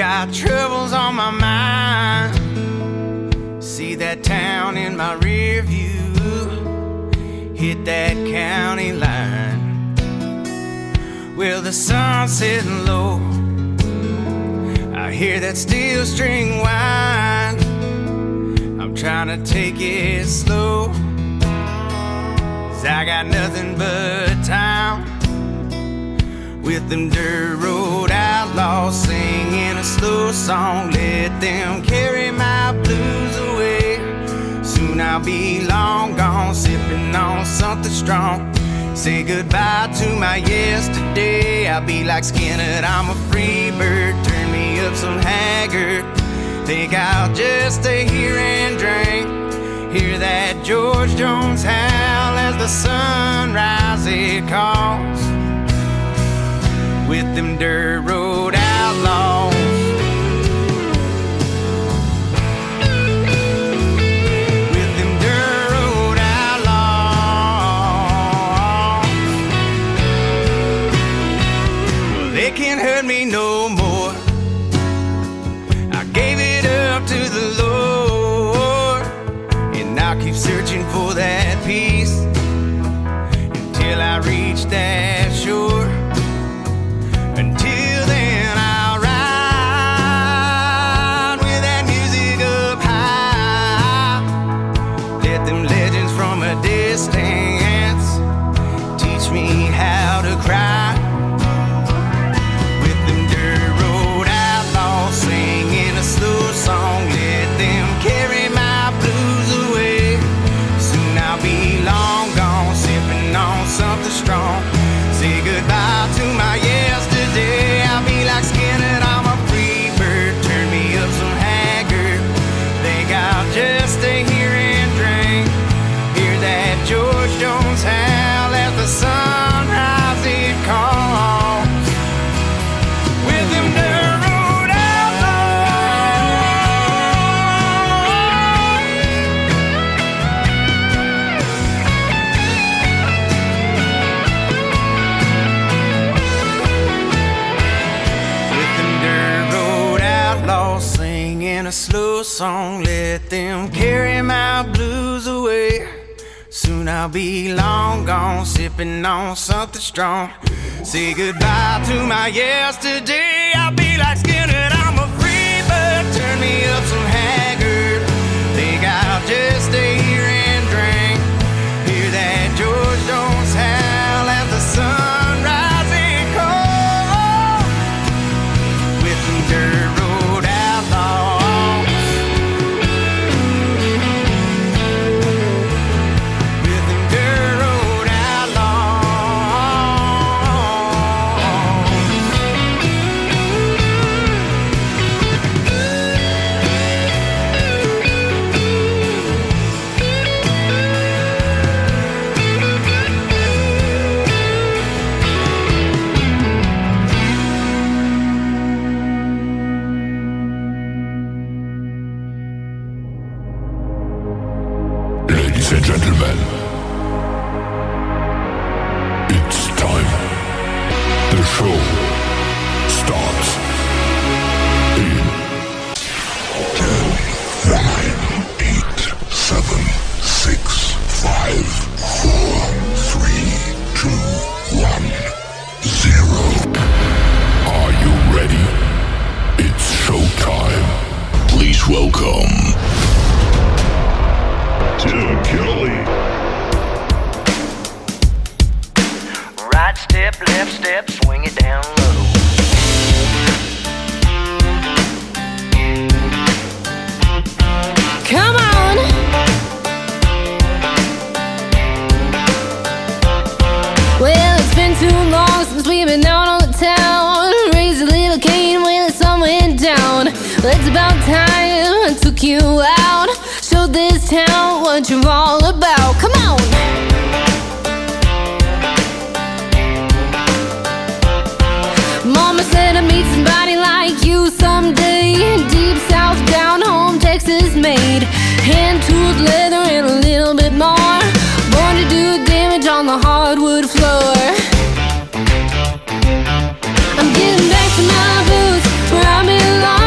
Got troubles on my mind. See that town in my rear view. Hit that county line. Well, the sun's sitting low. I hear that steel string whine. I'm trying to take it slow, 'cause I got nothing but time. With them dirt road outlaws singing a slow song, let them carry my blues away. Soon I'll be long gone, sipping on something strong. Say goodbye to my yesterday. I'll be like Skinner, I'm a free bird. Turn me up some Haggard. Think I'll just stay here and drink. Hear that George Jones howl as the sunrise it calls. With them dirt road outlaws. With them dirt road outlaws. Well, they can't hurt me no more. I gave it up to the Lord, and I'll keep searching for that peace until I reach that shore. Until then I'll ride with that music up high. Let them legends from a distance teach me how to cry. With them dirt road outlaws singing a slow song, let them carry my blues away. Soon I'll be long gone, sipping on something strong. Say goodbye to my yesterday. I'll be like Skinner, I'm a free bird. Turn me up some Haggard. Think I'll just stay here and drink. Hear that George Jones howl as the sunrise it calls. With them dirt road outlaws singing a slow song, let them carry my blues away. Soon I'll be long gone, sipping on something strong. Say goodbye to my yesterday. I'll be like Skinner, I'm a free bird. Turn me up some Haggard. Think I'll just stay here and drink. Hear that George Jones howl as the sunrise it calls. With them dirt road outlaws. With them dirt road outlaws. Ladies and gentlemen, it's time. The show starts in 10, 9, 8, 7, 6, 5, 4, 3, 2, 1, 0. Are you ready? It's showtime. Please welcome Tim Kelly. Right step, left step, swing it down low. Come on. Well, it's been too long since we've been out on the town. Raised a little cane when the sun went down. Well, it's about time I took you out. Show this town what you're all about. Come on. Mama said I'd meet somebody like you someday. Deep south, down home, Texas made. Hand-tooled leather and a little bit more. Born to do damage on the hardwood floor. I'm getting back to my roots, where I belong.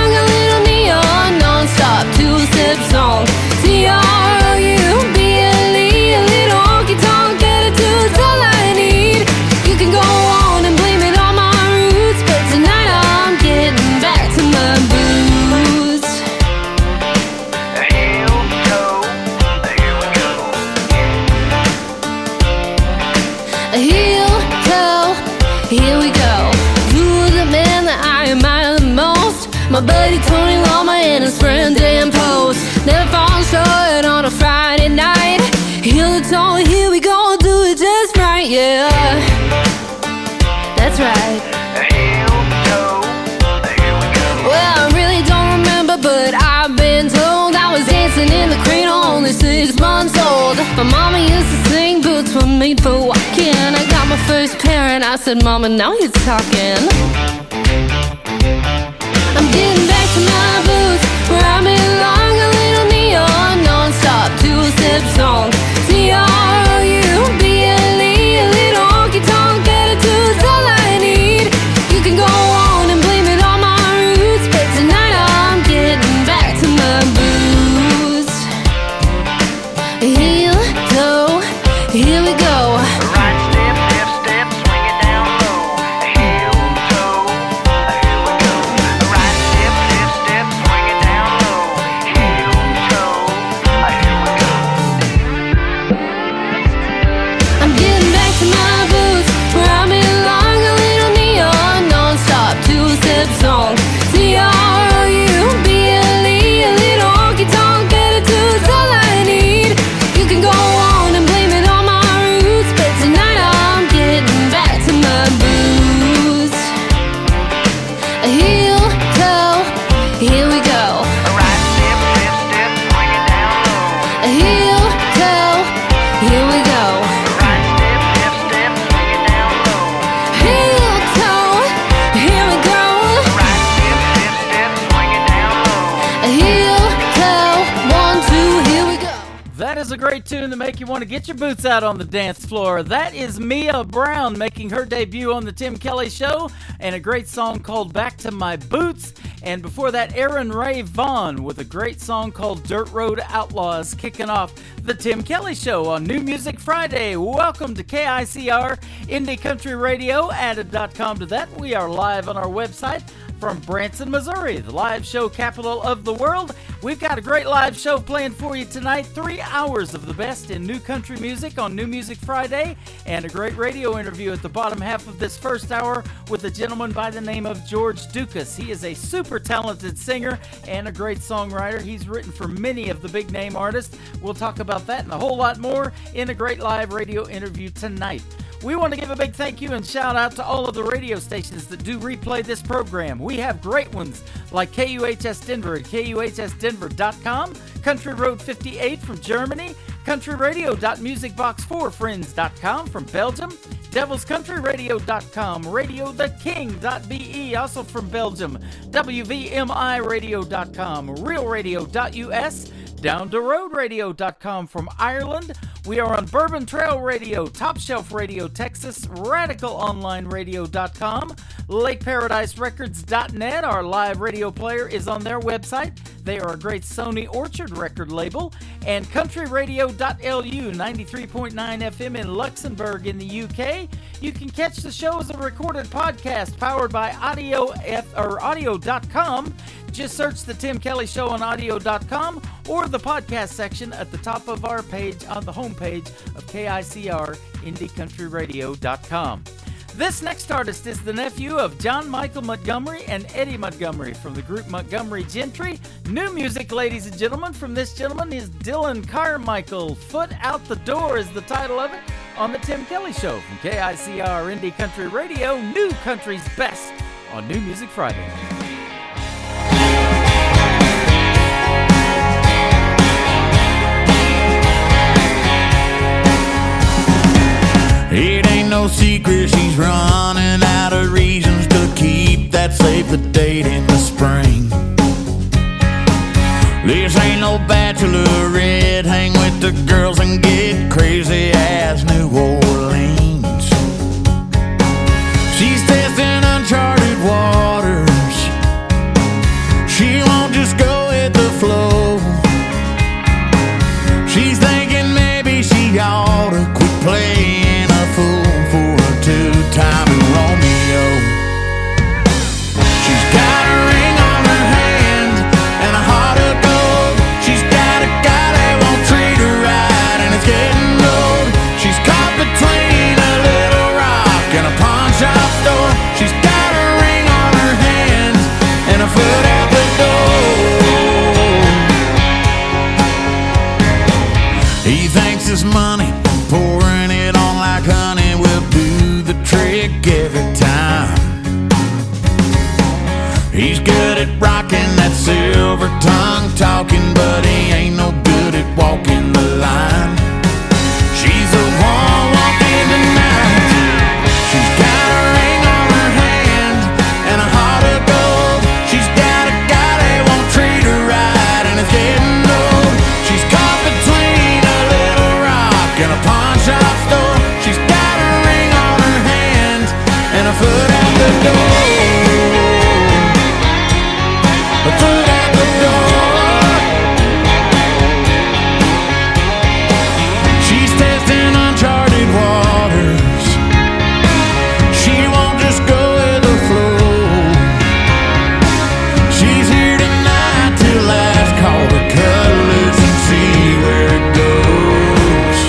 go. Who's the man that I admire the most? My buddy Tony Lama and his friend Dan Post. Never fall short on a Friday night. Heel to toe, here we go, do it just right, yeah. That's right. Heel to toe, here we go. Well, I really don't remember, but I've been told I was dancing in the cradle, only 6 months old. My mama used to sing, boots were made for walking. I got my first pair and I said, Mama, now you're talking. I'm getting back to my boots, where I belong. A little neon, non-stop, 2-step song. C-R-O-U-B-L-E, a little honky-tonk attitude's all I need. You can go on and blame it on my roots, but tonight I'm getting back to my boots. Heel, toe, here we go. Right step, left step, swing it down low. Heel toe, here we go. Right step, left step, swing it down low. Heel toe, here we go. I'm getting back to my boots, where I belong. A little neon, non-stop, 2-step song. C-R-O-U-B-L-E, a little honky-tonk attitude's all I need. You can go on and blame it on my roots, but tonight I'm getting back to my boots. Heel, toe, here we go. Right step, left step, swing it down low. Heel, toe, here we go. Right step, left step, swing it down low. Heel, toe, here we go. Right step, left step, swing it down low. Heel, toe, 1, 2, here we go. That is a great tune to make you want to get your boots out on the dance floor. That is Mia Brown making her debut on the Tim Kelly Show, and a great song called Back to My Boots. And before that, Aaron Ray Vaughan with a great song called Dirt Road Outlaws, kicking off the Tim Kelly Show on New Music Friday. Welcome to KICR Indie Country Radio. Added.com to that. We are live on our website from Branson, Missouri, the live show capital of the world. We've got a great live show planned for you tonight. 3 hours of the best in new country music on New Music Friday, and a great radio interview at the bottom half of this first hour with a gentleman by the name of George Dukas. He is a super talented singer and a great songwriter. He's written for many of the big name artists. We'll talk about that and a whole lot more in a great live radio interview tonight. We want to give a big thank you and shout out to all of the radio stations that do replay this program. We have great ones like KUHS Denver at KUHSdenver.com, Country Road 58 from Germany, countryradio.musicbox4friends.com from Belgium, devilscountryradio.com, radiotheking.be, also from Belgium, WVMIradio.com, realradio.us, downtheroadradio.com from Ireland. We are on Bourbon Trail Radio, Top Shelf Radio Texas, radicalonlineradio.com, lakeparadiserecords.net. Our live radio player is on their website. They are a great Sony Orchard record label. And countryradio.lu, 93.9 FM in Luxembourg in the UK. You can catch the show as a recorded podcast powered by audio.com. Just search the Tim Kelly Show on audio.com or the podcast section at the top of our page on the homepage of KICR IndieCountryRadio.com. This next artist is the nephew of John Michael Montgomery and Eddie Montgomery from the group Montgomery Gentry. New music, ladies and gentlemen, from this gentleman is Dylan Carmichael. Foot Out the Door is the title of it on the Tim Kelly Show from KICR Indie Country Radio, New Country's Best on New Music Friday. It ain't no secret she's running out of reasons to keep that save the date in the spring. This ain't no bachelorette, hang with the girls and get crazy as New Orleans. She's testing uncharted waters, she won't just go with the flow. She's thinking maybe she ought to quit playing fool for a two-time Romeo. She's got a ring on her hand and a heart of gold. She's got a guy that won't treat her right and it's getting old. She's caught between a little rock and a pawn shop store. She's got a ring on her hand and a foot out the door. He thinks his money, pouring it on like honey, will do the trick every time. He's good at rocking that silver tongue talking, but he ain't no good at walking the line. She's the one walking tonight. She's got a ring on her hand and a heart of gold. She's got a guy that won't treat her right, and it's getting old. She's caught between a little rock and a pawn shop store. She's got a ring on her hand and a foot out the door. A foot out the door. She's testing uncharted waters. She won't just go with the flow. She's here tonight till last call to cut loose and see where it goes.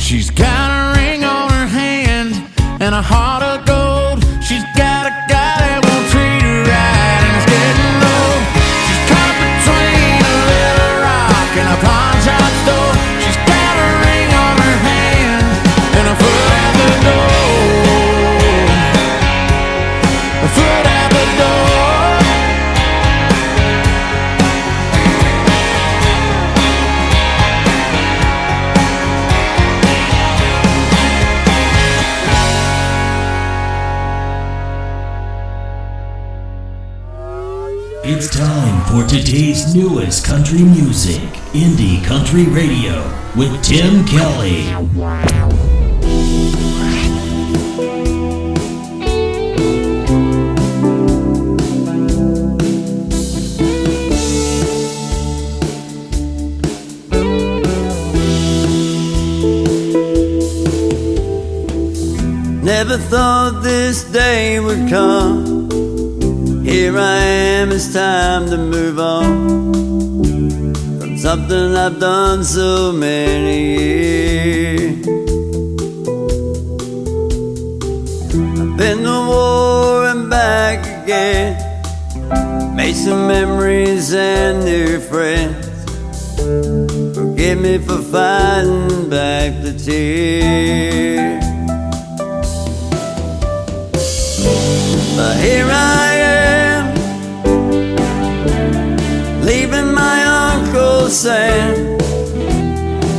She's got a ring on her hand and a heart of gold. She's got a guy that won't treat her right, and it's getting old. She's caught between a little rock and a pawn shop store. She's got a ring on her hand and a foot out the door. A foot out the door. It's time for today's newest country music, Indie Country Radio, with Tim Kelly. Never thought this day would come. Here I am, it's time to move on from something I've done so many years. I've been to war and back again, made some memories and new friends. Forgive me for fighting back the tears. But here I am, leaving my Uncle Sam.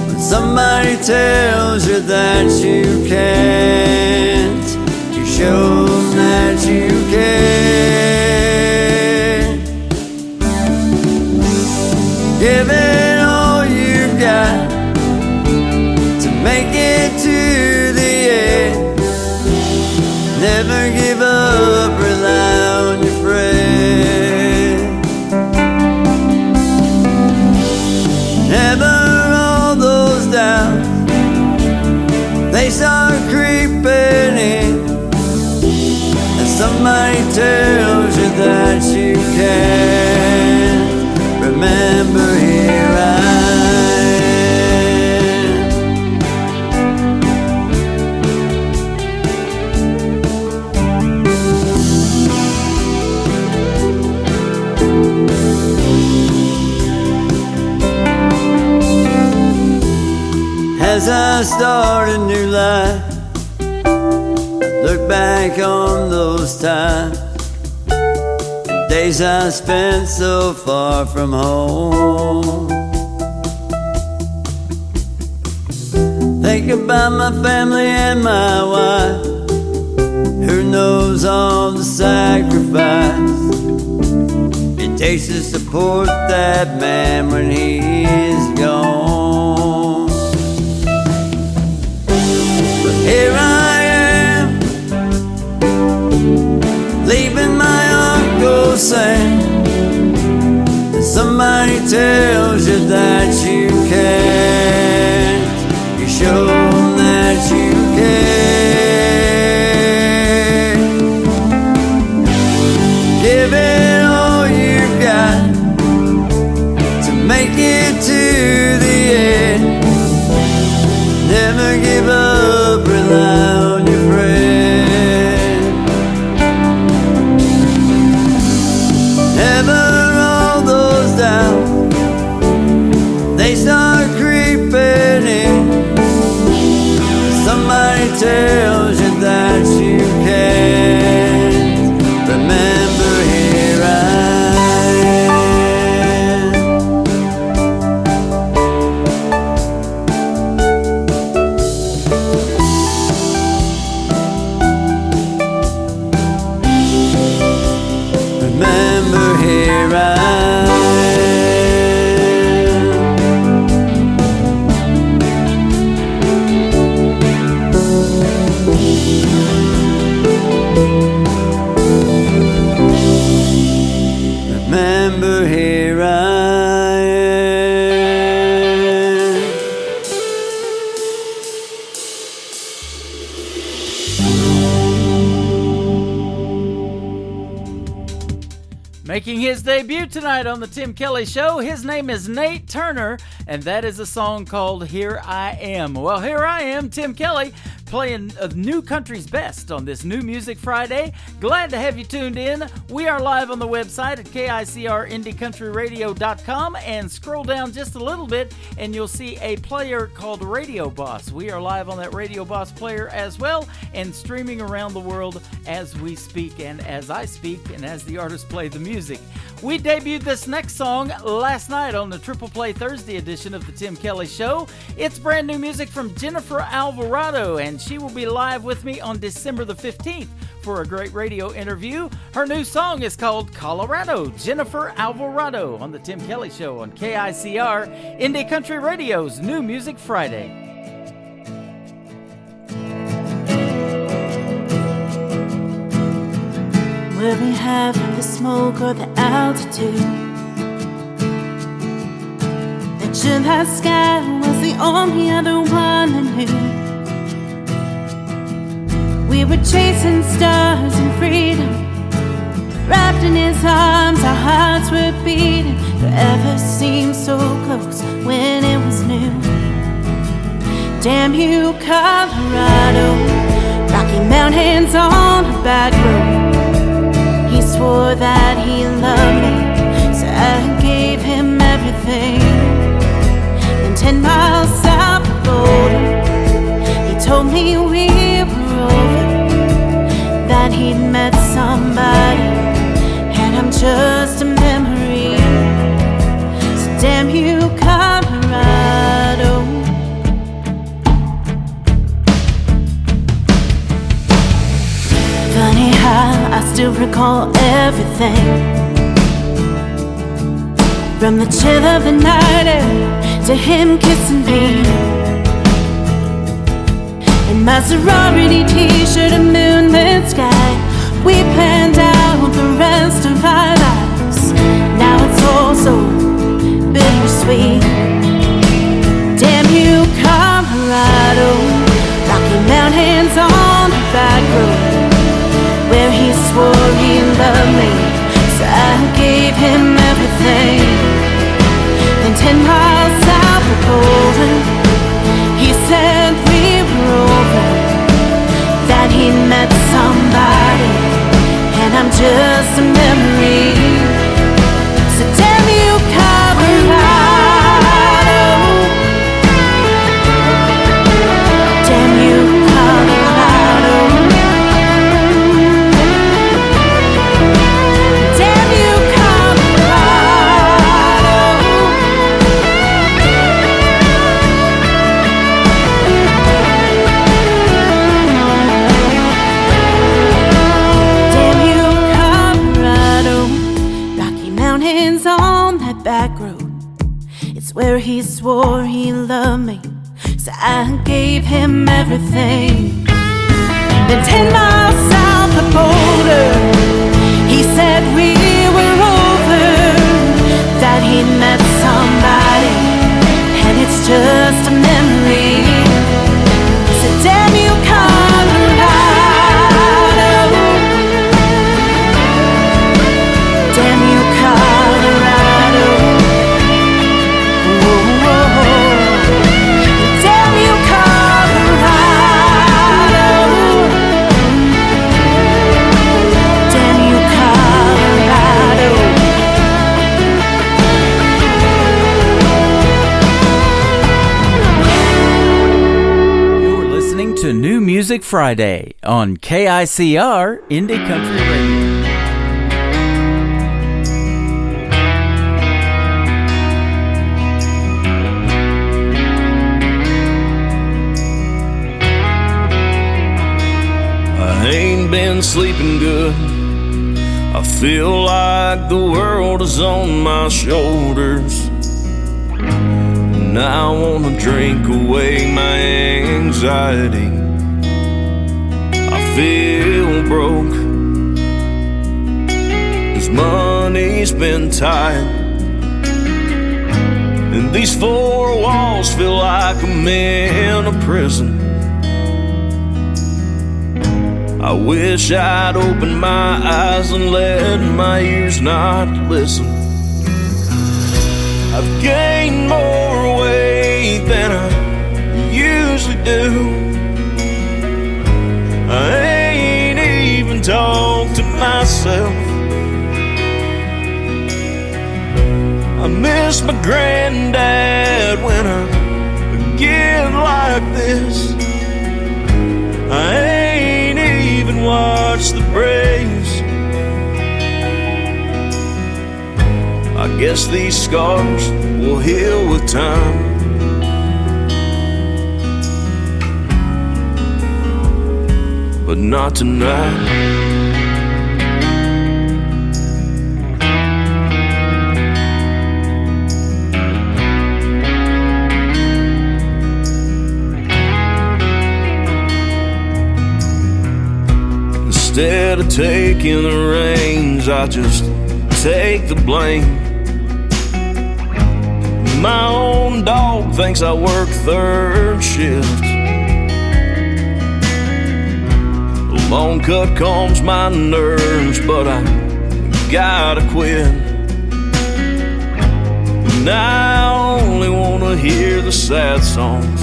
When somebody tells you that you can't, you show them that you can. Give it all you've got to make it to the end. Never give up, rely on your friend. Never all those doubts, they start creeping in, and somebody tells you that you can't. Remember, here I as I start a new life, look back on those times and days I spent so far from home. Think about my family and my wife, who knows all the sacrifice it takes to support that man when he's gone. Here I am, leaving my Uncle Sam. And somebody tells you that you can't, you show them that you can. Give it all you've got to make it to the end. Never give up, rely on your friends. can't remember here I am. Remember here I remember here I am. Making his debut tonight on the Tim Kelly Show, his name is Nate Turner, and that is a song called Here I Am. Well, here I am, Tim Kelly, playing new country's best on this New Music Friday. Glad to have you tuned in. We are live on the website at KICRIndieCountryRadio.com, and scroll down just a little bit and you'll see a player called Radio Boss. We are live on that Radio Boss player as well, and streaming around the world as we speak and as I speak and as the artists play the music. We debuted this next song last night on the Triple Play Thursday edition of the Tim Kelly Show. It's brand new music from Jennifer Alvarado, and she will be live with me on December the 15th for a great radio interview. Her new song is called Colorado. Jennifer Alvarado on the Tim Kelly Show on KICR, Indie Country Radio's New Music Friday. Will we have the smoke or the altitude? The July sky was the only other one I knew. We were chasing stars and freedom, wrapped in his arms, our hearts were beating. Forever seemed so close when it was new. Damn you, Colorado, Rocky Mountains on a back road. He swore that he loved me, so I gave him everything. Then 10 miles south of Boulder, he told me we were over, that he'd met somebody, and I'm just a memory. So damn you, Colorado. Funny how I still recall everything, from the chill of the night air to him kissing me. In my sorority t-shirt and moonlit sky, we planned out the rest of our lives. Now it's all so bittersweet. Damn you, Colorado, Rocky Mountains on the back road, where he swore he loved me, so I gave him everything. Then 10 miles south of Boulder, he said we were over, that he met somebody, and I'm just a memory. So damn you, Colorado. Damn you, Colorado. Damn you, Colorado. Damn you, Colorado. Rocky Mountains on that back road, it's where he swore he loved me, so I gave him everything. Then 10 miles south of Boulder, he said we were over, that he'd met somebody, and it's just a memory. So damn you, Colorado. Damn you, Colorado. Whoa, whoa, whoa. Damn you, Colorado. Damn you, Colorado. Music Friday on KICR Indie Country Radio. I ain't been sleeping good. I feel like the world is on my shoulders, and I wanna drink away my anxiety. I feel broke, 'cause money's been tight, and these four walls feel like I'm in a prison. I wish I'd opened my eyes and let my ears not listen. I've gained more weight than I usually do. I ain't even talked to myself. I miss my granddad when I get like this. I ain't even watched the Braves. I guess these scars will heal with time. But not tonight. Instead of taking the reins, I just take the blame. My own dog thinks I work third shift. The long cut calms my nerves, but I gotta quit. And I only wanna hear the sad songs.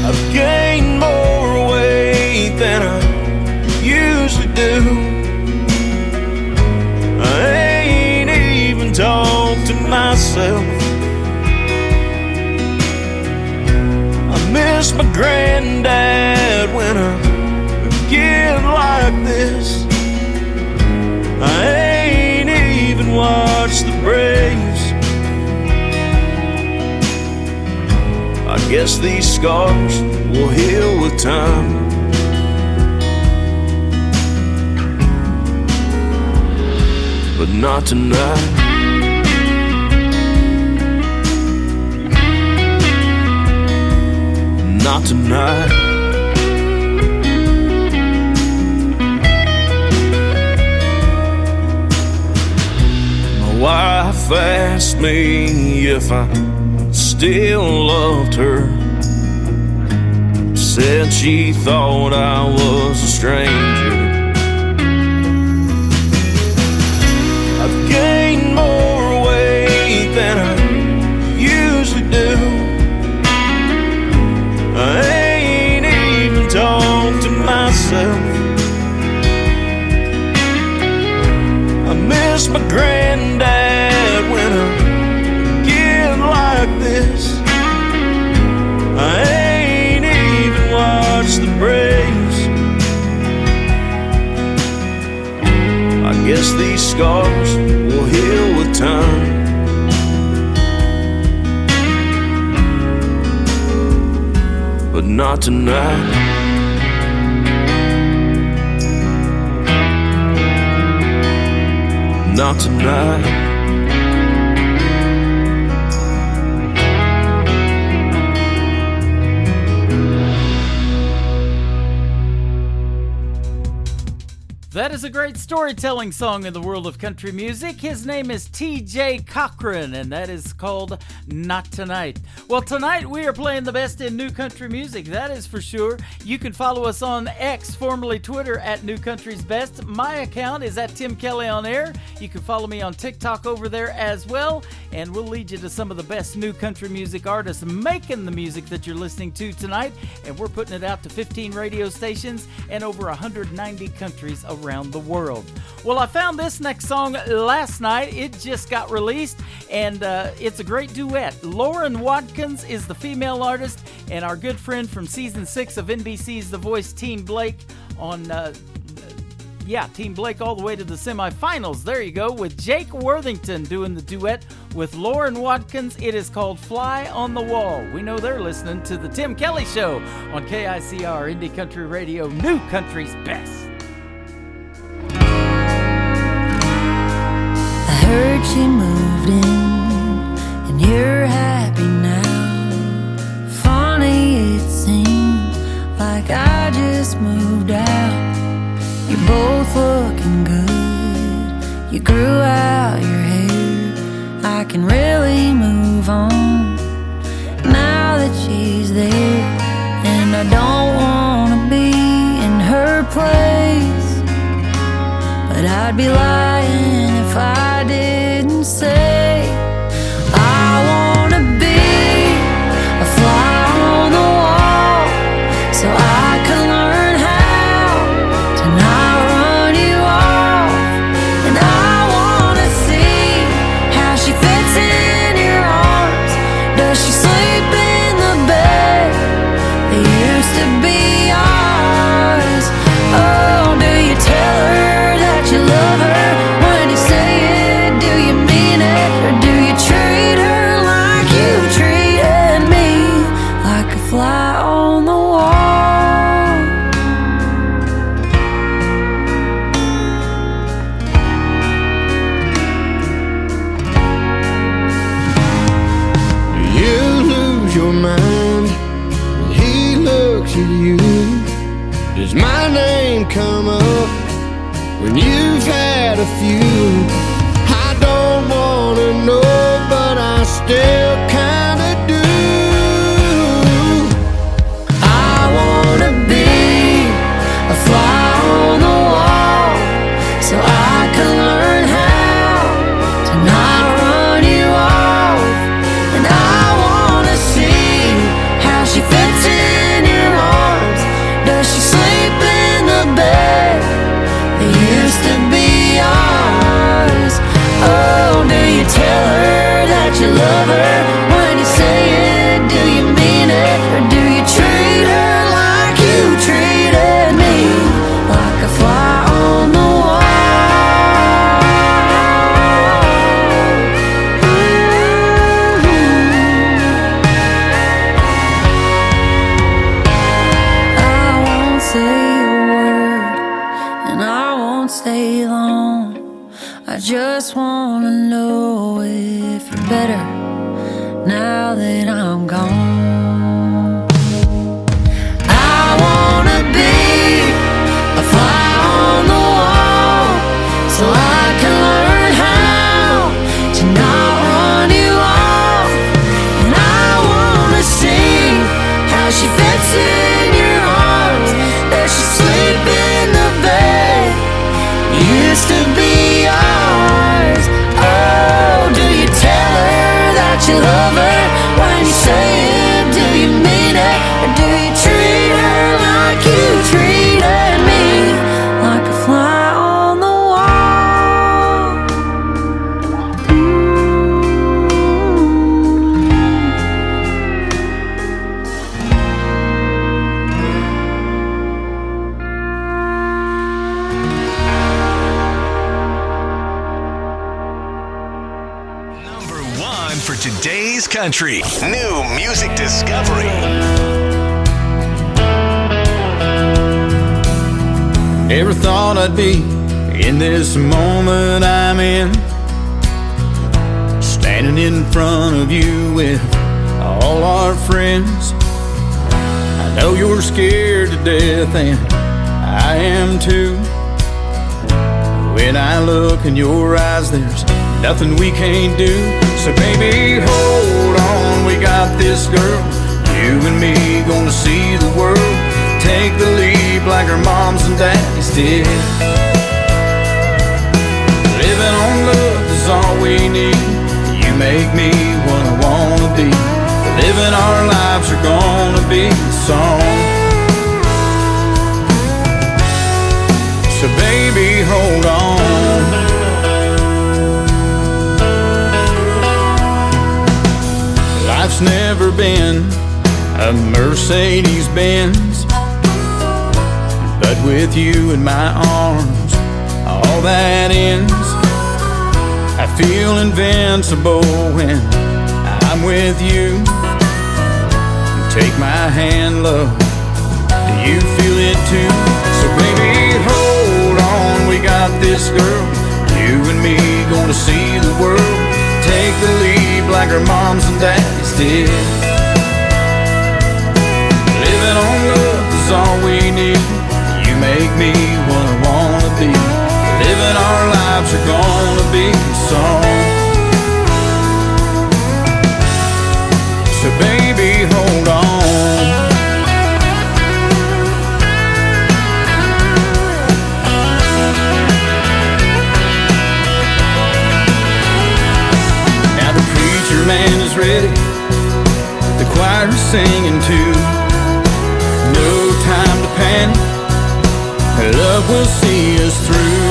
I've gained more weight than I usually do. I ain't even talked to myself. I miss my granddad when I get like this. I ain't even watched the Braves. I guess these scars will heal with time. But not tonight. Not tonight. My wife asked me if I still loved her. Said she thought I was a stranger. I've gained more weight than I usually do. I ain't even talked to myself. I miss my granddad when I get like this. I ain't even watched the Braves. I guess these scars will heal with time. But not tonight. Not tonight. That is a great storytelling song in the world of country music. His name is T.J. Cochran, and that is called Not Tonight. Well, tonight we are playing the best in new country music, that is for sure. You can follow us on X, formerly Twitter, at New Country's Best. My account is at Tim Kelly on Air. You can follow me on TikTok over there as well. and we'll lead you to some of the best new country music artists making the music that you're listening to tonight, and we're putting it out to 15 radio stations and over 190 countries around the world. Well, I found this next song last night. It just got released, and it's a great duet. Lauren Watkins is the female artist, and our good friend from season 6 of NBC's The Voice, Team Blake, on Team Blake all the way to the semifinals. There you go, with Jake Worthington doing the duet with Lauren Watkins. It is called Fly on the Wall. We know they're listening to the Tim Kelly Show on KICR Indie Country Radio, New Country's Best. I heard you moved in and you're happy now. Funny, it seemed like I just moved out. You're both looking good. You grew out your hair. I can really move on now that she's there. And I don't wanna be in her place, but I'd be lying if I didn't say I wanna be a fly on the wall, so I can learn how to not run you off. And I wanna see how she fits in your arms. Does she sleep in the bed that used to be ours? Oh, do you tell her that you love her? When you say it, do you mean it? Or do you treat her like you treated me, like a fly on the wall? You lose your mind when he looks at you. Does my name come up when you've had a few? I don't wanna know, but I still kinda do. I wanna be a fly on the wall, so I can learn how to not run you off. And I wanna see how she fits in your arms. Does she sleep in the bed that used to be ours? Oh, do you tell her that you love her? When you say it, do you mean it? Or do you treat her like you treated me, like a fly on the wall? I won't say a word, and I won't stay long. I just wanna know if you're better now that I'm gone. I wanna be a fly on the wall, so I can learn how to not run you off. And I wanna see how she fits in your arms. Does she sleep in the bed used to be ours? Oh, do you tell her that you love her? When you say it, do you mean it? Or do you treat her like you treated me, like a fly on the wall? Number 1 for today's country. New music discovery. Never thought I'd be in this moment I'm in, standing in front of you with all our friends. I know you're scared to death, and I am too. When I look in your eyes, there's nothing we can't do. So baby, hold on, we got this, girl. You and me gonna see the world. Take the leap like our moms and daddies did. Living on love is all we need. You make me what I wanna be. Living our lives are gonna be a song. So baby, hold on. Life's never been a Mercedes-Benz, but with you in my arms, all that ends. I feel invincible when I'm with you. Take my hand, love, do you feel it too? So baby, hold on, we got this girl. You and me gonna see the world. Take the lead like our moms and daddies did. Living on love is all we need. You make me what I wanna be. Living our lives are gonna be a song. So baby, hold on. Now the preacher man is ready, the choir's singing too. No time to panic, love will see us through.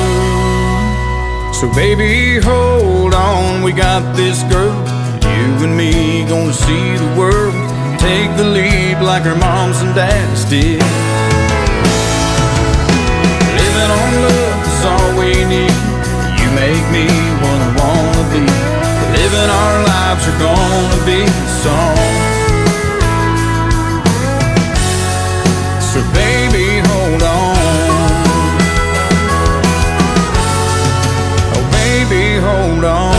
So baby, hold on, we got this girl. You and me gonna see the world. Take the lead like our moms and dads did. Living on love is all we need. You make me what I wanna be. Living our lives are gonna be a song. So baby, hold on. Oh baby, hold on.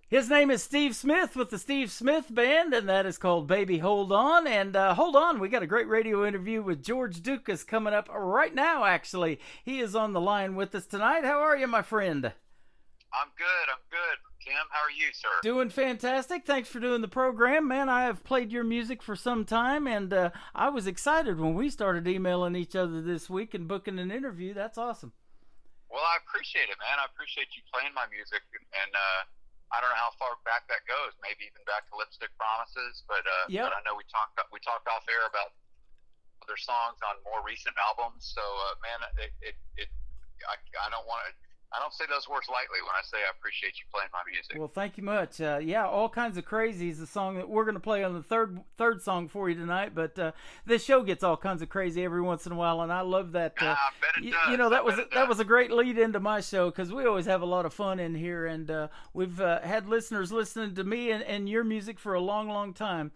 His name is Steve Smith with the Steve Smith Band, and that is called Baby Hold On. And hold on, we got a great radio interview with George Dukas coming up right now, actually. He is on the line with us tonight. How are you, my friend? I'm good. Tim, how are you, sir? Doing fantastic. Thanks for doing the program, man. I have played your music for some time, and I was excited when we started emailing each other this week and booking an interview. That's awesome. Well, I appreciate it, man. I appreciate you playing my music, and I don't know how far back that goes. Maybe even back to Lipstick Promises, but I know we talked off air about other songs on more recent albums. So, man, I don't say those words lightly when I say I appreciate you playing my music. Well, thank you much. Yeah, All Kinds of Crazy is the song that we're going to play on the third song for you tonight. But this show gets all kinds of crazy every once in a while, and I love that. I bet it does. You know, that was a great lead into my show because we always have a lot of fun in here, and we've had listeners listening to me and your music for a long, long time.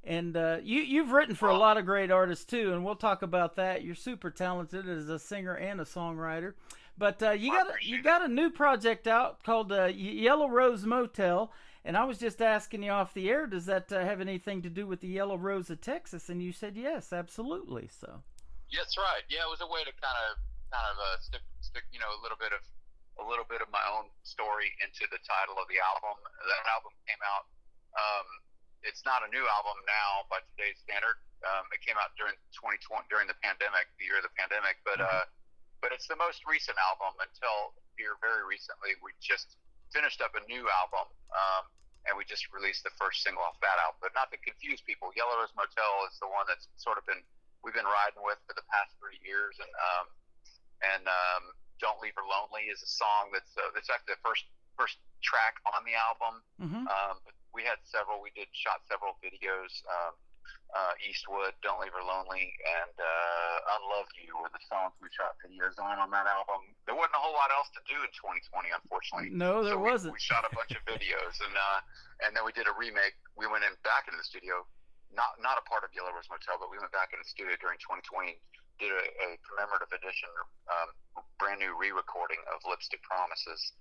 And you've written for a lot of great artists too, and we'll talk about that. You're super talented as a singer and a songwriter. But you got a new project out called Yellow Rose Motel, and I was just asking you off the air, does that have anything to do with the Yellow Rose of Texas? And you said yes, absolutely. So. Yeah, that's right. Yeah, it was a way to kind of stick a little bit of my own story into the title of the album. That album came out. It's not a new album now by today's standard. It came out during 2020, during the pandemic, the year of the pandemic, but. But it's the most recent album until here very recently. We just finished up a new album, and we just released the first single off that album. But not to confuse people, Yellow Rose Motel is the one that's we've been riding with for the past 3 years, and Don't Leave Her Lonely is a song that's actually the first track on the album. Mm-hmm. But we had shot several videos. Eastwood, Don't Leave Her Lonely, and Unlove You were the songs we shot videos on that album. There wasn't a whole lot else to do in 2020, unfortunately. No, there wasn't. We shot a bunch of videos, and then we did a remake. We went back into the studio, not a part of Yellow Rose Motel, but we went back in the studio during 2020, did a commemorative edition, brand new re-recording of Lipstick Promises,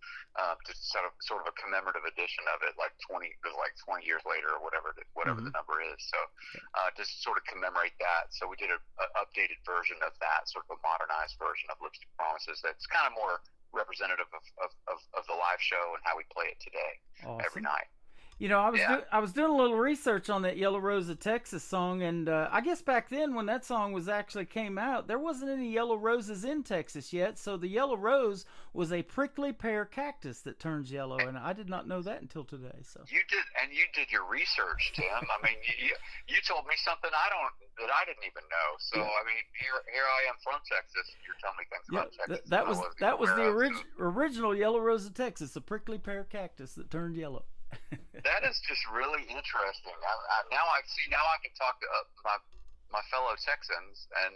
just sort of a commemorative edition of it, like 20 years later or whatever mm-hmm. the number is. So just sort of commemorate that. So we did an updated version of that, sort of a modernized version of Lipstick Promises that's kind of more representative of the live show and how we play it today. Awesome. Every night. You know, I was doing a little research on that Yellow Rose of Texas song, and I guess back then when that song was actually came out, there wasn't any yellow roses in Texas yet. So the yellow rose was a prickly pear cactus that turns yellow, and I did not know that until today. So you did your research, Tim. I mean, you told me something I didn't even know. So I mean, here I am from Texas. You're telling me things about Texas. That was the original Yellow Rose of Texas, a prickly pear cactus that turned yellow. That is just really interesting. Now I can talk to my fellow Texans and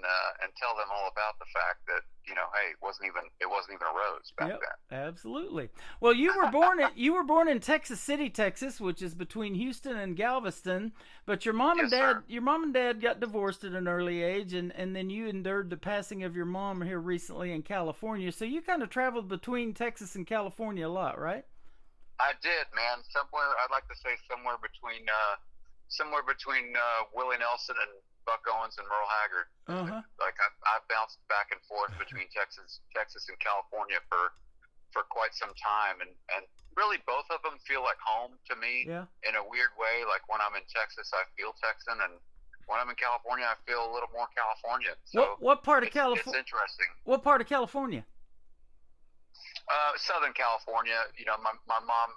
tell them all about the fact that, you know, hey, it wasn't even a rose back then. Absolutely. Well, you were born in Texas City, Texas, which is between Houston and Galveston. But your mom and dad got divorced at an early age, and then you endured the passing of your mom here recently in California. So you kind of traveled between Texas and California a lot, right? I did, man. I'd like to say somewhere between Willie Nelson and Buck Owens and Merle Haggard. Like I've bounced back and forth between Texas and California for quite some time, and really both of them feel like home to me in a weird way. Like when I'm in Texas, I feel Texan, and when I'm in California, I feel a little more Californian. So what part of California? It's interesting. What part of California? Southern California. You know, my mom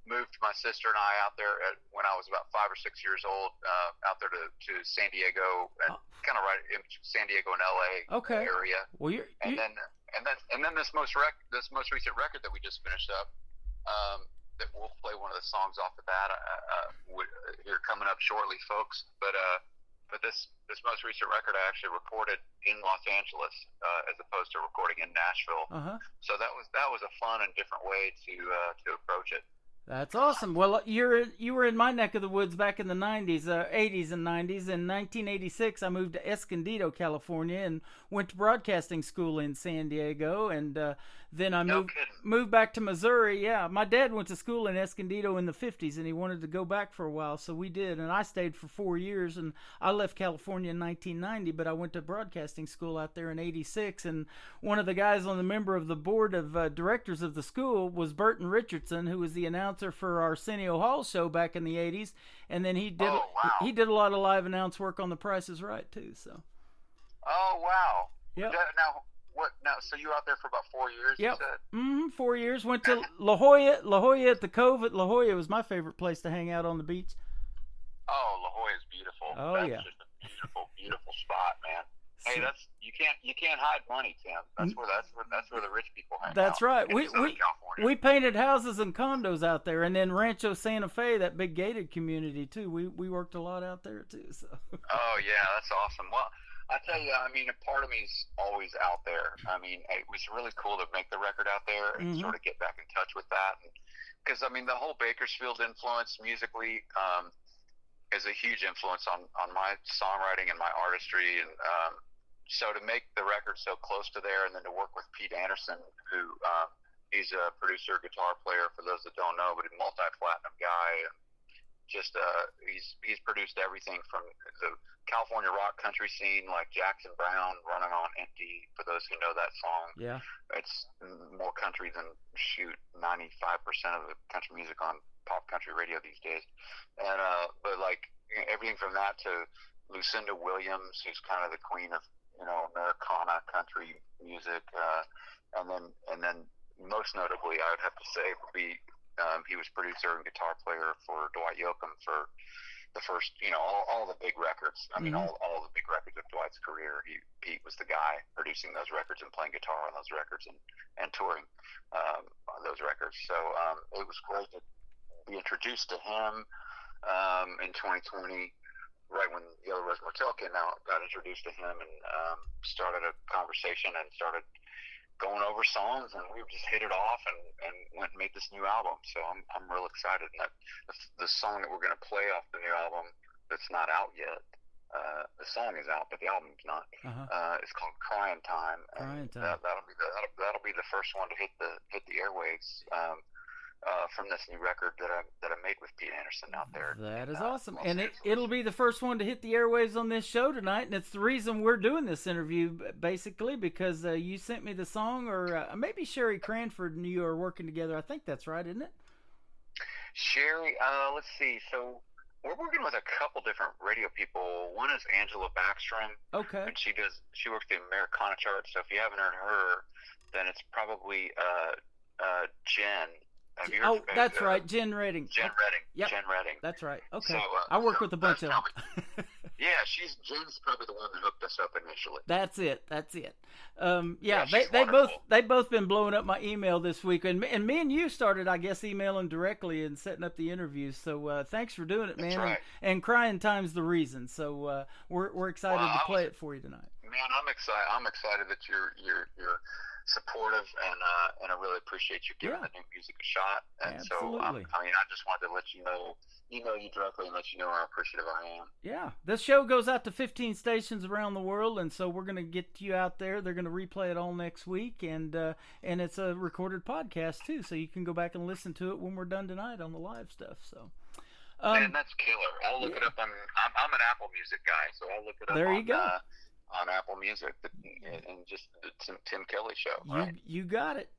moved my sister and I out there when I was about 5 or 6 years old, out there to San Diego, and kind of right in San Diego and LA area. Well, and then this most recent record that we just finished up, that we'll play one of the songs off of that here coming up shortly, folks. But this most recent record I actually recorded in Los Angeles as opposed to recording in Nashville. So that was a fun and different way to approach it. That's awesome. Well, you were in my neck of the woods back in the 90s, 80s and 90s. In 1986, I moved to Escondido, California, and went to broadcasting school in San Diego. And then I moved back to Missouri. Yeah, my dad went to school in Escondido in the 50s, and he wanted to go back for a while, so we did. And I stayed for 4 years, and I left California in 1990, but I went to broadcasting school out there in 86. And one of the guys on the member of the board of directors of the school was Burton Richardson, who was the announcer for our Arsenio Hall show back in the 80s, and then he did a lot of live announce work on The Price is Right too. So. Oh wow! Yeah. Now, so you were out there for about 4 years? Yep. You said? 4 years. Went to La Jolla at the Cove at La Jolla was my favorite place to hang out on the beach. Oh, La Jolla is beautiful. Oh, that's just a beautiful, beautiful spot, man. Hey, you can't hide money, Tim. That's where the rich people hang out. That's right. We painted houses and condos out there, and then Rancho Santa Fe, that big gated community too. We worked a lot out there too. So. Oh yeah, that's awesome. Well, I tell you, I mean, a part of me's always out there. I mean, it was really cool to make the record out there and sort of get back in touch with that, because I mean, the whole Bakersfield influence musically is a huge influence on my songwriting and my artistry, and so to make the record so close to there, and then to work with Pete Anderson, who he's a producer, guitar player, for those that don't know, but a multi-platinum guy. And just he's produced everything from the California rock country scene, like Jackson Browne, Running on Empty, for those who know that song. Yeah. It's more country than 95% of the country music on pop country radio these days. And but like everything from that to Lucinda Williams, who's kind of the queen of, you know, Americana country music, and then most notably, I would have to say, would be he was producer and guitar player for Dwight Yoakam for the first, you know, all the big records. I mean, all the big records of Dwight's career. Pete was the guy producing those records and playing guitar on those records and touring on those records. So it was great to be introduced to him in 2020. Right when Yellow Rose Motel came out, got introduced to him and started a conversation and started going over songs, and we just hit it off and went and made this new album. So I'm real excited. And the song that we're going to play off the new album that's not out yet, the song is out, but the album's not. It's called Crying Time. Crying Time. That'll be the first one to hit the airwaves. From this new record that I made with Pete Anderson out there. That is awesome. And it'll be the first one to hit the airwaves on this show tonight, and it's the reason we're doing this interview, basically, because you sent me the song, or maybe Sherry Cranford and you are working together. I think that's right, isn't it? Sherry, let's see. So we're working with a couple different radio people. One is Angela Backstrom. Okay. And she works the Americana chart. So if you haven't heard her, then it's probably Jen. That's right, Jen Redding. Jen Redding. Yep. Jen Redding. That's right. Okay. So, I work with a bunch of them. Yeah, Jen's probably the one that hooked us up initially. That's it. Yeah, they both been blowing up my email this week, and me and you started, I guess, emailing directly and setting up the interviews. So thanks for doing it, man. That's right. And crying time's the reason. So we're excited to play it for you tonight. Man, I'm excited that you're supportive, and I really appreciate you giving the new music a shot. And Absolutely. so I just wanted to let you know, email you directly and let you know how appreciative I am. Yeah, this show goes out to 15 stations around the world, and so we're going to get you out there. They're going to replay it all next week, and it's a recorded podcast too, so you can go back and listen to it when we're done tonight on the live stuff. So, man, that's killer. I'll look it up. I'm an Apple Music guy, so I'll look it up. There you go. On Apple Music, and just the Tim Kelly Show. Right? You got it.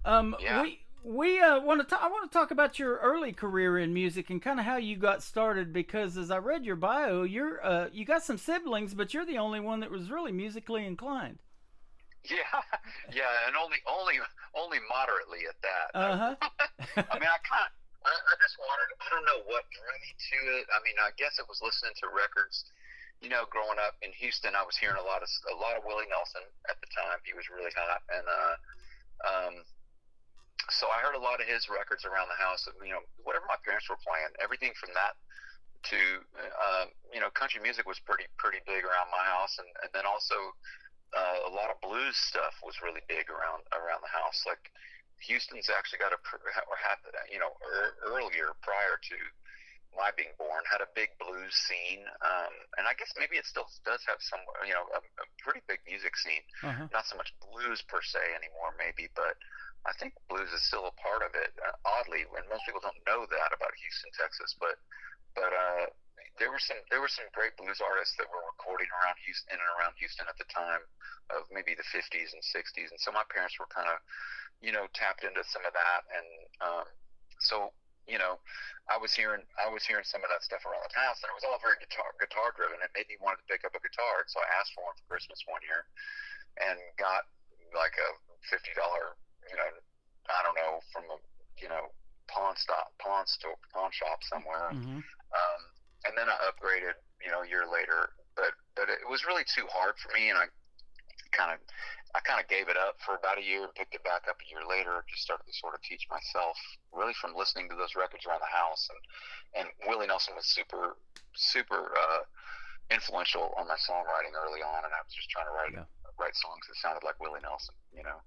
Yeah. We want to. I want to talk about your early career in music and kind of how you got started. Because as I read your bio, you got some siblings, but you're the only one that was really musically inclined. Yeah, and only moderately at that. I mean, I just wanted. I don't know what drew me to it. I mean, I guess it was listening to records. You know, growing up in Houston, I was hearing a lot of Willie Nelson at the time. He was really hot, and so I heard a lot of his records around the house. You know, whatever my parents were playing, everything from that to country music was pretty big around my house, and then also a lot of blues stuff was really big around the house. Like Houston's actually got earlier prior to my being born, had a big blues scene, and I guess maybe it still does have some, a pretty big music scene. Not so much blues per se anymore, maybe, but I think blues is still a part of it. Oddly, and most people don't know that about Houston, Texas, but there were some great blues artists that were recording around Houston at the time of maybe the 50s and 60s, and so my parents were kind of, tapped into some of that, and so. I was hearing some of that stuff around the house, and it was all very guitar driven. It made me want to pick up a guitar, and so I asked for one for Christmas one year, and got like a $50, I don't know, from a pawn shop somewhere, and then I upgraded, a year later, but it was really too hard for me, and I kind of gave it up for about a year and picked it back up a year later. Just started to sort of teach myself, really from listening to those records around the house. And Willie Nelson was super influential on my songwriting early on, and I was just trying to write songs that sounded like Willie Nelson,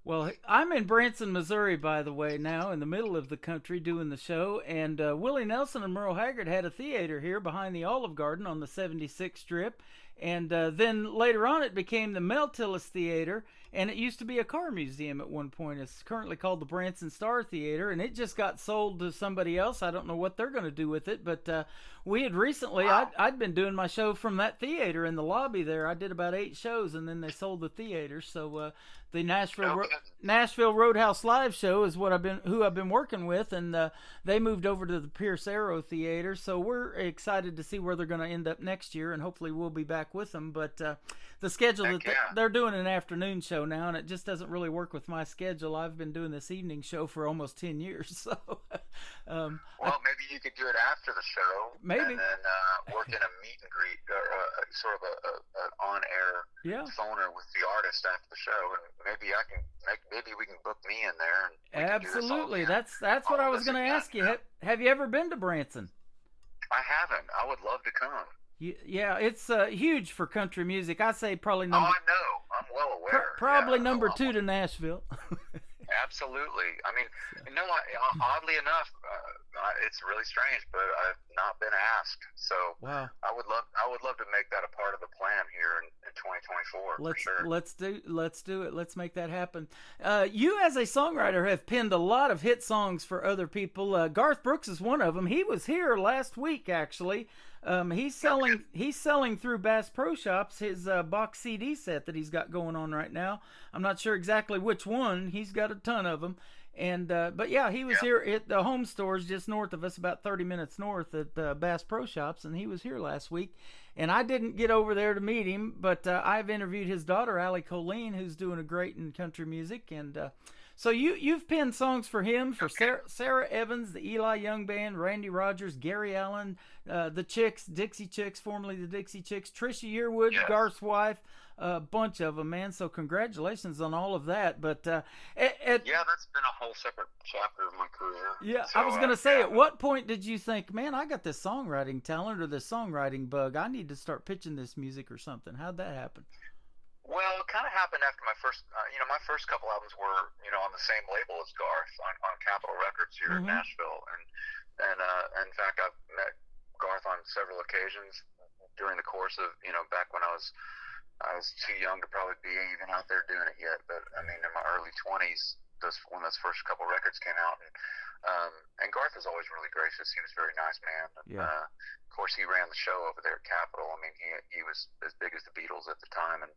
Well, I'm in Branson, Missouri, by the way, now in the middle of the country doing the show, and Willie Nelson and Merle Haggard had a theater here behind the Olive Garden on the 76th Strip. And then later on, it became the Mel Tillis Theater, and it used to be a car museum at one point. It's currently called the Branson Star Theater, and it just got sold to somebody else. I don't know what they're going to do with it, but we had recently, I'd been doing my show from that theater in the lobby there. I did about 8 shows, and then they sold the theater. So the Nashville Roadhouse Live show is who I've been working with, and they moved over to the Pierce Arrow Theater. So we're excited to see where they're going to end up next year, and hopefully we'll be back with them. But the schedule they're doing an afternoon show now, and it just doesn't really work with my schedule. I've been doing this evening show for almost 10 years. So well, maybe you could do it after the show, maybe, and then work in a meet and greet or sort of an on-air phoner with the artist after the show, and maybe we can book me in there. And absolutely, that's what I was going to ask you. Have you ever been to Branson? I haven't. I would love to come. Yeah, it's huge for country music. I say probably number. Oh, I know. I'm well aware. Probably number 2 to Nashville. Absolutely. I mean, oddly enough, it's really strange, but I've not been asked. So wow. I would love to make that a part of the plan here in 2024. For sure. Let's do it. Let's make that happen. You, as a songwriter, have penned a lot of hit songs for other people. Garth Brooks is one of them. He was here last week, actually. He's selling through Bass Pro Shops his box CD set that he's got going on right now. I'm not sure exactly which one. He's got a ton of them. And but yeah, he was here at the home stores just north of us, about 30 minutes north at Bass Pro Shops, and he was here last week. And I didn't get over there to meet him, but I've interviewed his daughter, Allie Colleen, who's doing a great in country music. And so you've penned songs for him, for Sarah Evans, the Eli Young Band, Randy Rogers, Gary Allen, the Chicks, Dixie Chicks, formerly the Dixie Chicks, Trisha Yearwood, Garth's wife, a bunch of them, man. So congratulations on all of that. But yeah, that's been a whole separate chapter of my career. Yeah, so, I was going to say, at what point did you think, man, I got this songwriting talent or this songwriting bug, I need to start pitching this music or something? How'd that happen? Well, it kind of happened after my first, my first couple albums were, on the same label as Garth on Capitol Records here in Nashville, and in fact, I've met Garth on several occasions during the course of, back when I was too young to probably be even out there doing it yet, but I mean, in my early 20s, when those first couple records came out, and Garth was always really gracious. He was a very nice man. Yeah. Of course, he ran the show over there at Capitol. I mean, he was as big as the Beatles at the time and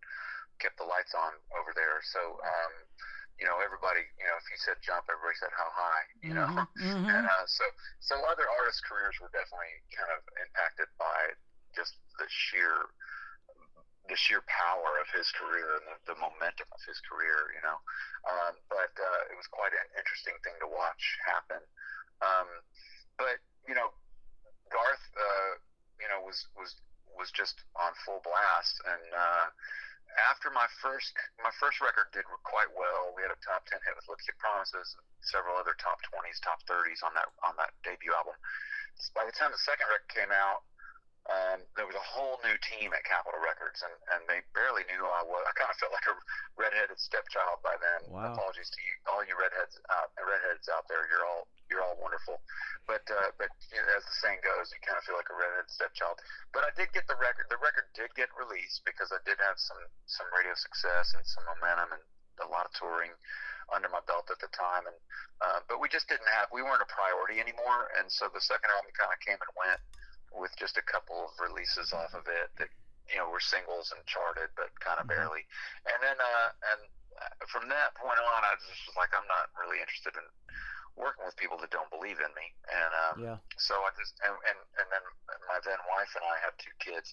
kept the lights on over there. So, everybody, if he said jump, everybody said how high, And so other artists' careers were definitely kind of impacted by just the sheer power of his career and the momentum of his career, but it was quite an interesting thing to watch happen. But Garth, was just on full blast, and after my first record did quite well. We had a top 10 hit with Lipstick Promises and several other top 20s, top 30s on that debut album. By the time the second record came out, there was a whole new team at Capitol Records, and they barely knew who I was. I kind of felt like a redheaded stepchild by then. Wow. Apologies to you, all you redheads out there. You're all wonderful, but as the saying goes, you kind of feel like a redheaded stepchild. But I did get the record. The record did get released because I did have some radio success and some momentum and a lot of touring under my belt at the time, and but we just we weren't a priority anymore, and so the second album kind of came and went, with just a couple of releases off of it that were singles and charted, but kind of barely. And then from that point on, I just was like, I'm not really interested in working with people that don't believe in me. And so I just and then my then wife and I had 2 kids,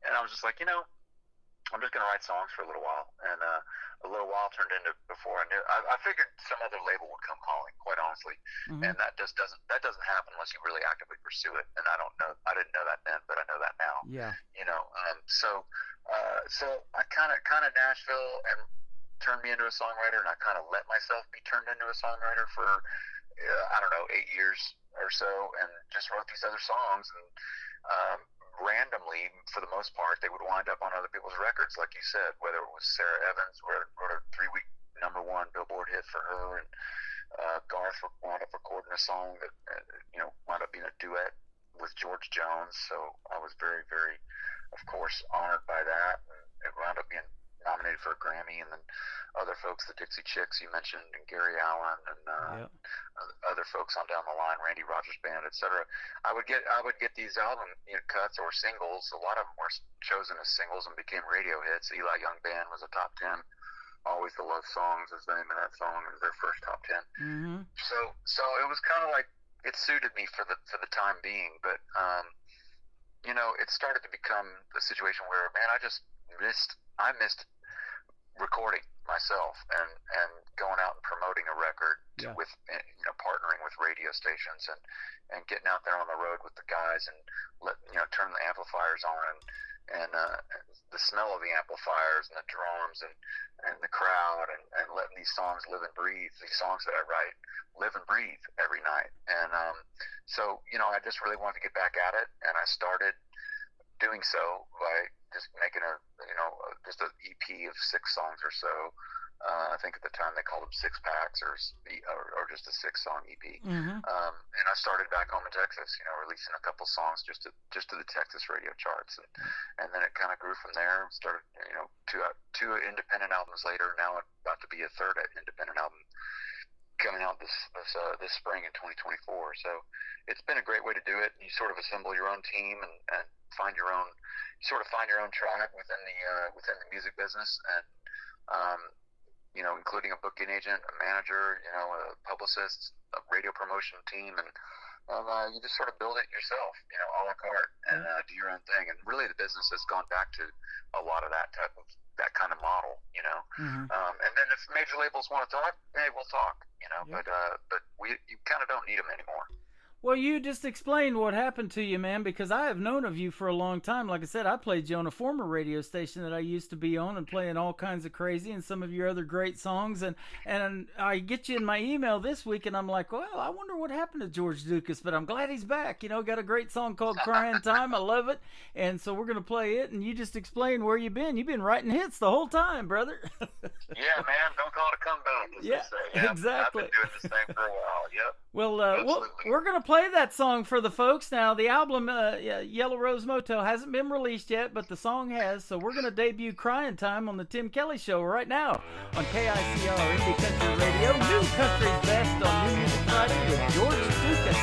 and I was just like, I'm just going to write songs for a little while. And a little while turned into, before I knew, I figured some other label would come calling, quite honestly. And that just doesn't happen unless you really actively pursue it. And I didn't know that then, but I know that now. Yeah. So I kind of Nashville and turned me into a songwriter, and I kind of let myself be turned into a songwriter for, 8 years or so, and just wrote these other songs. And randomly, for the most part, they would wind up on other people's records, like you said, whether it was Sarah Evans, wrote a 3-week #1 Billboard hit for her, and Garth wound up recording a song that wound up being a duet with George Jones. So I was very, very, of course, honored by that, and it wound up being nominated for a Grammy. And then other folks, the Dixie Chicks you mentioned, and Gary Allen, and other folks on down the line, Randy Rogers Band, etc. I would get these album cuts or singles. A lot of them were chosen as singles and became radio hits. Eli Young Band was a top 10. Always the Love Songs is the name of that song. It was their first top 10. So it was kind of like it suited me for the time being. But it started to become a situation where, man, I missed recording myself and going out and promoting a record with partnering with radio stations and getting out there on the road with the guys and turn the amplifiers on and the smell of the amplifiers and the drums and the crowd and letting these songs live and breathe, these songs that I write live and breathe every night. And so I just really wanted to get back at it, and I started doing so by just making just an EP of 6 songs or so. I think at the time they called them 6-packs or just a 6-song EP. And I started back home in Texas, releasing a couple songs just to the Texas radio charts, and then it kind of grew from there. Started, 2 independent albums later. Now it's about to be a 3rd independent album coming out out this spring in 2024. So it's been a great way to do it. You sort of assemble your own team and find your own tribe within the music business, and including a booking agent, a manager, a publicist, a radio promotion team, and you just sort of build it yourself, a la carte, and do your own thing. And really, the business has gone back to a lot of that kind of model, Mm-hmm. And then if major labels want to talk, hey, we'll talk, but you kind of don't need them anymore. Well, you just explained what happened to you, man, because I have known of you for a long time. Like I said, I played you on a former radio station that I used to be on and playing all kinds of crazy and some of your other great songs. And I get you in my email this week, and I'm like, well, I wonder what happened to George Dukas, but I'm glad he's back. Got a great song called Crying Time. I love it. And so we're going to play it, and you just explained where you've been. You've been writing hits the whole time, brother. Yeah, man, don't call it a comeback, as they say. Yep. Exactly. I've been doing this thing for a while, yep. Well, we're going to play that song for the folks. Now, the album, Yellow Rose Motel, hasn't been released yet, but the song has, so we're going to debut Crying Time on the Tim Kelly Show right now on KICR Indie Country Radio. New Country's Best on New Music Friday with George Dukas.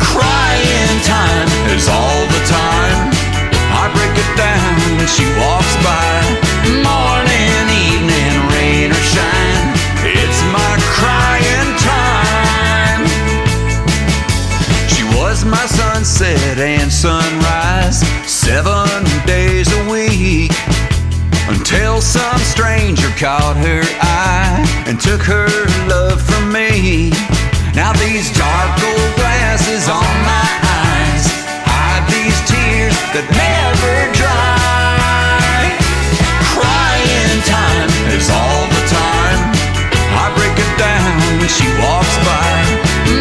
Crying time is all the time. I break it down when she walks by. Morning, evening, rain or shine, it's my crying time. She was my sunset and sunrise, 7 days a week, until some stranger caught her eye and took her love from me. Now these dark gold glasses on my eyes hide these tears that never dry. Crying time is all the time. I break it down when she walks by.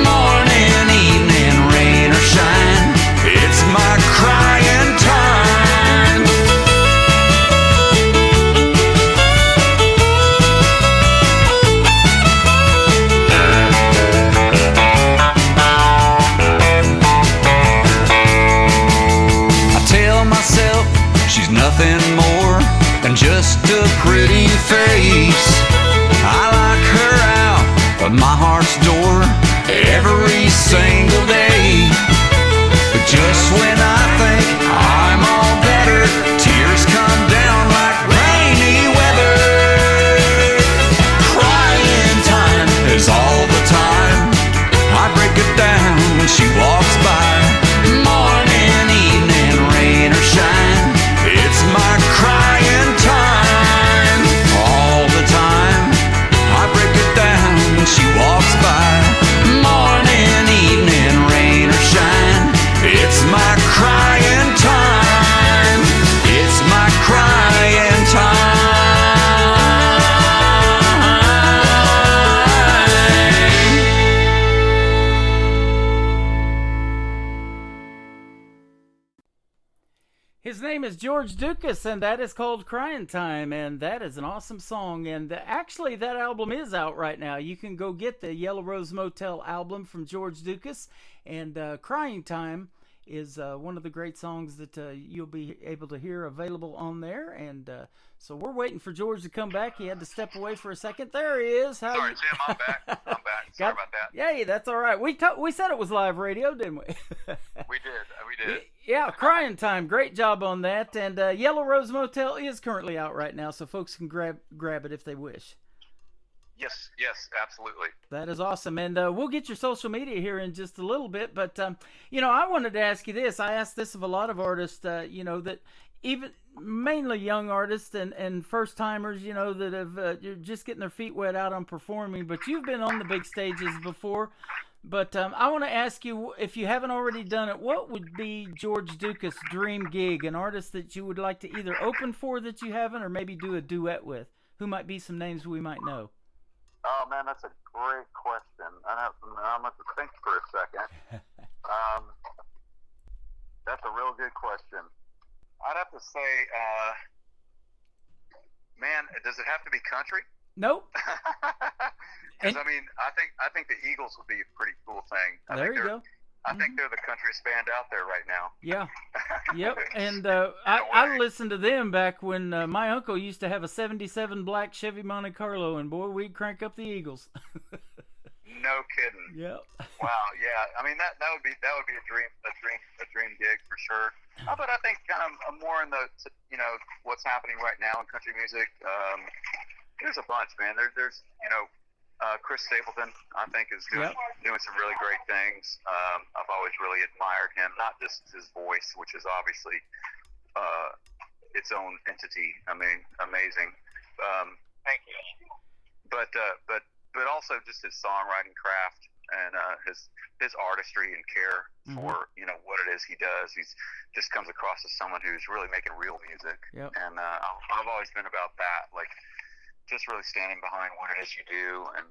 Morning, evening, rain or shine, it's my crying time. She's nothing more than just a pretty face. I like her out of my heart's door every single day. But just when I think I'm all better, tears come down like rainy weather. Crying time is all the time. I break it down when she walks by. Morning, evening, rain or shine, it's my crying time. All the time, I break it down when she walks by. Morning, evening, rain or shine, it's my crying time. It's my crying time. His name is George Dukas, and that is called Crying Time, and that is an awesome song. And actually, that album is out right now. You can go get the Yellow Rose Motel album from George Dukas, and Crying Time is one of the great songs that you'll be able to hear available on there. And so we're waiting for George to come back. He had to step away for a second. There he is. Sorry, Tim, I'm back. Sorry about that. Yay, that's all right. We said it was live radio, didn't we? We did. Yeah, Crying Time. Great job on that. And Yellow Rose Motel is currently out right now, so folks can grab it if they wish. Yes, absolutely. That is awesome. And we'll get your social media here in just a little bit. But, I wanted to ask you this. I asked this of a lot of artists, that even mainly young artists and first-timers, that have you're just getting their feet wet out on performing. But you've been on the big stages before. But I want to ask you, if you haven't already done it, what would be George Dukas' dream gig, an artist that you would like to either open for that you haven't or maybe do a duet with? Who might be some names we might know? Oh, man, that's a great question. I'm going to think for a second. That's a real good question. I'd have to say, man, does it have to be country? Nope. Because I think the Eagles would be a pretty cool thing. There you go. I think they're the countryest band out there right now. Yeah. Yep. And I listened to them back when my uncle used to have a '77 black Chevy Monte Carlo, and boy, we'd crank up the Eagles. No kidding. Yep. Wow. Yeah. I mean that would be a dream gig for sure. But I think kind of more in the what's happening right now in country music. There's a bunch, man. There's Chris Stapleton, I think, is doing some really great things. I've always really admired him, not just his voice, which is obviously its own entity. I mean, amazing. Thank you. But also just his songwriting craft and his artistry and care for what it is he does. He's just comes across as someone who's really making real music. Yep. And I've always been about that, like just really standing behind what it is you do, and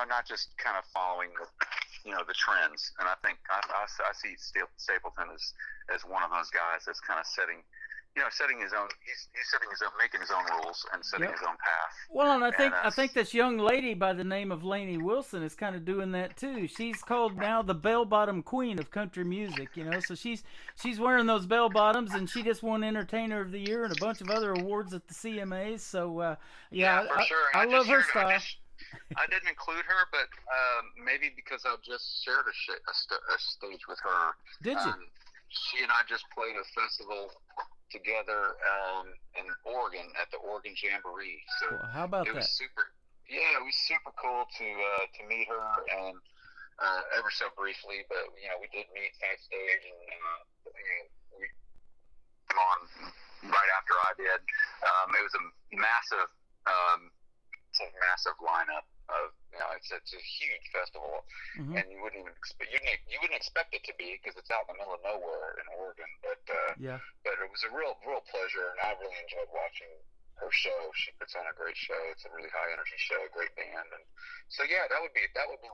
not just kind of following the trends. And I think I see Stapleton as one of those guys that's kind of setting his own. He's making his own rules and setting his own path. Well, and I think this young lady by the name of Lainey Wilson is kind of doing that too. She's called now the bell-bottom queen of country music. So she's wearing those bell bottoms, and she just won Entertainer of the Year and a bunch of other awards at the CMAs. So for sure. I love her style. I didn't include her, but maybe because I just shared a stage with her. Did you? She and I just played a festival together in Oregon at the Oregon Jamboree. So well, how about it was that? super. Yeah, it was super cool to meet her, and ever so briefly, but we did meet backstage, and we came on right after I did. It was a massive lineup of it's a huge festival, and you wouldn't expect it to be because it's out in the middle of nowhere in Oregon. But but it was a real pleasure, and I really enjoyed watching her show. She puts on a great show. It's a really high energy show, great band, and so that would be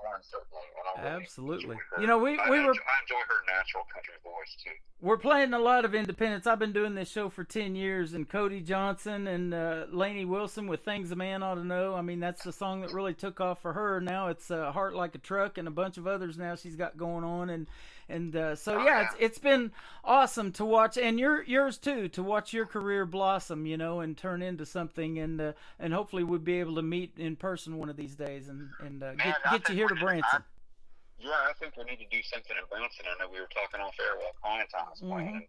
one certainly. And I really absolutely. I enjoy her natural country voice too. We're playing a lot of independents. I've been doing this show for 10 years, and Cody Johnson and Lainey Wilson with Things a Man Ought to Know. I mean, that's the song that really took off for her. Now it's Heart Like a Truck and a bunch of others now she's got going on. And it's been awesome to watch, and yours too, to watch your career blossom, and turn into something, and hopefully we'll be able to meet in person one of these days and get you here to Branson. I think we need to do something in Branson. I know we were talking off air while Klein Time was playing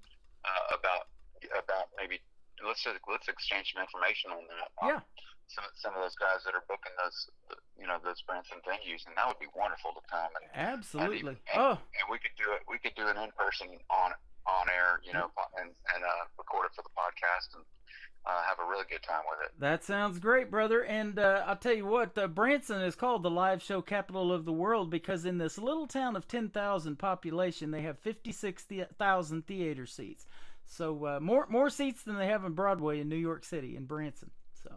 about maybe let's exchange some information on that. Some of those guys that are booking those Branson venues, and that would be wonderful to come. And, absolutely. And we could do it. We could do an in-person on air, and record it for the podcast and have a really good time with it. That sounds great, brother. And I'll tell you what, Branson is called the live show capital of the world because in this little town of 10,000 population, they have 56,000 theater seats. So more seats than they have in Broadway in New York City in Branson. So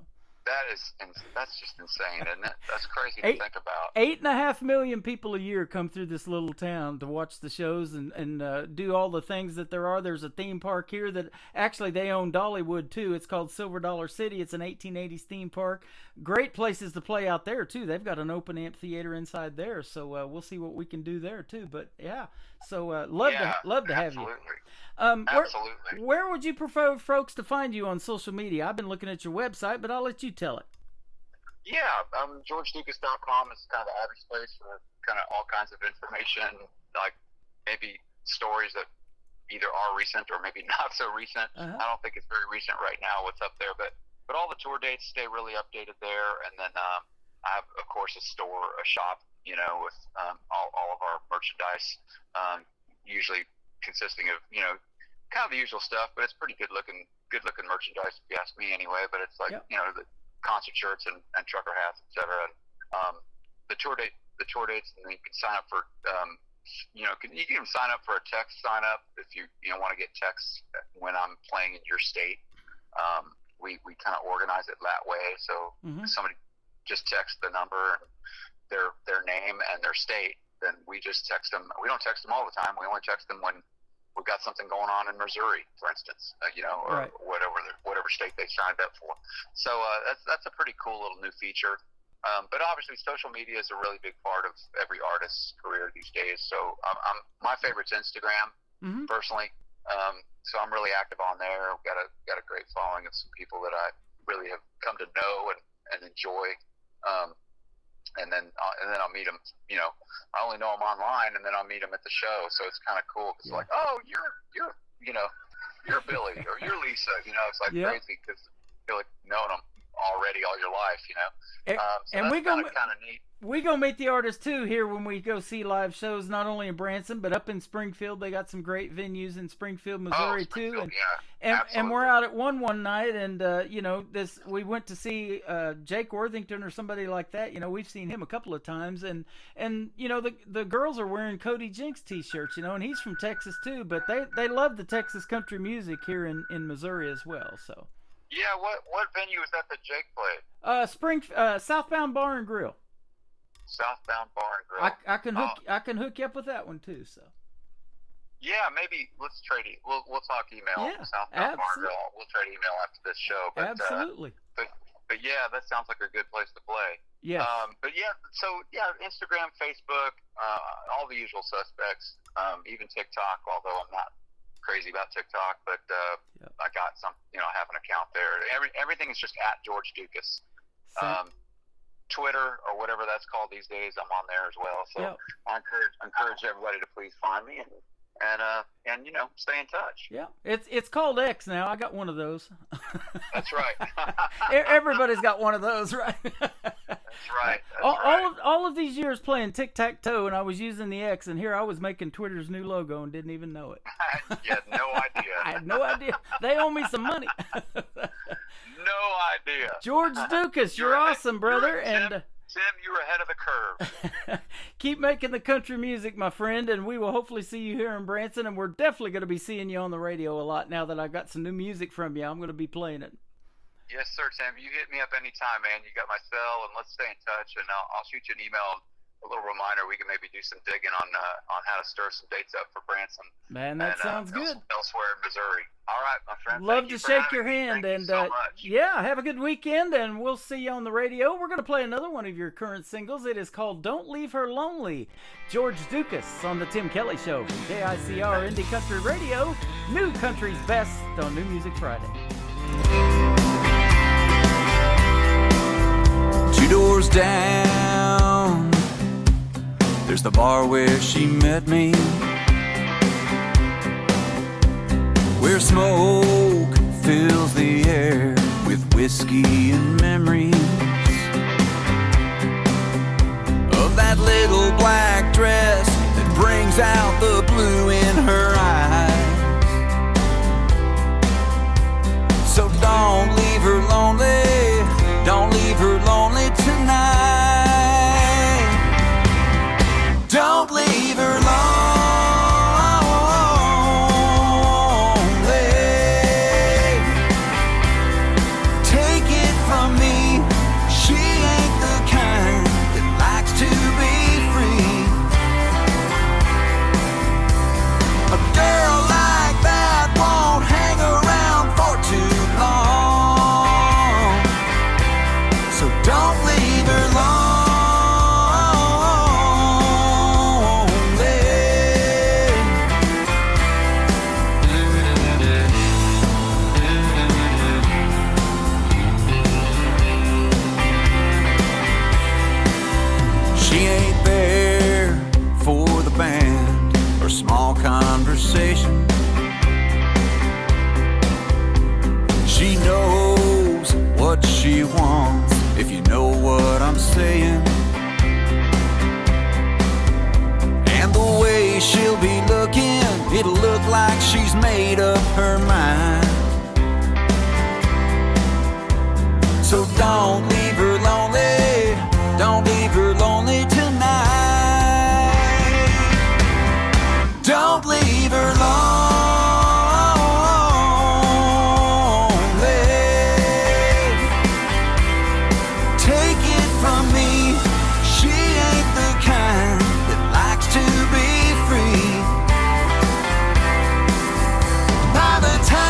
that's just insane, isn't it? That's crazy to think about. 8.5 million people a year come through this little town to watch the shows and do all the things that there are. There's a theme park here that actually they own Dollywood too. It's called Silver Dollar City. It's an 1880s theme park. Great places to play out there too. They've got an open amphitheater inside there, so we'll see what we can do there too. But love to have you. Absolutely. Where would you prefer folks to find you on social media? I've been looking at your website, but I'll let you tell it. Yeah, GeorgeLucas.com is kind of the address place for kind of all kinds of information, like maybe stories that either are recent or maybe not so recent. I don't think it's very recent right now what's up there, but all the tour dates stay really updated there. And then I have, of course, a shop, with all of our merchandise, usually consisting of, kind of the usual stuff, but it's pretty good looking merchandise if you ask me anyway. But it's like, the concert shirts and trucker hats, etc. And the tour dates, and then you can sign up for, you can even sign up for a text sign up if you want to get texts when I'm playing in your state. We kind of organize it that way. So if somebody just texts the number and their name and their state, then we just text them. We don't text them all the time. We only text them when we've got something going on in Missouri, for instance, or whatever state they signed up for. So that's a pretty cool little new feature. But obviously, social media is a really big part of every artist's career these days. So my favorite's Instagram, personally. So I'm really active on there. I've got a great following of some people that I really have come to know and enjoy. And then I'll meet them. You know, I only know them online, and then I'll meet them at the show. So it's kind of cool. It's like, oh, you're Billy or you're Lisa. You know, it's like crazy because you feel like knowing them already all your life. You know, so and that's kind of neat. We go meet the artists too here when we go see live shows, not only in Branson but up in Springfield. They got some great venues in Springfield, Missouri too. And we're out at one night, and we went to see Jake Worthington or somebody like that. You know, we've seen him a couple of times, and you know the girls are wearing Cody Jinks t-shirts. You know, and he's from Texas too, but they love the Texas country music here in Missouri as well. So. Yeah, what venue was that Jake played? Southbound Bar and Grill. Southbound Bar and Grill. I can hook you up with that one too. So. Yeah, maybe let's trade. We'll talk email. Yeah, Southbound Bar and Grill. We'll trade email after this show. But, absolutely. But yeah, that sounds like a good place to play. Yeah. But yeah, so yeah, Instagram, Facebook, all the usual suspects. Even TikTok, although I'm not crazy about TikTok, but I got some. You know, I have an account there. Everything is just at George Dukas. Twitter or whatever that's called these days, I'm on there as well. So I encourage everybody to please find me and you know, stay in touch. Yeah, it's called X now. I got one of those. That's right. Everybody's got one of those, right? That's right. All of these years playing tic-tac-toe, and I was using the X, and here I was making Twitter's new logo and didn't even know it. You had no idea. I had no idea. They owe me some money. No idea. George Dukas, you're awesome, brother. Tim, you're ahead of the curve. Keep making the country music, my friend, and we will hopefully see you here in Branson, and we're definitely going to be seeing you on the radio a lot now that I've got some new music from you. I'm going to be playing it. Yes, sir, Tim. You hit me up anytime, man. You got my cell, and let's stay in touch, and I'll shoot you an email. A little reminder, we can maybe do some digging on how to stir some dates up for Branson. Man, that sounds good. Elsewhere in Missouri. All right, my friend. Love to shake your hand, and so much. Yeah, have a good weekend, and we'll see you on the radio. We're going to play another one of your current singles. It is called "Don't Leave Her Lonely." George Dukas on the Tim Kelly Show from KICR Indie Country Radio. New country's best on New Music Friday. 2 doors down, there's the bar where she met me, where smoke fills the air with whiskey and memories of that little black dress that brings out the blue in her eyes. So don't leave her lonely, don't leave her lonely tonight. Don't leave her lonely. Take it from me, she ain't the kind that likes to be free. A girl like that won't hang around for too long. So don't leave her lonely. She ain't there for the band or small conversation. She knows what she wants, if you know what I'm saying. And the way she'll be looking, it'll look like she's made up her mind. So don't leave her lonely, don't leave her lonely tonight. Don't leave her lonely. Take it from me, she ain't the kind that likes to be free. By the time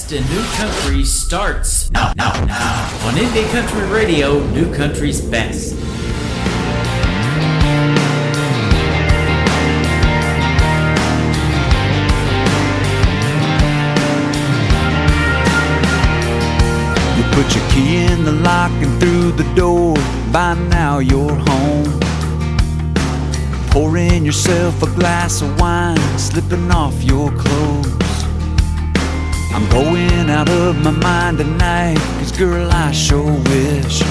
best in new country starts now. On Indie Country Radio, New Country's Best. You put your key in the lock and through the door. By now you're home. Pouring yourself a glass of wine, slipping off your clothes. I'm going out of my mind tonight, 'cause girl, I sure wish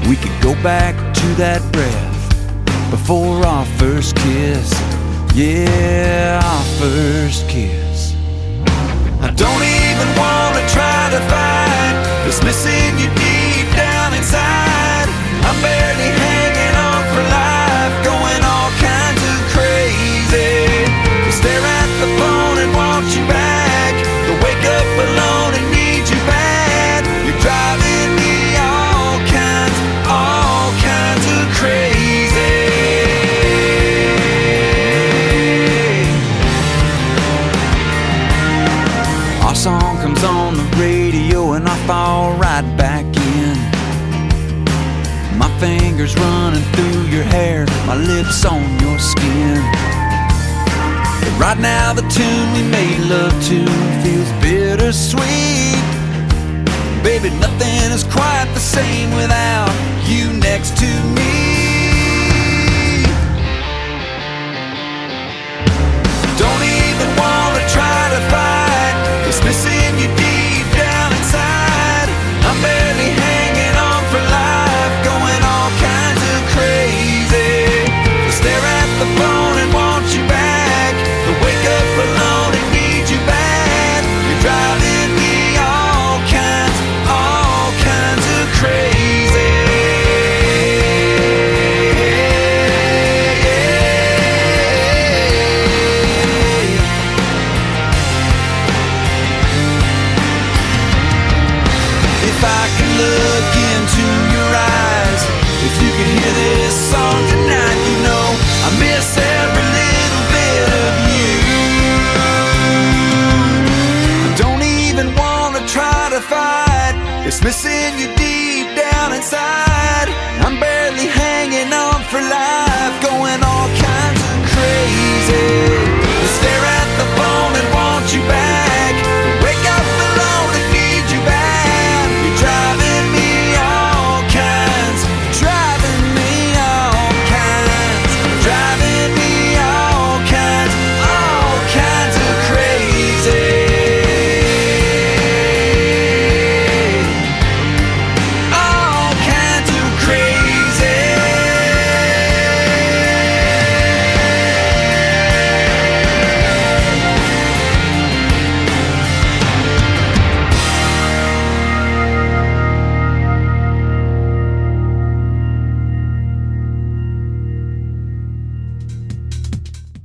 we could go back to that breath before our first kiss. Yeah, our first kiss. I don't even wanna try to fight this missing you deep down inside. I'm barely hanging on for life, going all kinds of crazy. To stare at the phone and want you back, to wake up alone and need you bad. You're driving me all kinds of crazy. Our song comes on the radio and I fall right back in. My fingers running through your hair, my lips on your skin. But right now the tune we made love to feels bittersweet. Baby, nothing is quite the same without you next to me. Don't even wanna try to fight this missing you deep down inside. I'm barely hanging on for life, going all kinds of crazy. To stare at the phone and want you back, to wake up alone and need you bad. You're driving me all kinds of crazy. If I could look into your eyes, if you could hear this song tonight, you know I miss every little bit of you. I don't even wanna try to fight, it's missing you deep down inside. I'm barely hanging on for life, going all kinds of crazy. To stare at the phone and want you back, to wake up alone and need you bad. You're driving me all kinds, driving me all kinds, driving me all kinds of crazy. All kinds of crazy.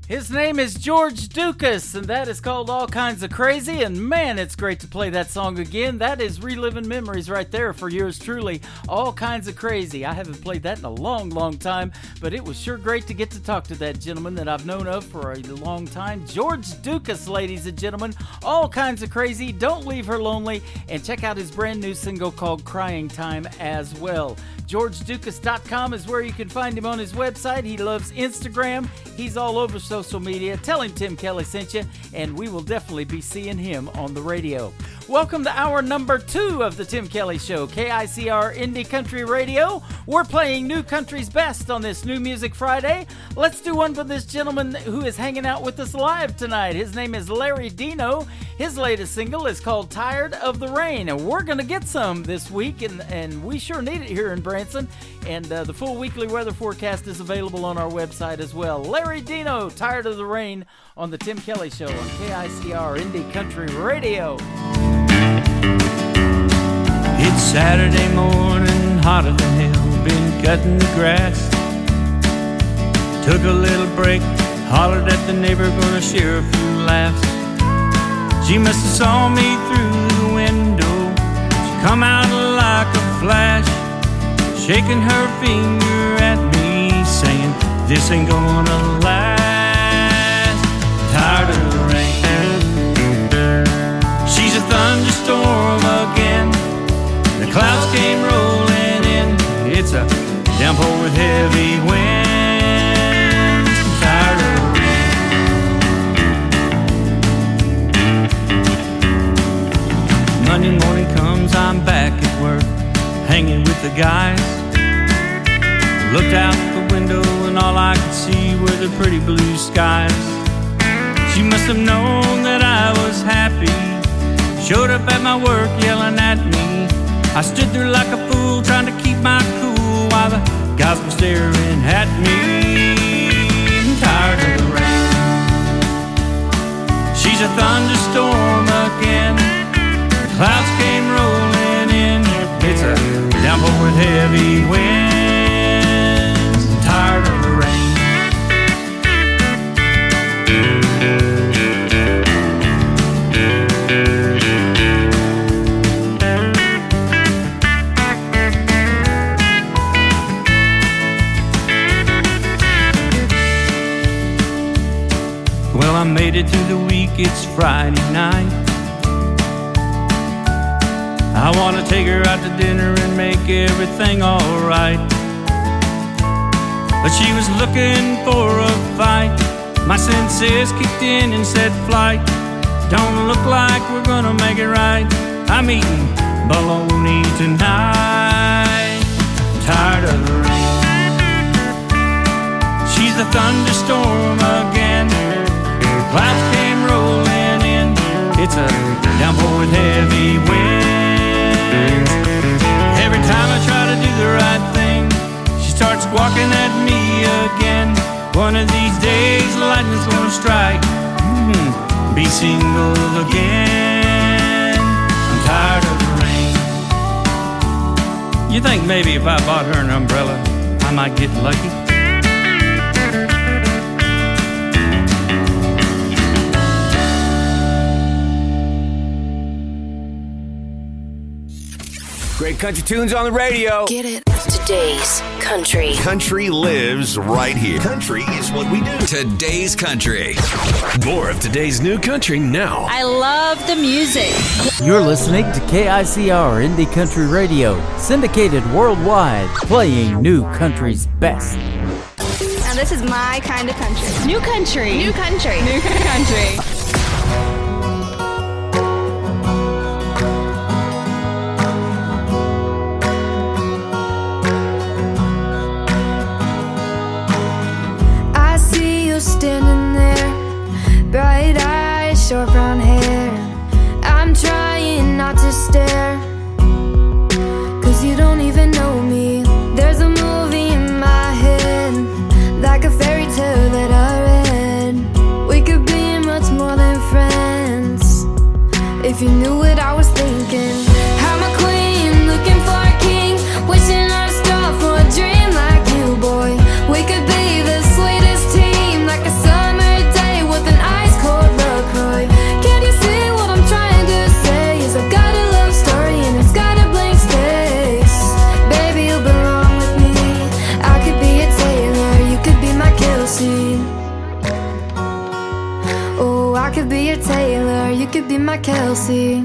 His name is George Dukas, and that is called All Kinds of Crazy. And man, it's great to play that song again. That is reliving memories right there for yours truly. All Kinds of Crazy. I haven't played that in a long, long time, but it was sure great to get to talk to that gentleman that I've known of for a long time. George Dukas, ladies and gentlemen. All Kinds of Crazy. Don't leave her lonely. And check out his brand new single called Crying Time as well. GeorgeDukas.com is where you can find him on his website. He loves Instagram. He's all over social media. Tell him Tim Kelly sent you, and we will definitely be seeing him on the radio. Welcome to hour number 2 of the Tim Kelly Show, KICR Indie Country Radio. We're playing New Country's Best on this New Music Friday. Let's do one for this gentleman who is hanging out with us live tonight. His name is Larry Dino. His latest single is called Tired of the Rain, and we're going to get some this week, and we sure need it here in Branson. And the full weekly weather forecast is available on our website as well. Larry Dino, Tired of the Rain, on the Tim Kelly Show on KICR Indie Country Radio. It's Saturday morning, hotter than hell, been cutting the grass. Took a little break, hollered at the neighbor, gonna share a few laughs. She must have saw me through the window. She come out like a flash, shaking her finger at me, saying, this ain't gonna last. Tired of the rain. She's a The clouds came rolling in. It's a downpour with heavy winds. I'm tired of the rain. Monday morning comes, I'm back at work, hanging with the guys. Looked out the window and all I could see were the pretty blue skies. She must have known that I was happy. Showed up at my work yelling at me. I stood there like a fool trying to keep my cool while the guys were staring at me. I'm tired of the rain. She's a thunderstorm again. The clouds came rolling in. It's a downpour with heavy winds. I'm tired of the rain. Well, I made it through the week, it's Friday night. I want to take her out to dinner and make everything alright. But she was looking for a fight. My senses kicked in and said, flight, don't look like we're gonna make it right. I'm eating bologna tonight. I'm tired of the rain. She's the thunderstorm again. Clouds came rolling in. It's a downpour with heavy winds. Every time I try to do the right thing, she starts squawking at me again. One of these days, lightning's gonna strike. Be single again. I'm tired of the rain. You think maybe if I bought her an umbrella, I might get lucky? Great country tunes on the radio. Get it? Today's country. Country lives right here. Country is what we do. Today's country. More of today's new country now. I love the music. You're listening to KICR Indie Country Radio, syndicated worldwide, playing new country's best. Now this is my kind of country. New country. New country. New country. Standing there, bright eyes, short brown hair. I'm trying not to stare, 'cause you don't even know me. There's a movie in my head, like a fairy tale that I read. We could be much more than friends, if you knew what I was thinking. I'm a queen, looking for a king, wishing on a star for a dream like you, boy. We could be the sweetest team, like a summer day with an ice-cold LaCroix. Can you see what I'm trying to say? Is I've got a love story and it's got a blank space. Baby, you belong with me. I could be a Taylor, you could be my Kelsey. Oh, I could be a Taylor, you could be my Kelsey.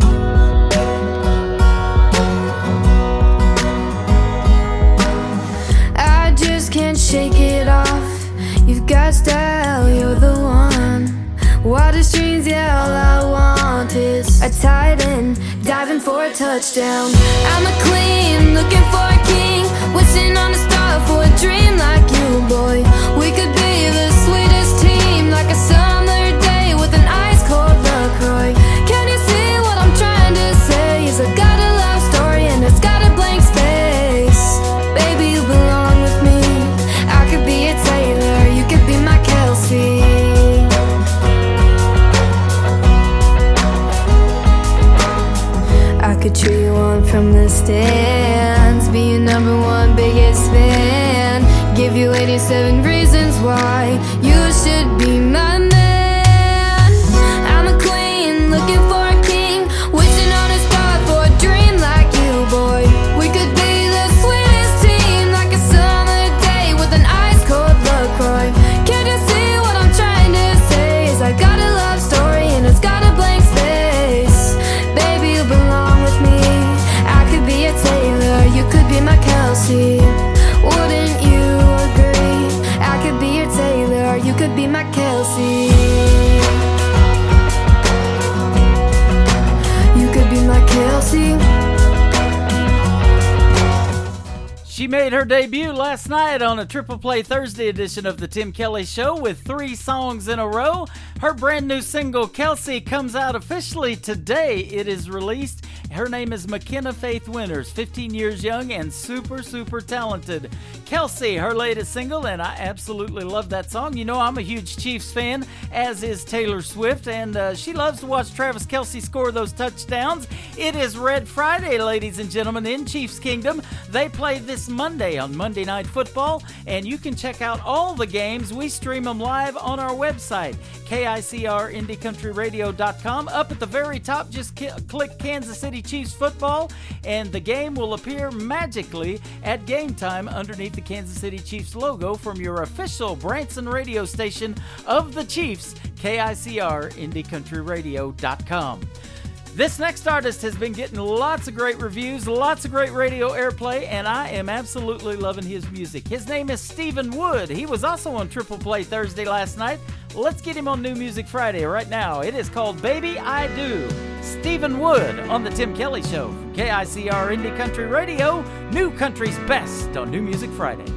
I just can't shake it off. You've got style, you're the one. Water streams, yeah, all I want is a tight end, diving for a touchdown. I'm a queen, looking for a king, wishing on a star for a dream like you, boy. We could be the sweetest team, like a summer day with an ice-cold LaCroix. Can you see what I'm trying to say? Is I've got a love story and it's got a blank space. Baby, you belong with me. I could be a Taylor, you could be my Kelsey. I could cheer you on from the stands, be your number one biggest fan, give you 87 reasons why you should be my man. I'm a queen, looking for a king, wishing on a star for a dream like you, boy. We could be the sweetest team, like a summer day with an ice-cold LaCroix. Can't you see what I'm trying to say? Is I got a love story and it's got a blank space. Baby, you belong with me. I could be a Taylor. made her debut last night on a Triple Play Thursday edition of the Tim Kelly Show with 3 songs in a row. Her brand new single, Kelsey, comes out officially today. It is released. Her name is McKenna Faith Winters, 15 years young and super, super talented. Kelsey, her latest single, and I absolutely love that song. You know, I'm a huge Chiefs fan, as is Taylor Swift, and she loves to watch Travis Kelce score those touchdowns. It is Red Friday, ladies and gentlemen, in Chiefs Kingdom. They play this Monday on Monday Night Football, and you can check out all the games. We stream them live on our website, KICRIndieCountryRadio.com. Up at the very top, just click Kansas City Chiefs football, and the game will appear magically at game time underneath the Kansas City Chiefs logo from your official Branson radio station of the Chiefs, KICRIndieCountryRadio.com. This next artist has been getting lots of great reviews, lots of great radio airplay, and I am absolutely loving his music. His name is Stephen Wood. He was also on Triple Play Thursday last night. Let's get him on New Music Friday right now. It is called Baby I Do. Stephen Wood on the Tim Kelly Show from KICR Indie Country Radio, New Country's best on New Music Friday.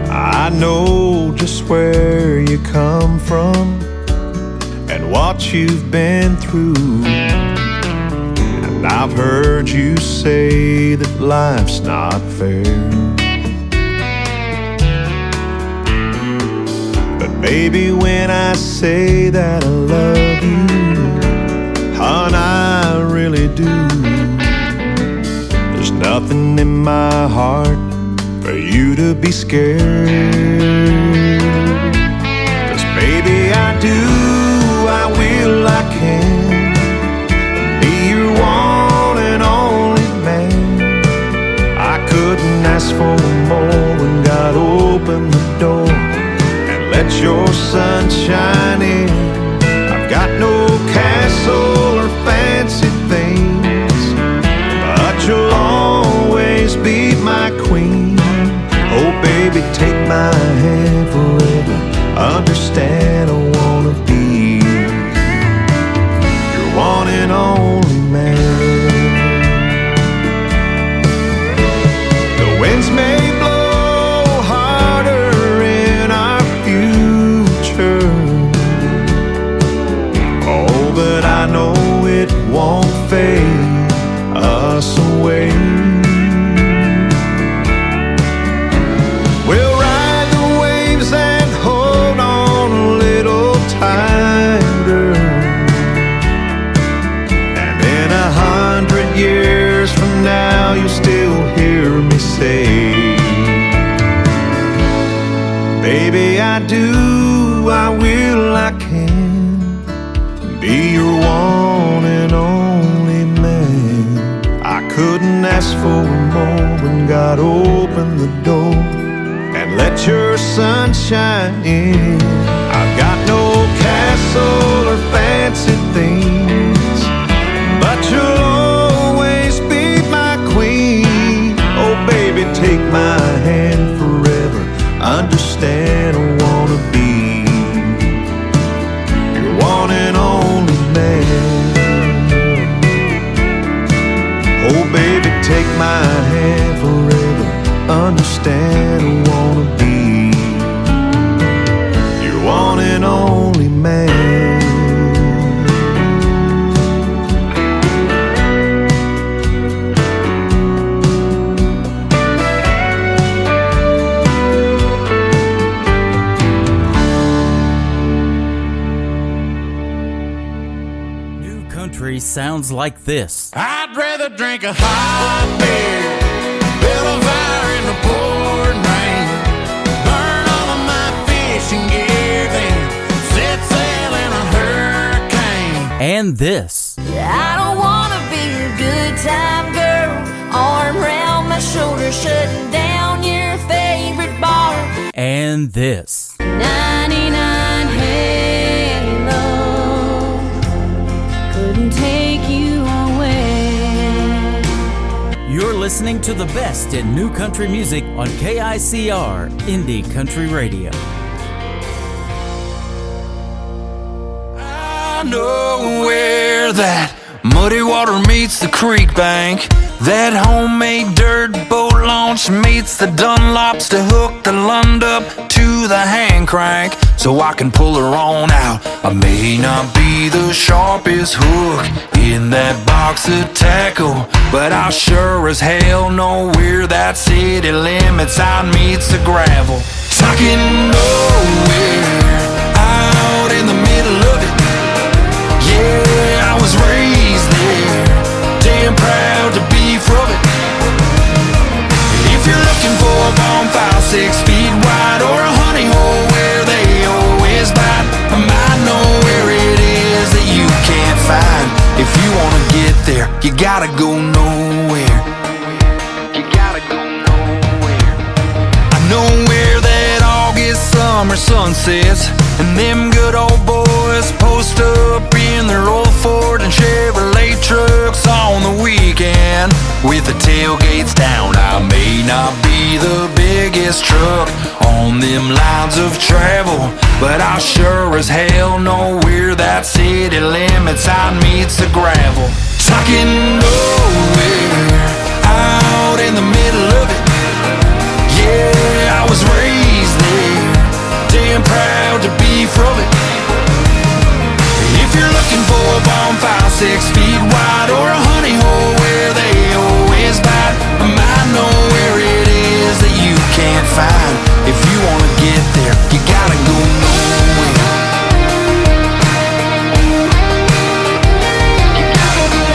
I know just where you come from and what you've been through. And I've heard you say that life's not fair. But baby, when I say that I love you, hon, I really do. There's nothing in my heart for you to be scared. 'Cause baby, I do, I will, I can be your one and only man. I couldn't ask for more when God opened the door and let your sun shine in. I've got no castle or fancy things, but you'll always be my queen. Oh baby, take my hand forever. Understand I wanna be your one and only man. The winds may blow harder in our future, oh, but I know it won't fade us away. Years from now, you'll still hear me say, baby, I do, I will, I can be your one and only man. I couldn't ask for more when God opened the door and let your sun shine in. I've got no castle or fancy things, but you'll queen. Oh baby, take my hand forever. Understand I wanna be your one and only man. Oh baby, take my hand forever. Understand I wanna be your one and only man. Sounds like this. I'd rather drink a hot beer, build a fire in the pouring rain, burn all of my fishing gear, then set sail in a hurricane. And this. I don't wanna be a good time girl, arm around my shoulder, shutting down your favorite bar. And this. 99 Halo couldn't take you away. You're listening to the best in new country music on KICR Indie Country Radio. know where that muddy water meets the creek bank, that homemade dirt boat launch meets the Dunlops to hook the Lund up to the hand crank, so I can pull her on out. I may not be the sharpest hook in that box of tackle, but I sure as hell know where that city limit sign meets the gravel. Talking nowhere, out in the middle of it. Yeah, I was raised there, damn proud to be from it. If you're looking for a bonfire 6 feet wide, or a honey hole where they always bite, I might know where it is that you can't find. If you wanna get there, you gotta go nowhere. You gotta go nowhere. I know where that August summer sun sets, and them good old boys post up in their old Ford and Chevrolet trucks on the weekend with the tailgates down. I may not be the biggest truck on them lines of travel, but I sure as hell know where that city limit sign meets the gravel. Talking nowhere, out in the middle of it. Yeah, I was raised there, damn proud to be from it. If you're looking for a bonfire 6 feet wide, or a honey hole where they always bite, I might know where it is that you can't find. If you wanna get there, you gotta go nowhere. You gotta go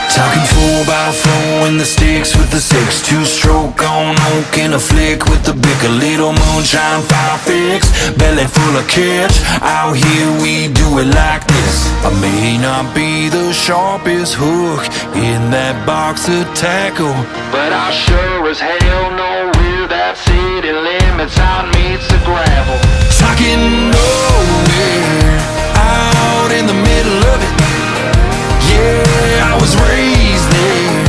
talking 4x4 in the sticks with the 6 2-stroke on oak in a flick with the bick, a little moonshine fire fix, belly full of catch. Out here we do it like this. I may not be the sharpest hook in that box of tackle, but I sure as hell know where that city limit sign meets the gravel. Talking nowhere, out in the middle of it. Yeah, I was raised there,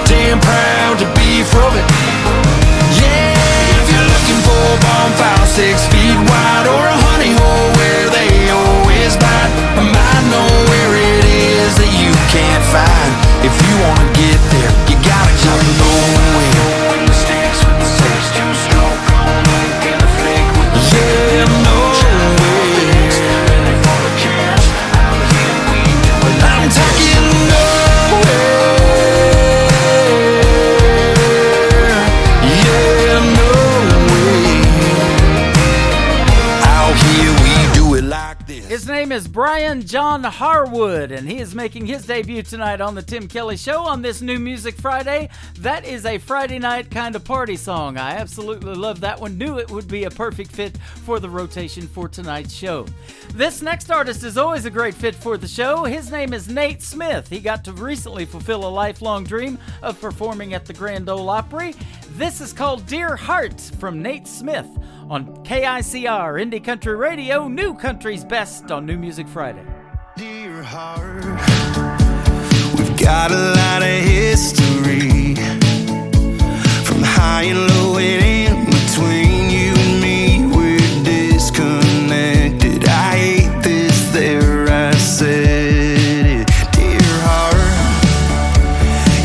damn proud to be from it. Yeah, if you're looking for a bonfire 6 feet wide, or a honey hole where they always bite, I might know where it is that you can't find. If you wanna get there, you gotta go nowhere. Sticks with the 6 2-stroke on oak in a flick with the yeah, nowhere. I'm talking His name is Brian John Harwood, and he is making his debut tonight on the Tim Kelly Show on this New Music Friday. That is a Friday night kind of party song. I absolutely love that one. Knew it would be a perfect fit for the rotation for tonight's show. This next artist is always a great fit for the show. His name is Nate Smith. He got to recently fulfill a lifelong dream of performing at the Grand Ole Opry. This is called Dear Heart from Nate Smith on KICR Indie Country Radio, New Country's Best on New Music Friday. Dear heart, we've got a lot of history, from high and low and in between. You and me, we're disconnected. I hate this, there I said it. Dear heart,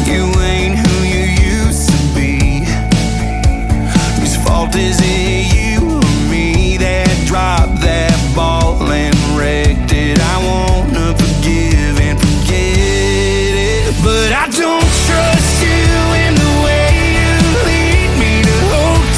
you ain't who you used to be. Whose fault is it? Dropped that ball and wrecked it. I wanna forgive and forget it, but I don't trust you in the way you lead me to hold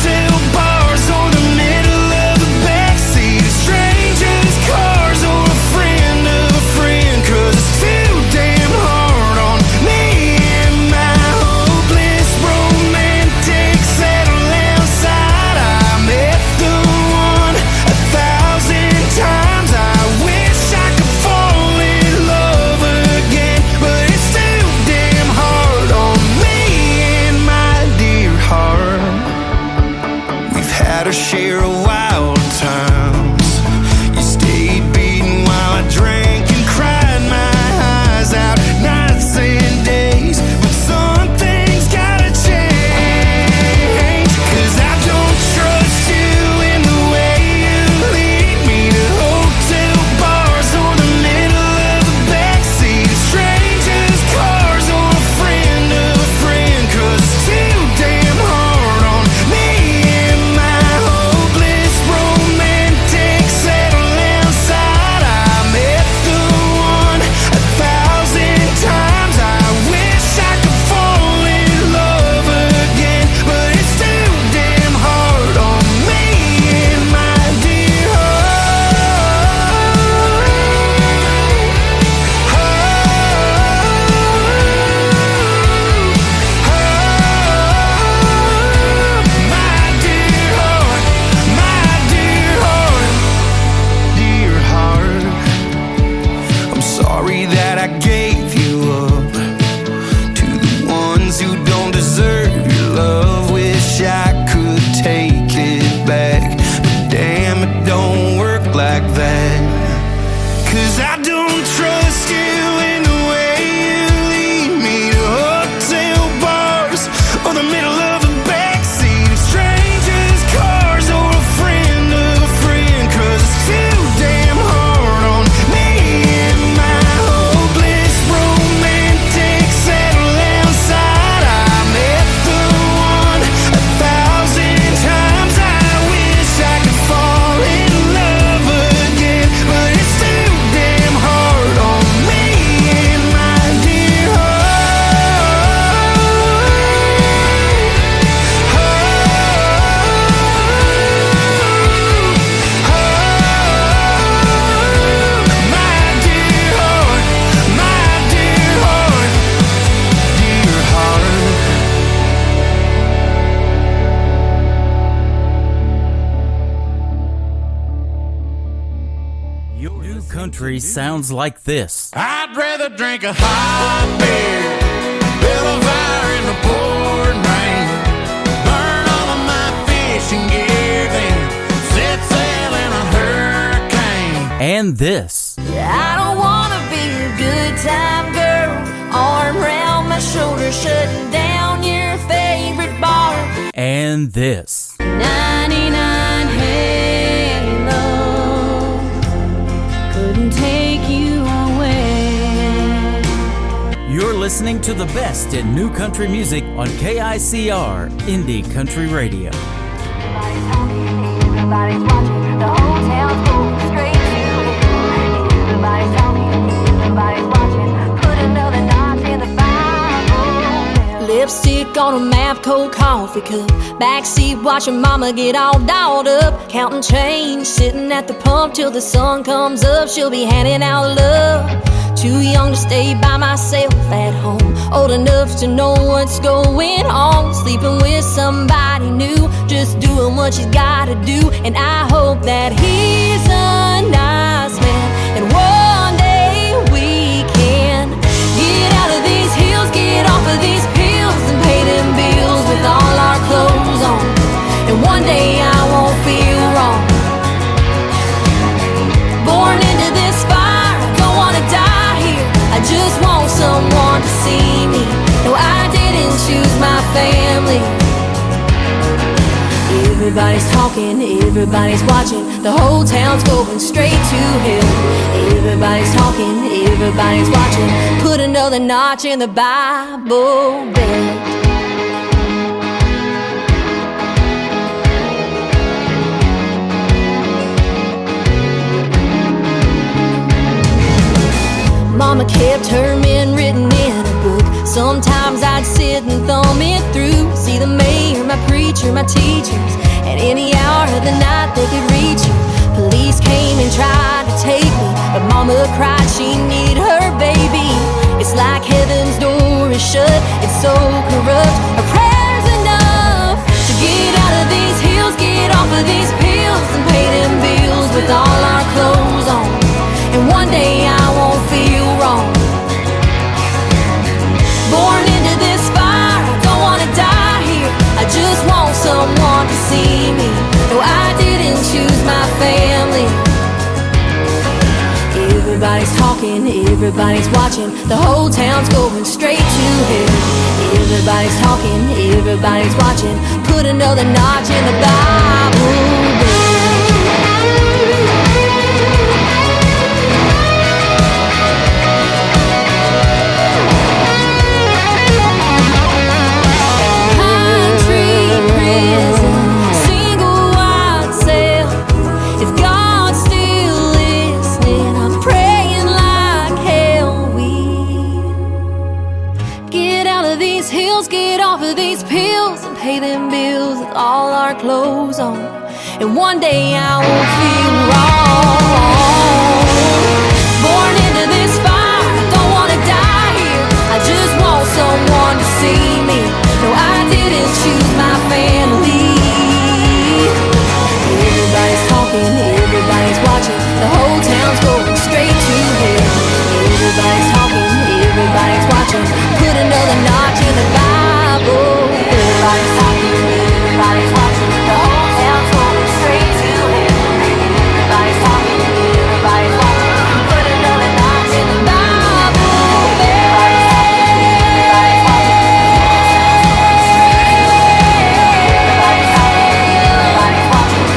New country sounds like this. I'd rather drink a hot beer, build a fire in the pouring rain, burn all of my fishing gear, then set sail in a hurricane. And this. I don't wanna be a good time girl, arm around my shoulder, shutting down your favorite bar. And this. 99 Halo couldn't take you away. You're listening to the best in new country music on KICR Indie Country Radio. Everybody's talking, everybody's watching, the whole town's going straight to hell. Everybody's talking, everybody's watching, put another notch in the Bible. Lipstick on a map, cold coffee cup, backseat watching mama get all dolled up, counting change, sitting at the pump till the sun comes up. She'll be handing out love. Too young to stay by myself at home, old enough to know what's going on, sleeping with somebody new, just doing what she's gotta do. And I hope that he's a nice man, and one day we can get out of these hills, get off of these pills, and pay them bills with all our clothes on. And one day I won't feel wrong. Born into this fire, don't wanna die here, I just want someone to see me. No, I didn't choose my family. Everybody's talking, everybody's watching, the whole town's going straight to hell. Everybody's talking, everybody's watching, put another notch in the Bible belt. Mama kept her men written in a book. Sometimes I'd sit and thumb it through, see the mayor, my preacher, my teachers. At any hour of the night they could reach you. Police came and tried to take me, but mama cried she needed her baby. It's like heaven's door is shut, it's so corrupt. A prayer's enough to get out of these hills, get off of these pills, and pay them bills with all our clothes on. And one day I won't feel wrong. Born into this fire, I don't wanna die here, I just want someone to see me. No, I didn't choose my family. Everybody's talking, everybody's watching, the whole town's going straight to hell. Everybody's talking, everybody's watching, put another notch in the Bible. Pay them bills with all our clothes on, and one day I won't feel wrong. Born into this fire, I don't wanna die here, I just want someone to see me. No, I didn't choose my family. Everybody's talking, everybody's watching, the whole town's going straight to hell. Everybody's talking, everybody's watching, put another notch in the Bible. Everybody's talking, everybody's watching, the whole town's going straight to hell. Everybody's talking, everybody's watching, put another notch in the Bible. Everybody's talking, everybody's watching, everybody's talking, everybody's watching,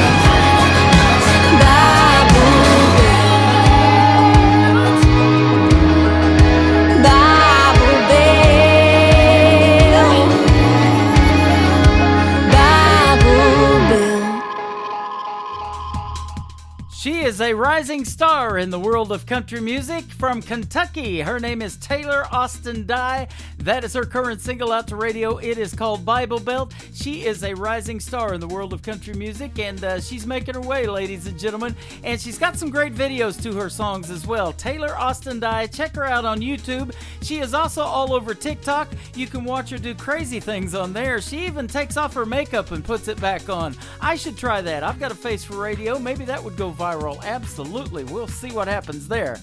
Bible. She is a rising star in the world of country music from Kentucky. Her name is Taylor Austin Dye. That is her current single out to radio. It is called Bible Belt. She is a rising star in the world of country music, and she's making her way, ladies and gentlemen. And she's got some great videos to her songs as well. Taylor Austin Dye, check her out on YouTube. She is also all over TikTok. You can watch her do crazy things on there. She even takes off her makeup and puts it back on. I should try that. I've got a face for radio. Maybe that would go viral. Absolutely. We'll see what happens there.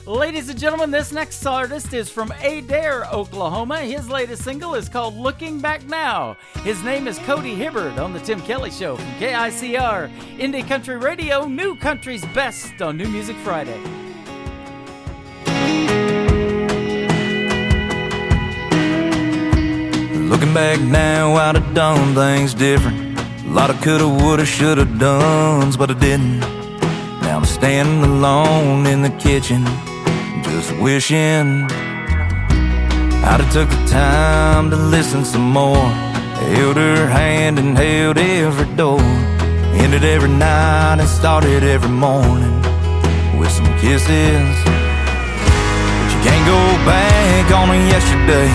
Ladies and gentlemen, this next artist is from Adair, Oklahoma. His latest single is called Looking Back Now. His name is Cody Hibbard on The Tim Kelly Show from KICR, Indie Country Radio, New Country's Best on New Music Friday. Looking back now, I'd have done things different. A lot of coulda, woulda, shoulda dones, but I didn't. Now I'm standing alone in the kitchen, just wishing I'd have took the time to listen some more. Held her hand and held every door. Ended every night and started every morning with some kisses. But you can't go back on a yesterday.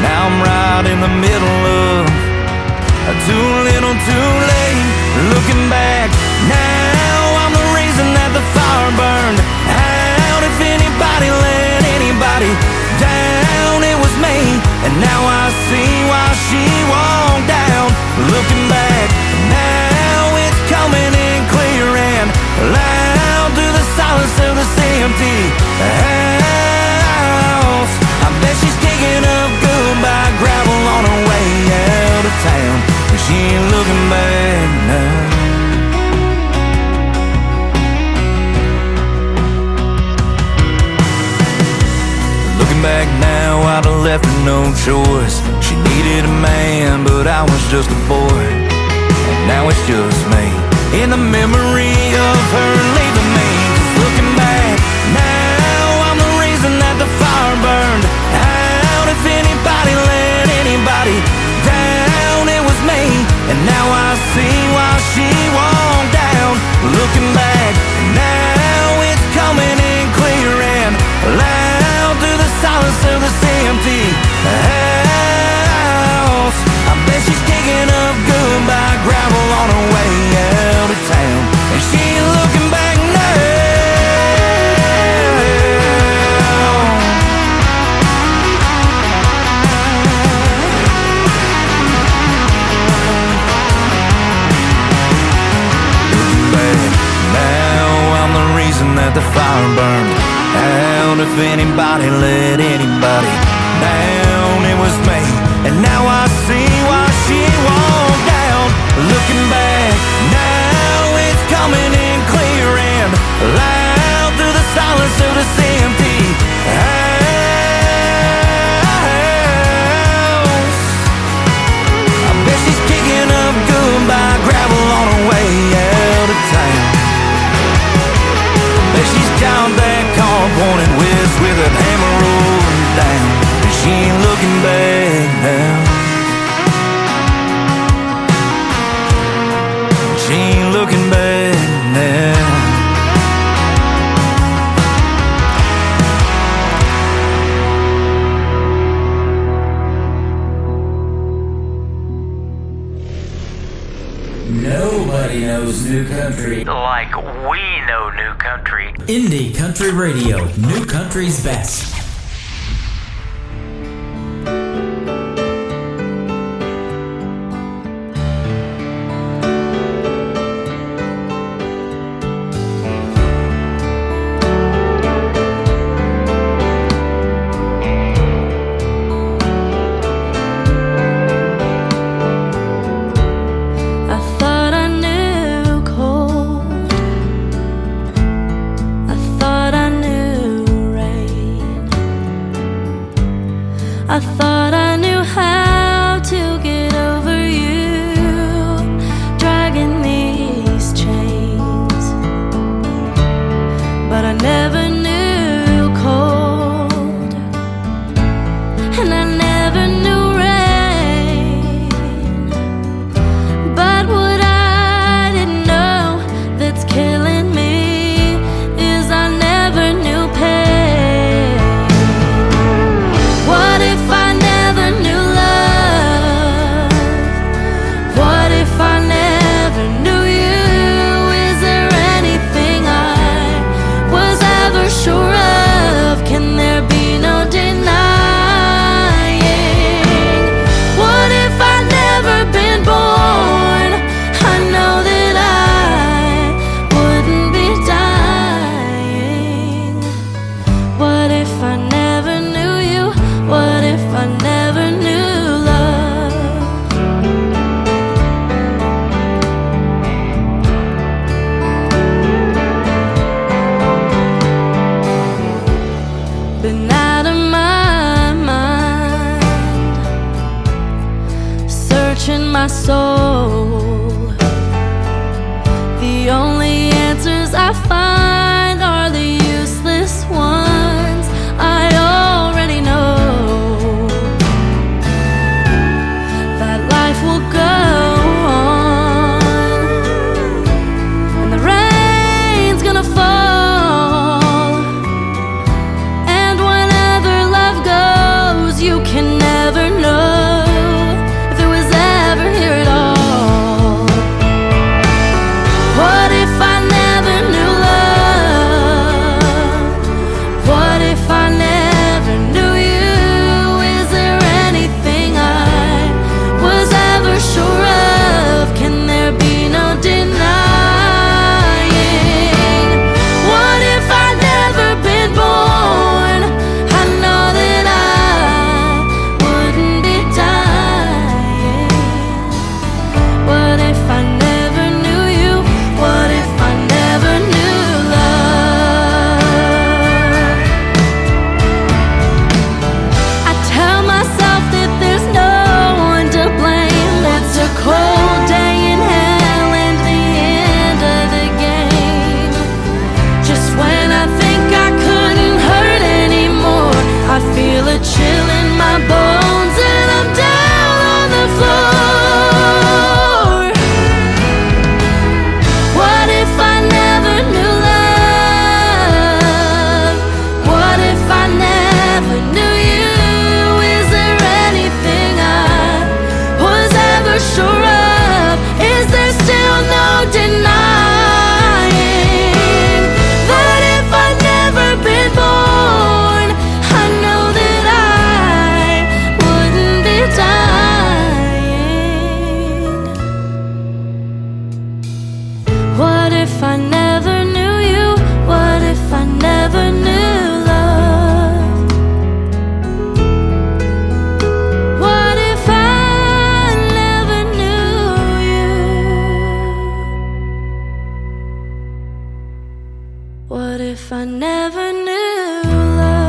Now I'm right in the middle of too little, too late. Looking back now, I'm the reason that the fire burned out. If anybody let anybody down, it was me. And now I see why she walked down. Looking back now, it's coming in clear and loud through the silence of this empty house. I bet she's digging up goodbye gravel on her way out of town. She ain't looking back now. Looking back now, I'd have left her no choice. She needed a man, but I was just a boy. And now it's just me, in the memory of her leaving me. Just looking back now, I'm the reason that the fire burned out. If anybody let anybody down, it was me. And now I see why she walked down. Looking back now, it's coming in clear and loud through the silence of this empty house. I bet she's digging up goodbye gravel on her way out of town. And she ain't looking back now. That the fire burned out. If anybody let anybody down, it was me. And now I see why she walked down. Looking back now, it's coming in clear and loud through the silence of this empty house. I bet she's kicking up goodbye gravel on her way out of town. She's down that car pointing west with a hammer rolling down. And she ain't looking back now. She ain't looking back now. Nobody knows new country like we know new country. Indie Country Radio, New Country's Best. I thought I knew how to get over you, dragging these chains, but I never knew cold, and I never knew rain. But what I didn't know that's killing me is I never knew pain. I find are the useless ones. I already know that life will go on, and the rain's gonna fall, and whenever love goes, you can never know if it was ever here at all. What if I never knew love? What if I never knew you? Is there anything I was ever sure of? Can there be no denying? What if I'd never been born? I know that I wouldn't be dying. What if I never knew you? What if I never knew love? I tell myself that there's no one to blame. It's a cold day in hell and the end of the game. Just when I think I couldn't hurt anymore, I feel a chill in my bones and I'm down on the floor. What if I never knew love? What if I never knew you? Is there anything I was ever sure of? Is there still no denying that if I'd never been born, I know that I wouldn't be dying? What if I never knew you? What if I never knew love? What if I never knew you? What if I never knew love?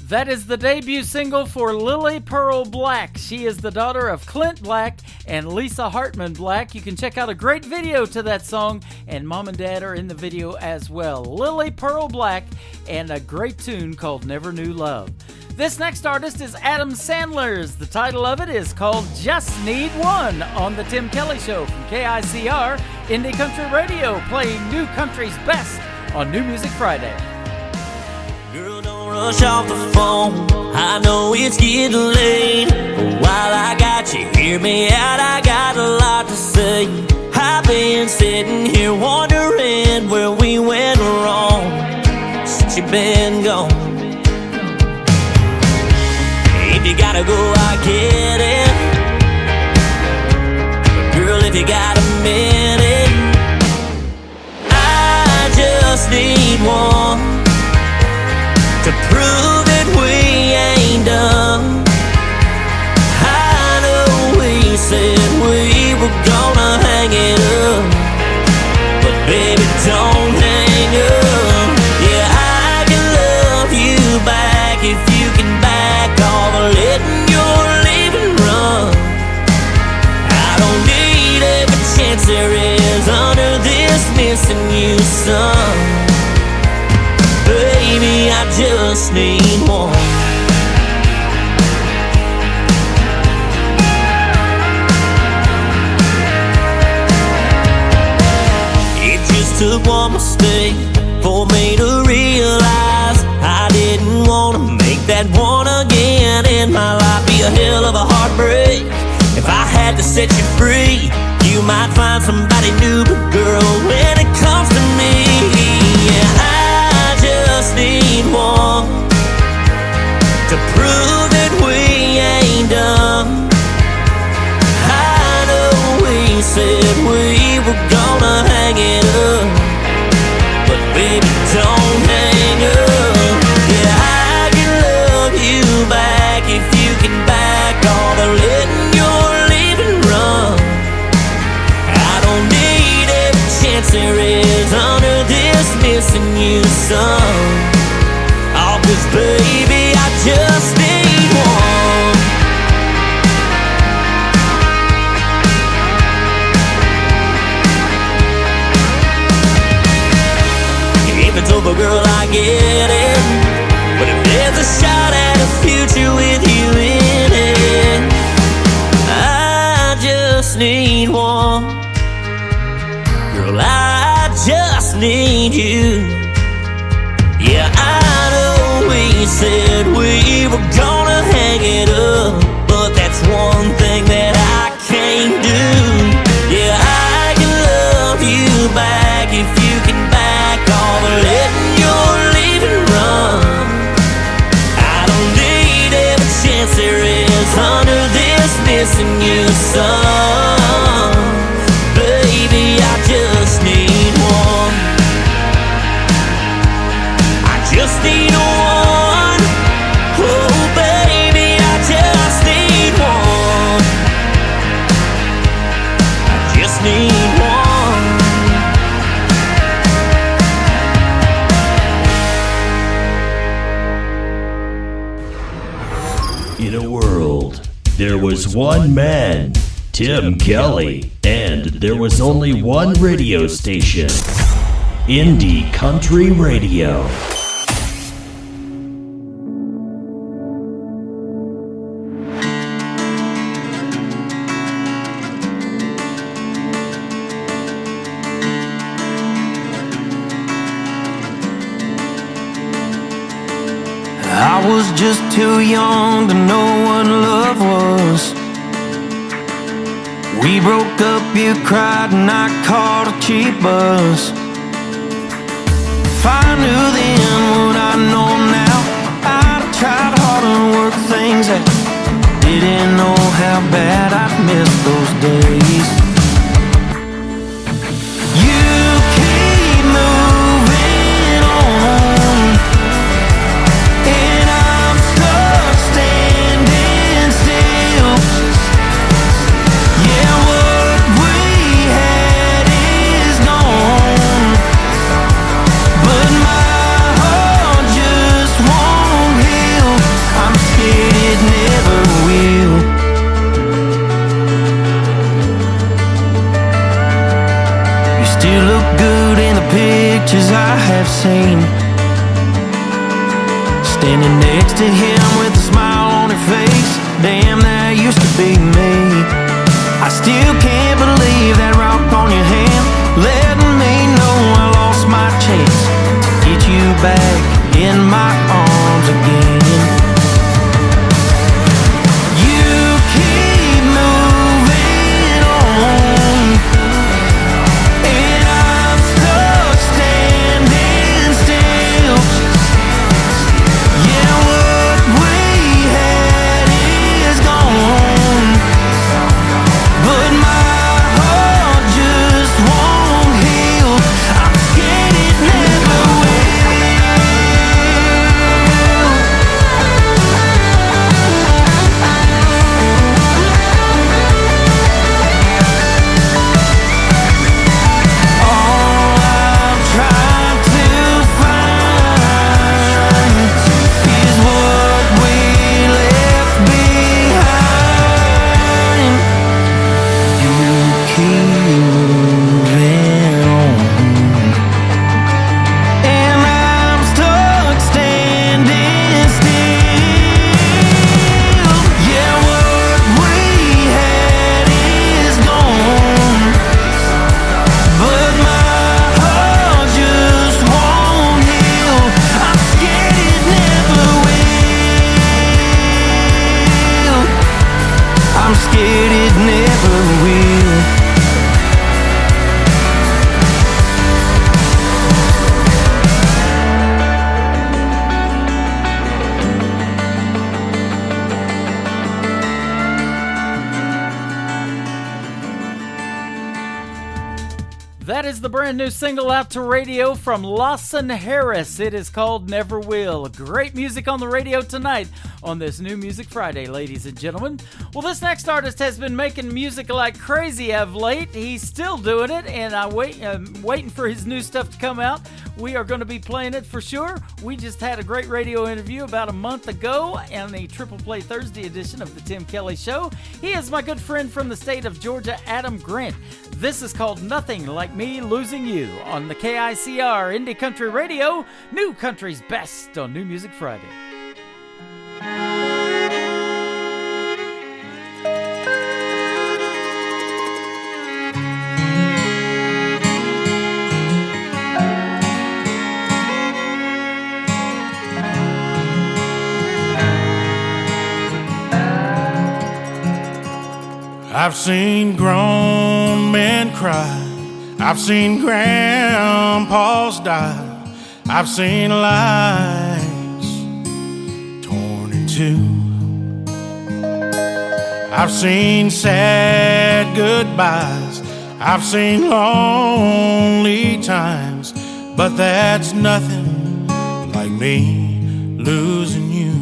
That is the debut single for Lily Pearl Black. She is the daughter of Clint Black and Lisa Hartman Black. You can check out a great video to that song, and Mom and Dad are in the video as well. Lily Pearl Black and a great tune called Never Knew Love. This next artist is Adam Sandler's. The title of it is called Just Need One on the Tim Kelly Show from KICR Indie Country Radio, playing new country's best on New Music Friday. Girl, don't rush off the phone. I know it's getting late, but while I got you, hear me out, I got a lot to say. I've been sitting here wondering where we went wrong since you've been gone. If you gotta go, I get it, but girl, if you got a minute, I just need one to prove that we ain't done. I know we said we were gonna hang it up, but baby, don't hang up. Yeah, I can love you back if you can back off letting your leaving run. I don't need every chance there is under this missing you, son. Baby, I just need one. It just took one mistake for me to realize I didn't want to make that one again in my life. Be a hell of a heartbreak if I had to set you free. You might find somebody new, but girl, when it comes to me, yeah, I just need one to prove that we ain't done. I know we said we were gonna hang it up, but baby, don't hang up. Yeah, I can love you back if you can back all the letting your leaving run. I don't need every chance there is under this missing you song. Oh, 'cause baby, I just need one. If it's over, girl, I get it. But if there's a shot at a future with you in it, I just need one. Girl, I just need you. Yeah, I know we said we were gonna hang it up, but that's one thing that I can't do. Yeah, I can love you back if you can back all the letting your leaving run. I don't need every chance there is under this missing you song. Baby, I just need one. I just need one. Oh, baby, I just need one. I just need one. In a world, there was one man, Tim Kelly, and there was only one radio station, Indie Country Radio. I was just too young to know what love was. We broke up, you cried, and I caught a cheap bus. If I knew then what I know now, I'd have tried hard and worked things out. Didn't know how bad I'd missed those days. You keep moving on, and I'm stuck standing still. Yeah, what we had is gone, but my heart just won't heal. I'm scared it never will. You still look good in the pictures I have seen. Standing next to him with a smile on her face. Damn, that used to be me. I still can't believe that rock on your hand, letting me know I lost my chance to get you back in my arms again. You keep moving on, and I'm stuck standing still. Yeah, what we had is gone, but my heart That is the brand new single out to radio from Lawson Harris. It is called Never Will. Great music on the radio tonight on this New Music Friday, ladies and gentlemen. Well, this next artist has been making music like crazy of late. He's still doing it, and I'm waiting for his new stuff to come out. We are going to be playing it for sure. We just had a great radio interview about a month ago on the Triple Play Thursday edition of the Tim Kelly Show. He is my good friend from the state of Georgia, Adam Grant. This is called Nothing Like Me Losing You on the KICR Indie Country Radio, New Country's Best on New Music Friday. I've seen grown men cry. I've seen grandpas die. I've seen lives torn in two. I've seen sad goodbyes. I've seen lonely times. But that's nothing like me losing you.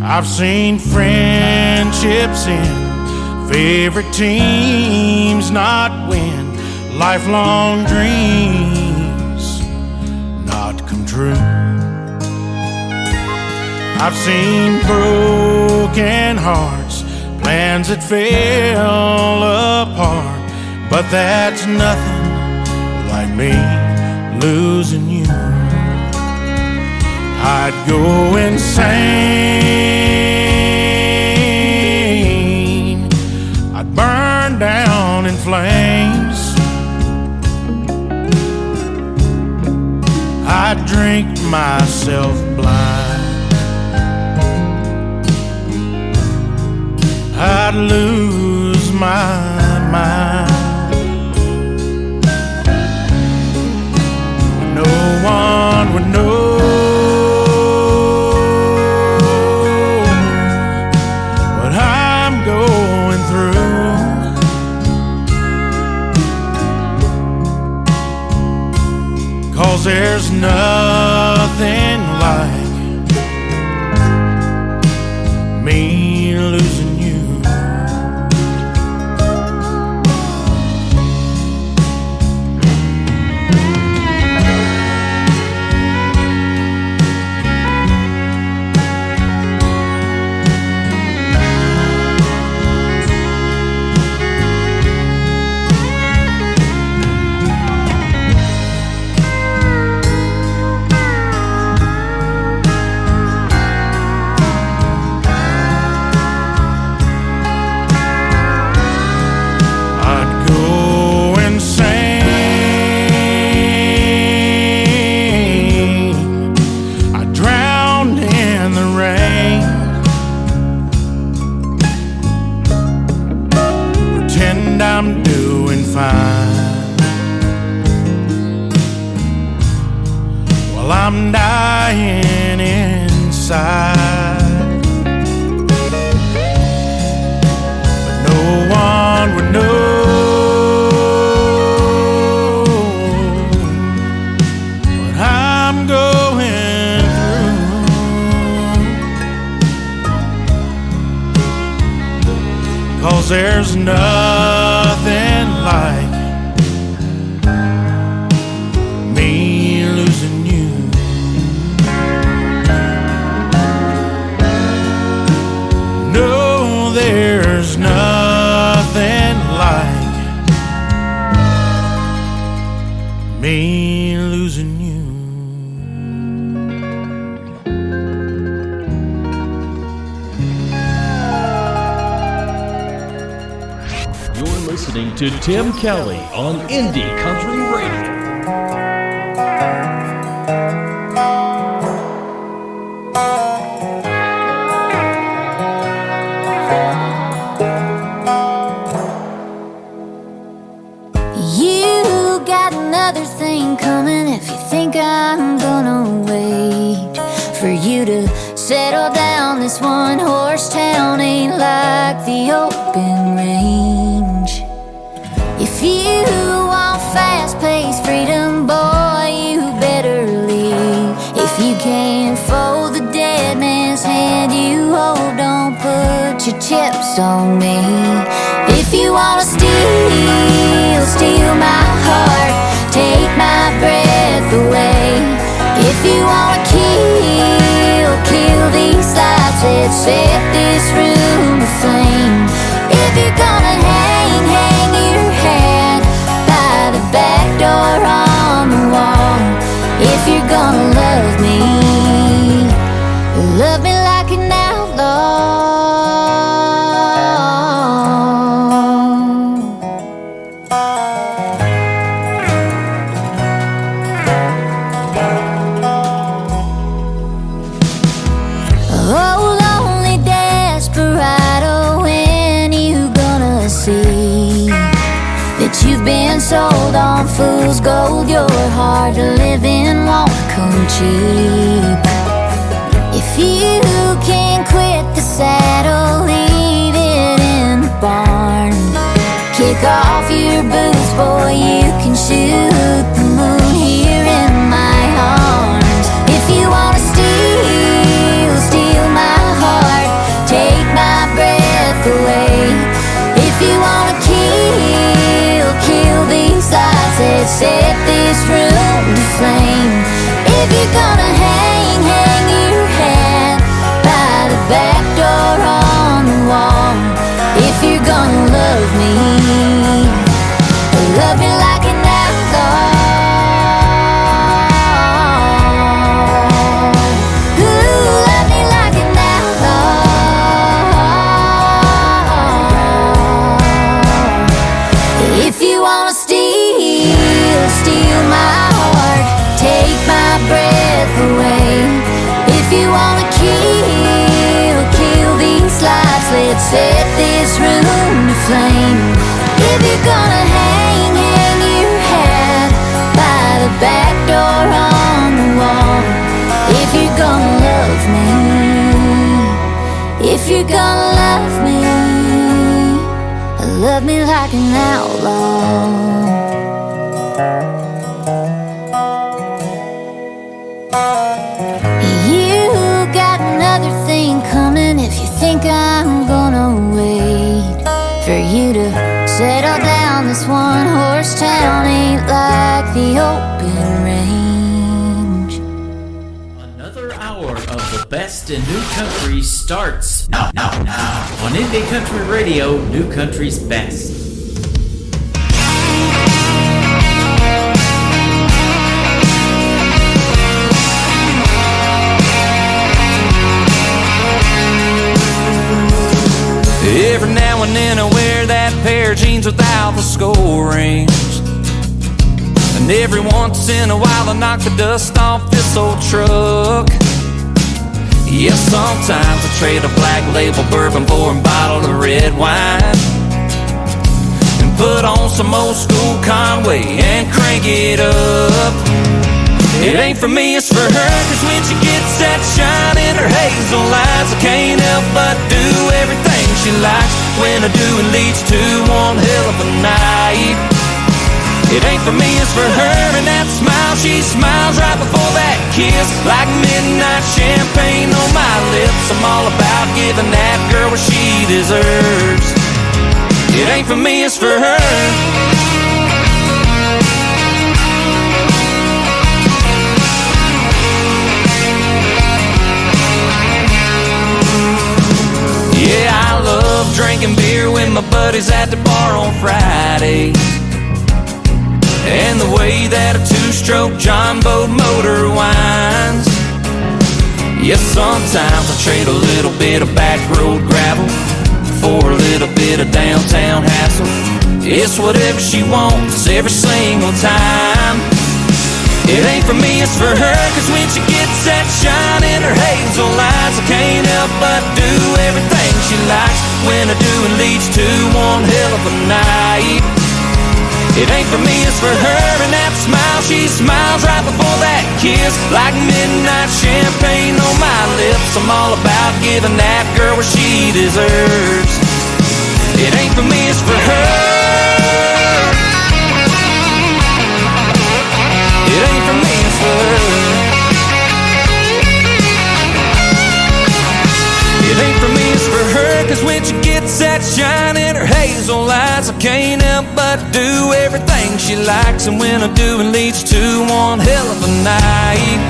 I've seen friendships end, favorite teams not win, lifelong dreams not come true. I've seen broken hearts, plans that fell apart, but that's nothing like me losing you. I'd go insane, I'd burn down in flames, I'd drink myself blind, I'd lose my mind. No one would know there's nothing like me losing you. I'm doing fine while I'm dying inside, but no one would know what I'm going through, 'cause there's nothing like me losing you. No, there's nothing like me losing you. Listening to Tim Kelly on Indie Country Radio. You got another thing coming if you think I'm gonna wait for you to settle down. This one horse town ain't like the open range. If put your chips on me. If you wanna steal my heart, take my breath away. If you wanna kill these lights, let's set this room aflame. If you're gonna hang your head by the back door on the wall. If you're gonna love me like an outlaw. Oh, lonely desperado, when you gonna see that you've been sold on fool's gold? Your hard to live in won't come cheap. If you can quit the saddle, leave it in the barn. Kick off your boots, boy, you can shoot the moon here in my arms. If you wanna steal my heart, take my breath away. If you wanna kill these lights, let's set this room to flame. If you're gonna hang your head by the back door on the wall. If you're gonna love me like an outlaw. Ooh, love me like an outlaw. If you wanna steal my heart, take my breath away. If you wanna kill these lights, let's set this room to flame. If you're gonna hang your head by the back door on the wall. If you're gonna love me, if you're gonna love me like an outlaw. You got another thing coming if you think I'm gonna wait for you to settle down. This one horse town ain't like the open range. Another hour of the best in new country starts now on Indie Country Radio, New Country's best. Every now and then I wear that pair of jeans without the skull rings. And every once in a while I knock the dust off this old truck. Yes, sometimes I trade a black label bourbon for a bottle of red wine, and put on some old school Conway and crank it up. It ain't for me, it's for her, 'cause when she gets that shine in her hazel eyes, I can't help but do everything she likes. When I do, it leads to one hell of a night. It ain't for me, it's for her, and that smile she smiles right before that kiss, like midnight champagne on my lips. I'm all about giving that girl what she deserves. It ain't for me, it's for her. Yeah, I love drinking beer with my buddies at the bar on Fridays, and the way that a two-stroke John Boat motor winds. Yes, sometimes I trade a little bit of back road gravel for a little bit of downtown hassle. It's whatever she wants every single time. It ain't for me, it's for her, 'cause when she gets that shine in her hazel eyes, I can't help but do everything she likes. When I do, it leads to one hell of a night. It ain't for me, it's for her, and that smile she smiles right before that kiss, like midnight champagne on my lips. I'm all about giving that girl what she deserves. It ain't for me, it's for her. It ain't for me, it's for her. It ain't for me, it's for her, 'cause when but do everything she likes, and when I do, it leads to one hell of a night.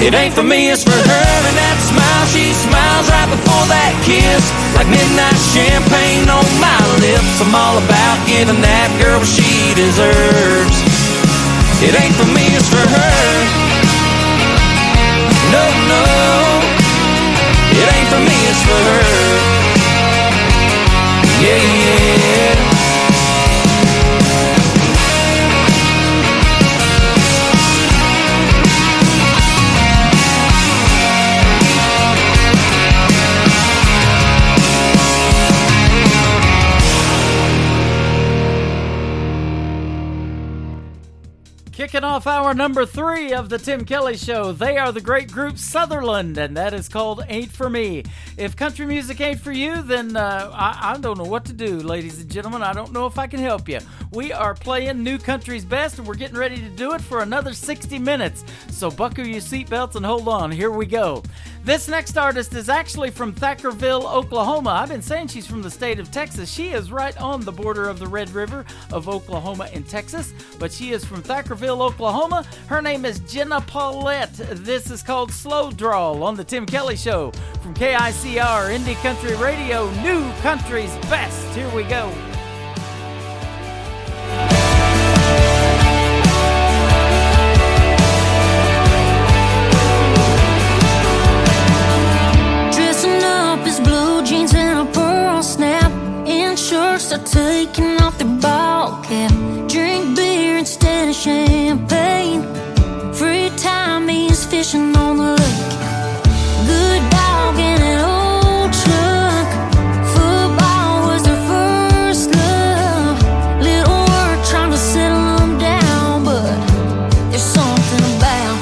It ain't for me, it's for her, and that smile she smiles right before that kiss, like midnight champagne on my lips. I'm all about giving that girl what she deserves. It ain't for me, it's for her. No, no, it ain't for me, it's for her. Yeah, yeah. Kicking off hour number 3 of the Tim Kelly Show, they are the great group Sutherland, and that is called Ain't For Me. If country music ain't for you, then I don't know what to do, ladies and gentlemen. I don't know if I can help you. We are playing New Country's Best, and we're getting ready to do it for another 60 minutes. So buckle your seatbelts and hold on. Here we go. This next artist is actually from Thackerville, Oklahoma. I've been saying she's from the state of Texas. She is right on the border of the Red River of Oklahoma and Texas, but she is from Thackerville, Oklahoma. Her name is Jenna Paulette. This is called Slow Drawl on the Tim Kelly Show from KICR Indie Country Radio, New Country's Best. Here we go. Blue jeans and a pearl snap, and shirts are taking off their ball cap. Drink beer instead of champagne. Free time means fishing on the lake. Good dog and an old truck. Football was their first love. Little work trying to settle them down, but there's something about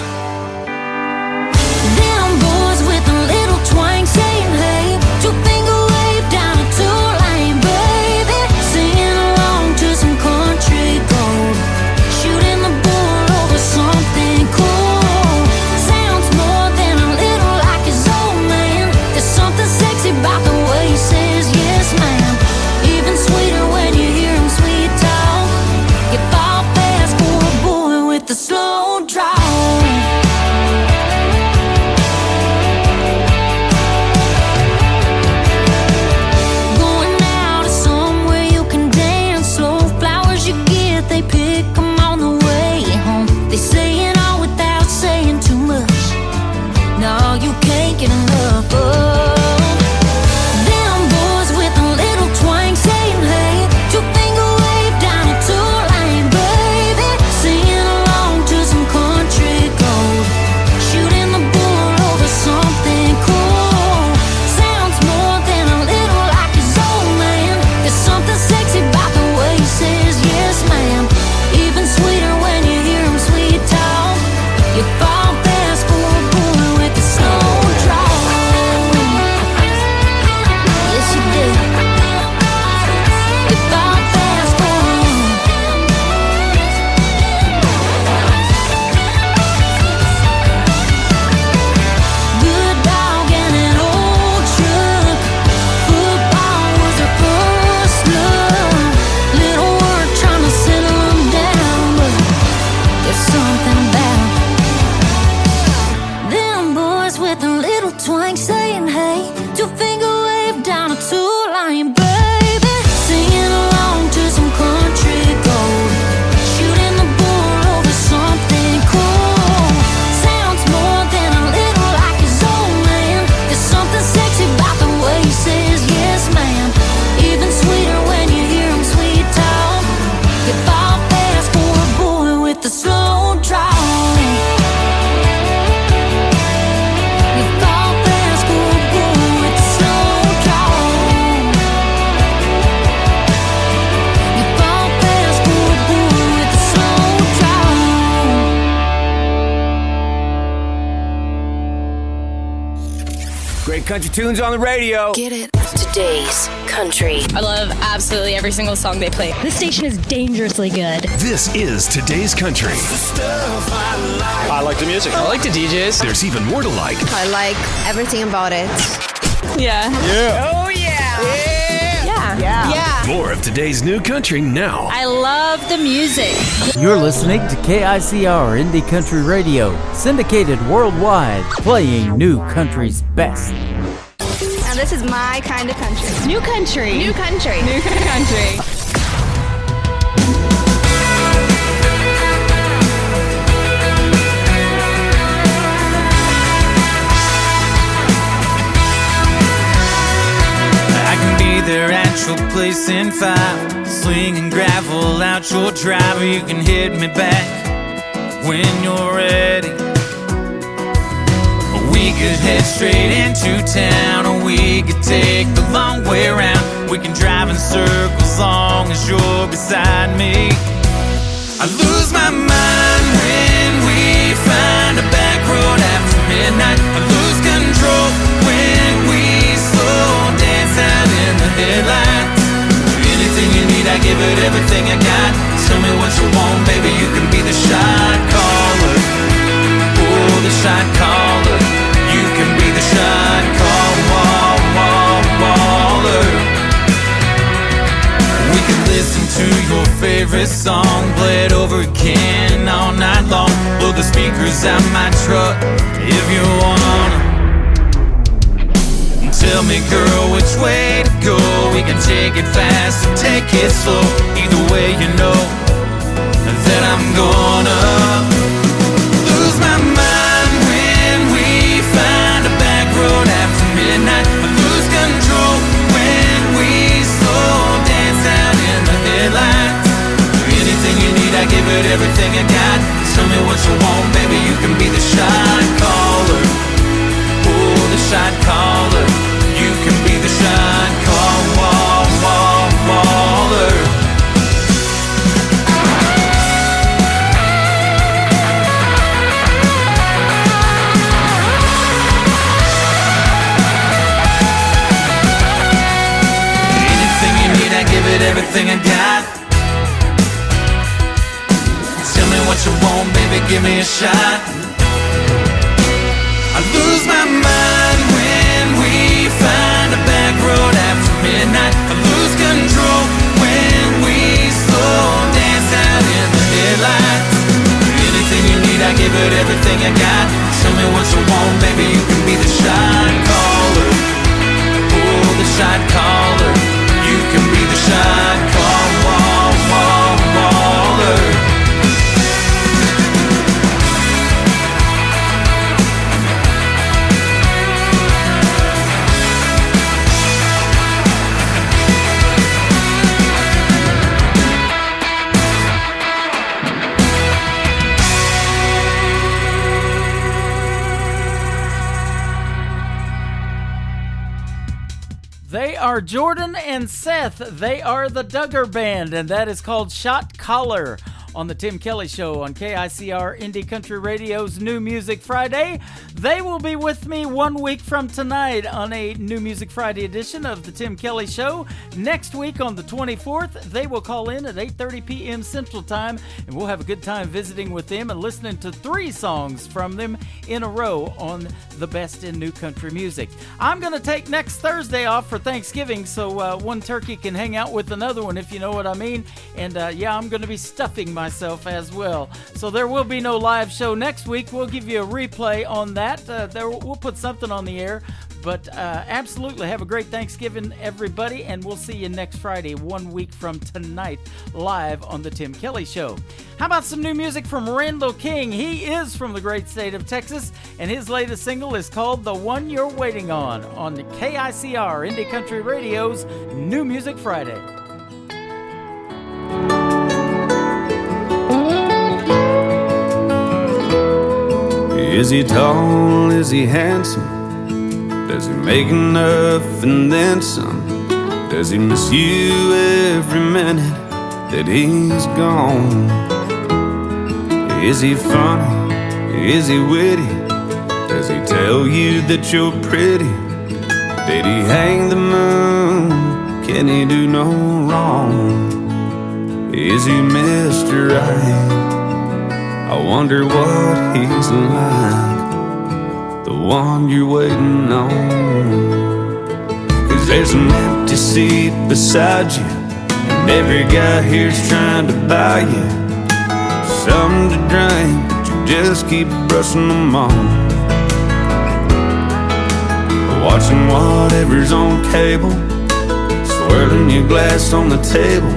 them boys with a little twang saying hey. Two-finger wave down a two-lane, baby. Singing along to some country gold. Shooting the bull over something cool. Sounds more than a little like his old man. There's something sexy about the way he says yes, ma'am. Even sweeter when you hear him sweet talk. You fall fast for a boy with the slow drawl. You can't get enough of them boys with a little twang saying hey. Two-finger wave down a two-lane, baby. Singing along to some country gold. Shooting the bull over something cool. Sounds more than a little like his old man. There's something sexy about the way he says yes, ma'am. Even sweeter when you hear him sweet talk. You fall fast for a boy with the slow drawl. Yes, you do. You fall fast for him. Good dog and an old truck. Football was her first love. Little work trying to settle them down, but there's something about them boys with a little twang saying hey. Two-finger wave down a two-line, baby. Singing along to some country gold. Shooting the bull over something cool. Sounds more than a little like his old man. There's something sexy about the way he says yes, ma'am. Even sweeter when you hear him sweet talk. You fall fast for a boy with the slow drawl. Great country tunes on the radio. Get it? Today's Country. I love absolutely every single song they play. This station is dangerously good. This is Today's Country. I like the music. I like the DJs. There's even more to like. I like everything about it. Yeah. Yeah. Oh, yeah. Yeah. Yeah. Yeah. Yeah. More of today's new country now. I love the music. You're listening to KICR Indie Country Radio, syndicated worldwide, playing new country's best. Now this is my kind of country. New country. New country. New country. There at your place in 5, slinging gravel out your drive. You can hit me back when you're ready. We could head straight into town, or we could take the long way around. We can drive in circles long as you're beside me. I lose my mind when we find a back road after midnight. I lose control when we slow dance out in the headlights. Anything you need, I give it everything I got. Tell me what you want, baby, you can be the shot caller. Oh, the shot caller. You can be the shot caller. We could listen to your favorite song, play it over again all night long. Blow the speakers out my truck if you wanna. Tell me, girl, which way to go. We can take it fast or take it slow. Either way, you know that I'm gonna lose my mind when we find a back road after midnight. I lose control when we slow dance out in the headlights. Anything you need, I give it everything I got. Tell me what you want, baby, you can be the shot caller. Oh, the shot caller. You can be the shot caller. Anything you need, I give it everything I got. Tell me what you want, baby, give me a shot. I lose my mind when we find a back road after midnight. I lose control when we slow dance out in the headlights. Anything you need, I give it everything I got. Tell me what you want, baby, you can be the shot caller. Oh, the shot caller. You can be the shot caller. They are Jordan and Seth. They are the Duggar Band, and that is called Shot Caller on the Tim Kelly Show on KICR Indie Country Radio's New Music Friday. They will be with me 1 week from tonight on a New Music Friday edition of the Tim Kelly Show. Next week on the 24th, they will call in at 8:30 p.m. Central Time, and we'll have a good time visiting with them and listening to 3 songs from them in a row on the best in new country music. I'm going to take next Thursday off for Thanksgiving, so one turkey can hang out with another one, if you know what I mean. And yeah, I'm going to be stuffing myself as well. So there will be no live show next week. We'll give you a replay on that. We'll put something on the air. But absolutely, have a great Thanksgiving, everybody, and we'll see you next Friday, 1 week from tonight, live on the Tim Kelly Show. How about some new music from Randall King? He is from the great state of Texas, and his latest single is called The One You're Waiting On the KICR Indie Country Radio's New Music Friday. Is he tall? Is he handsome? Does he make enough and then some? Does he miss you every minute that he's gone? Is he funny? Is he witty? Does he tell you that you're pretty? Did he hang the moon? Can he do no wrong? Is he Mr. Right? I wonder what he's like, the one you're waiting on. 'Cause There's an empty seat beside you, and every guy here's trying to buy you something to drink, but you just keep brushing them on. Watching whatever's on cable, swirling your glass on the table,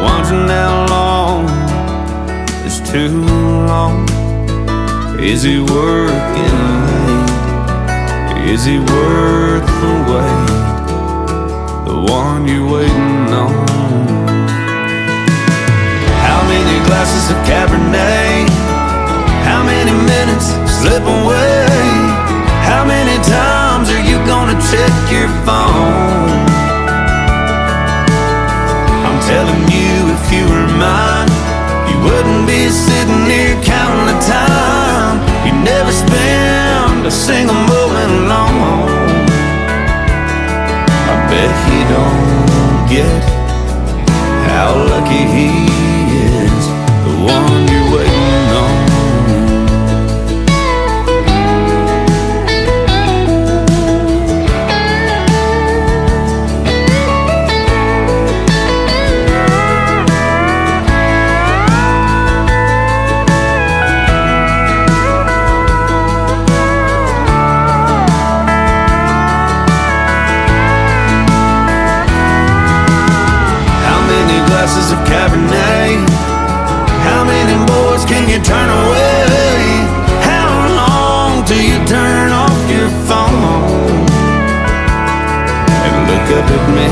wondering how long is too long. Is he working late? Is he worth the wait? The one you're waiting on. How many glasses of Cabernet? How many minutes slip away? How many times are you gonna check your phone? I'm telling you, if you were mine, you wouldn't be sitting here counting the time. You'd never spend a single moment alone. I bet he don't get how lucky he is, the one you're waiting on. Glasses of Cabernet. How many boys can you turn away? How long till you turn off your phone and look up at me?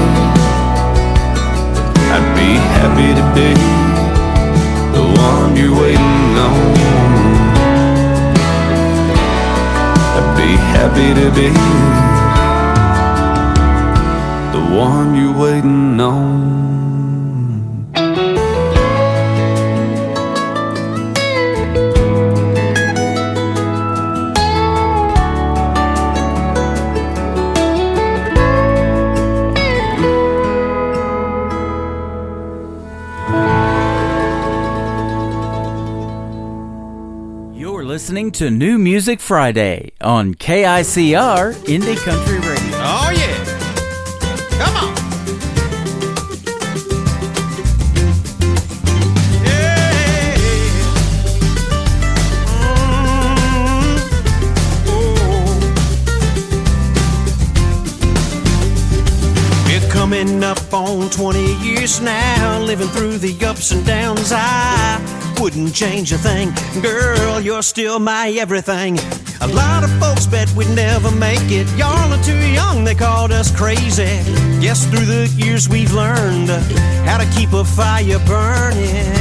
I'd be happy to be the one you're waiting on. I'd be happy to be the one you're waiting on. Listening to New Music Friday on KICR Indie Country Radio. Oh yeah, come on. We're coming up on 20 years now, living through the ups and downs. I wouldn't change a thing. Girl, you're still my everything. A lot of folks bet we'd never make it. Y'all are too young, they called us crazy. Guess through the years we've learned how to keep a fire burning.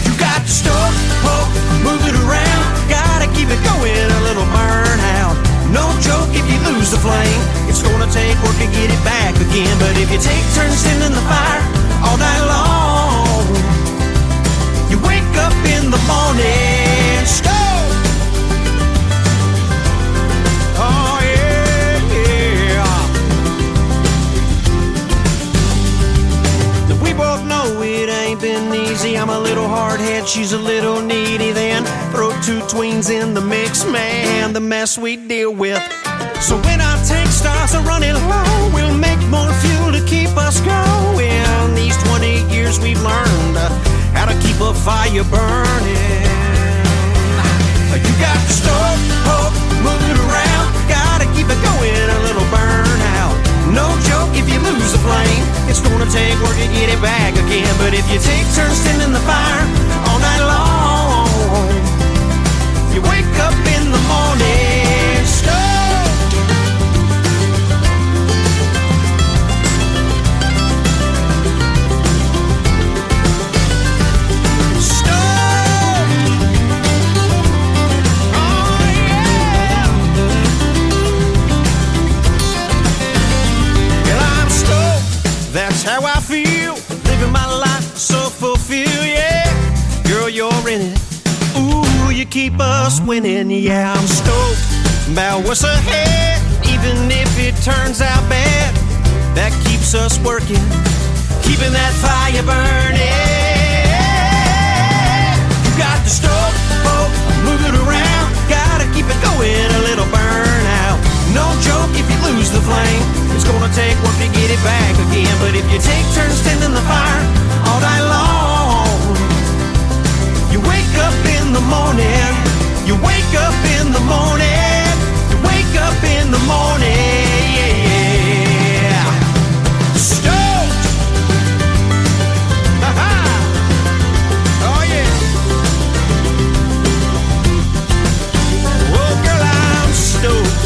You got to stoke, poke, move it around. Gotta keep it going, a little burnout. No joke if you lose the flame. It's gonna take work to get it back again. But if you take turns tending the fire all night long, you wake up in the morning, stove. Oh yeah, yeah. We both know it ain't been easy. I'm a little hard-headed, she's a little needy. Then throw two tweens in the mix, man, the mess we deal with. So when our tank starts running low, we'll make more fuel to keep us going. These 20 years we've learned how to keep a fire burning. You got to stove, poke, move it around. Gotta keep it going, a little burnout. No joke if you lose the flame. It's gonna take work to get it back again. But if you take turns tending the fire all night long, you wake up in the morning, stove. That's how I feel, living my life so fulfilled, yeah. Girl, you're in it. Ooh, you keep us winning, yeah. I'm stoked about what's ahead, even if it turns out bad. That keeps us working, keeping that fire burning. You got the stove, poke, move it around. Gotta keep it going, a little burnout. No joke if you lose the flame. It's gonna take work to get it back again. But if you take turns tending the fire all night long, you wake up in the morning. You wake up in the morning. You wake up in the morning. Yeah. Stoked. Ha-ha. Oh yeah. Oh girl, I'm stoked.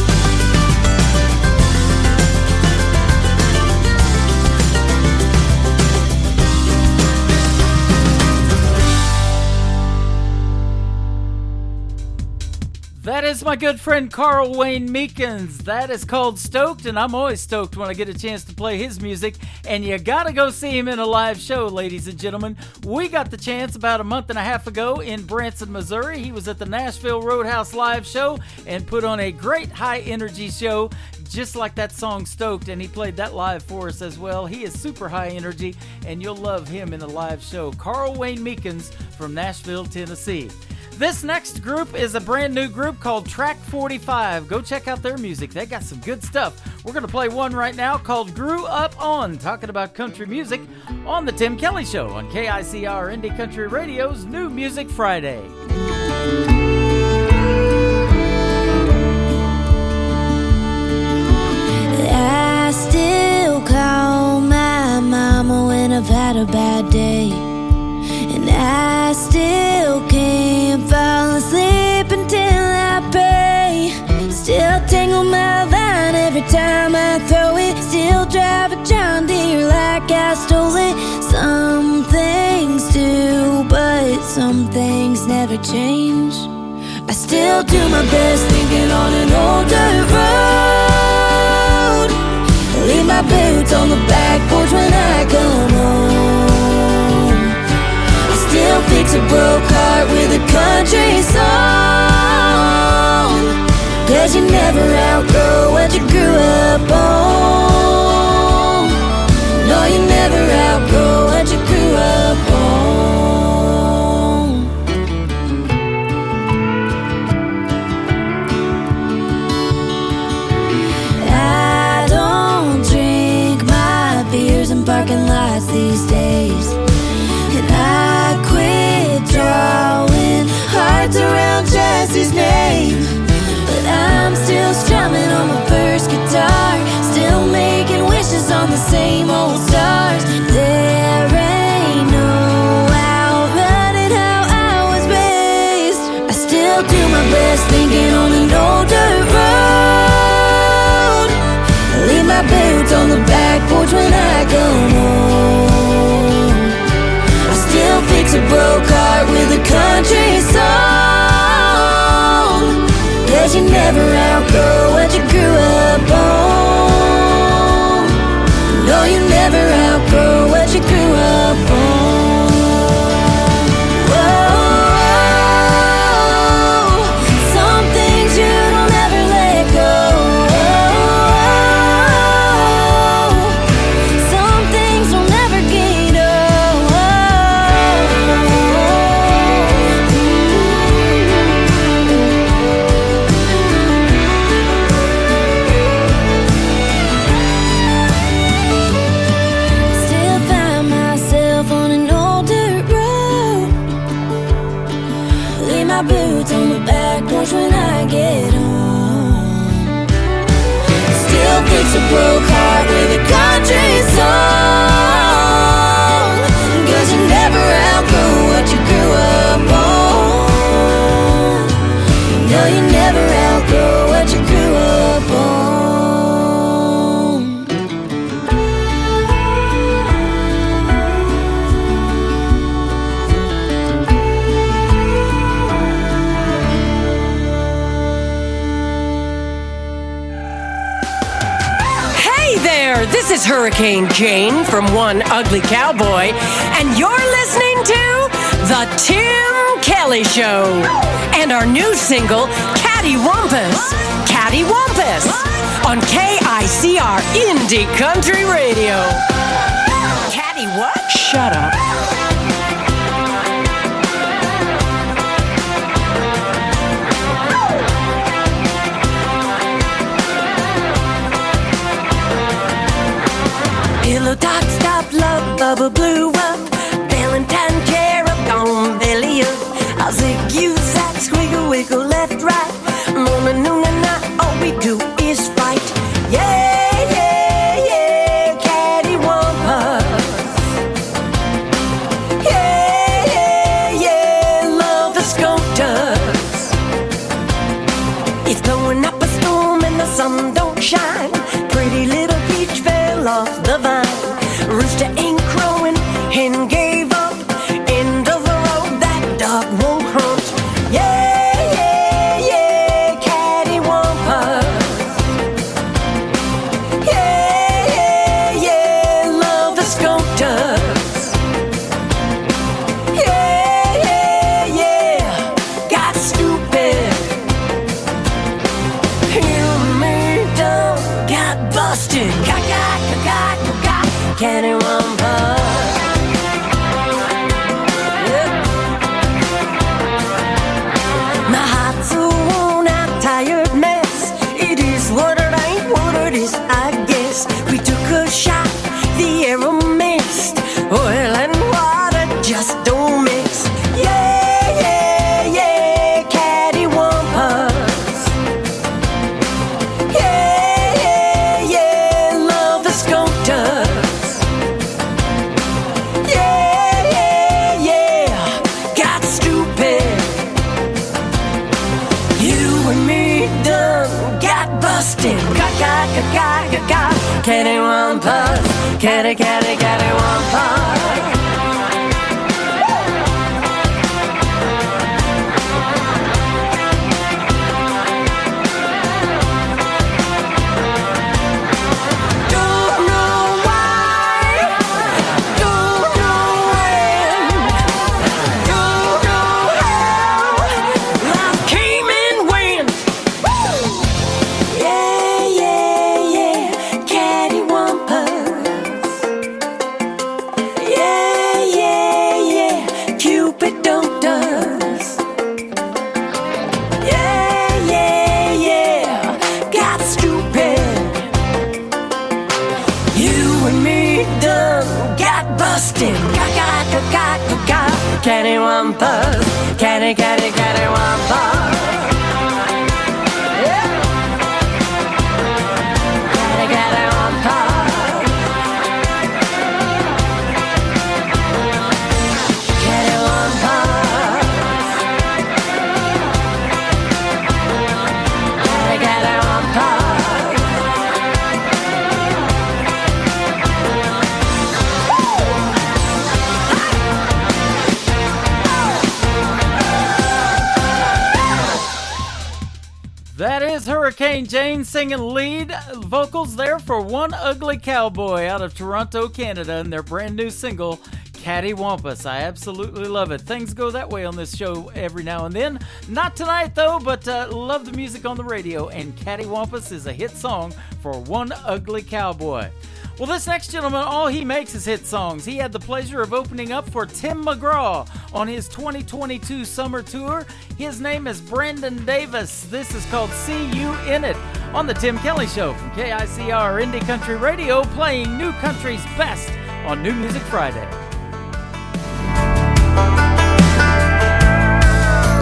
That is my good friend Carl Wayne Meekins. That is called Stoked, and I'm always stoked when I get a chance to play his music. And you gotta go see him in a live show, ladies and gentlemen. We got the chance about a month and a half ago in Branson, Missouri. He was at the Nashville Roadhouse live show and put on a great high energy show, just like that song Stoked, and he played that live for us as well. He is super high energy, and you'll love him in a live show. Carl Wayne Meekins from Nashville, Tennessee. This next group is a brand new group called Track 45. Go check out their music. They got some good stuff. We're going to play one right now called Grew Up On, talking about country music on The Tim Kelly Show on KICR Indie Country Radio's New Music Friday. I still call my mama when I've had a bad day, and I still can't fall asleep until I pray. Still tangle my vine every time I throw it. Still drive a John Deere like I stole it. Some things do, but some things never change. I still do my best thinking on an old dirt road. Leave my boots on the back porch when I come home. I still fix a broke heart with a country song. 'Cause you never outgrow what you grew up on. No, you never outgrow what you grew up on. I don't drink my beers in parking lots these days, and I quit drawing hearts around Jesse's name. But I'm still strumming on my first guitar, still making wishes on the same old stars. There ain't no outrunning how I was raised. I still do my best thinking on an old dirt road. Leave my boots on the back porch when I come home. I still fix a broke heart with a country song. 'Cause you never outgrow what you grew up on. No, you never outgrow what you grew up on. Whoa, some things you don't ever let go. Some things will never get Still find myself on an old dirt road. Leave my boots on the back porch when I get home. Still fix a broke heart with a country song. 'Cause you never outgrow what you grew up on. No, you never outgrow what you grew up on. Hey there, this is Hurricane Jane from One Ugly Cowboy, and you're listening to The Tim Kelly Show and our new single, Cattywampus. Cattywampus on KICR Indie Country Radio. Catty what? Shut up. rubber blew up, Valentine cherub gone belly up. I'll zig you, zag, squiggle, wiggle, left, right. Mona, noon, and night, all we do is fight. Yeah, yeah, yeah, cattywampus. Yeah, yeah, yeah, love the skunk does. It's blowing up a storm and the sun don't shine. Pretty little peach fell off the vine. Rooster ain't crowing, hen gave up. End of the road, that dog won't hunt. Yeah, yeah, yeah, cattywampus. Yeah, yeah, yeah, love the skunk does. Yeah, yeah, yeah, got stupid. You and me done got busted. Cattywampus. Yep. My heart's a worn-out, tired mess. It is what it ain't, what it is, I guess. We took a shot, the arrow missed. Oil and water just don't mix. Yeah, yeah, yeah, cattywampus. Yeah, yeah, yeah, love the skunk does. Yeah, yeah, yeah, got stupid. You and me done got busted. Cattywampus. Cattywampus. Cattywampus, cattywampus. Yeah. Cattywampus. Cattywampus. That is Hurricane Jane singing lead vocals there for One Ugly Cowboy out of Toronto, Canada, and their brand new single, Cattywampus. I absolutely love it. Things go that way on this show every now and then. Not tonight, though, but love the music on the radio, and Cattywampus is a hit song for One Ugly Cowboy. Well, this next gentleman, all he makes is hit songs. He had the pleasure of opening up for Tim McGraw on his 2022 summer tour. His name is Brandon Davis. This is called See You In It on The Tim Kelly Show from KICR Indie Country Radio, playing New Country's best on New Music Friday.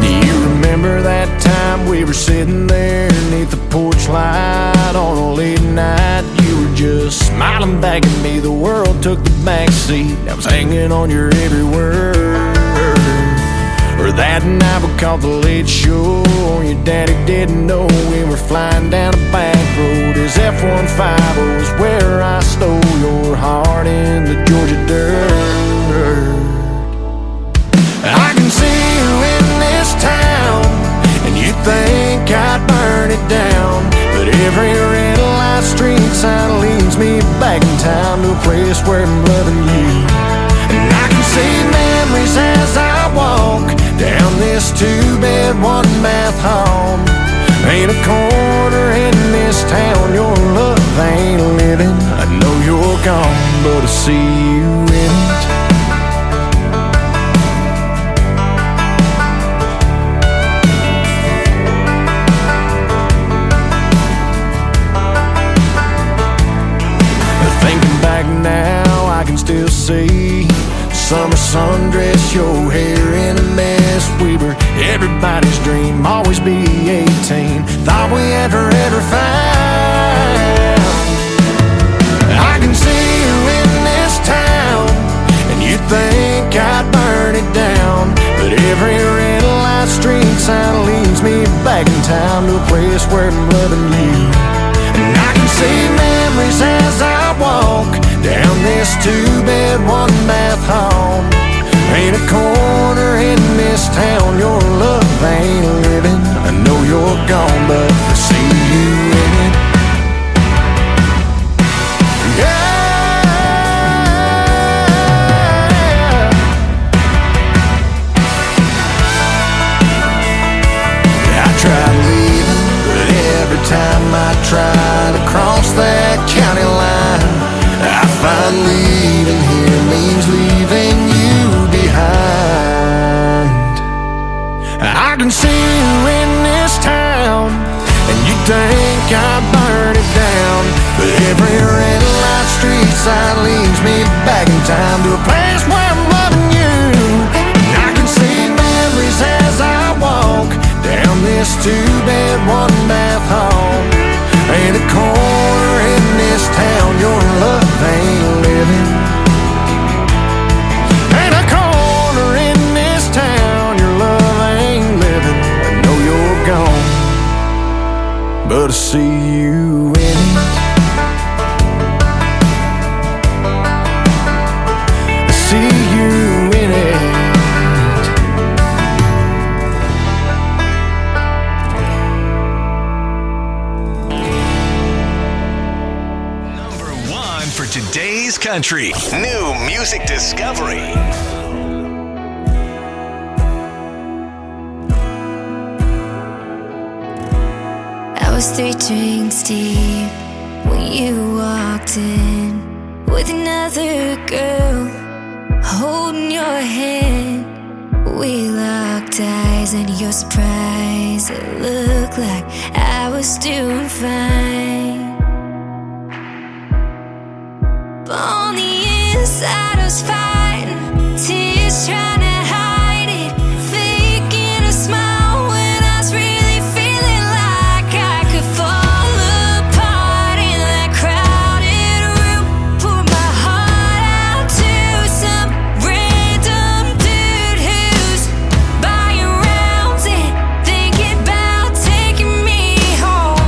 Do you remember that time we were sitting there beneath the porch light on a late night? You were just smiling back at me. The world took the back seat. I was hanging on your every word. Or that night we caught the late show. Your daddy didn't know we were flying down a back road. His F-150 was where I stole your heart in the Georgia dirt. I can see you in this town, and you think I'd burn it down. But every red light street sign leads me back in time to a place where I'm loving you. And I can see memories as I walk down this two-bed, one-bath home. Ain't a corner in this town your love ain't living. I know you're gone, but I see you in it. Thinking back now, I can still sea. Summer sundress, your hair in a mess. We were everybody's dream, always be 18. Thought we had forever found. I can see you in this town, and you think I'd burn it down. But every red light street sign leads me back in town to a place where I'm loving you. And I can see memories as I walk down this 2-bed, 1-bath hall. Ain't a corner in this town your love ain't living. I know you're gone, but I see you in it. Tried leaving, but every time I try to cross that county line, I find leaving here means leaving you behind. I can see you in this town, and you think I burn it down. But every red light street sign leads me back in time to a place where I'm loving you. And I can see memories as I walk down this 2-bed, 1-bath hall. Ain't a corner in this town your love ain't living. Ain't a corner in this town your love ain't living. I know you're gone, but I see you in it. I see you in it. Today's Country. New music discovery. I was 3 drinks deep when you walked in with another girl holding your hand. We locked eyes and your surprise, it looked like I was doing fine. But on the inside I was fighting, tears trying to hide it, faking a smile when I was really feeling like I could fall apart in that crowded room. Poured my heart out to some random dude who's buying rounds and thinking about taking me home.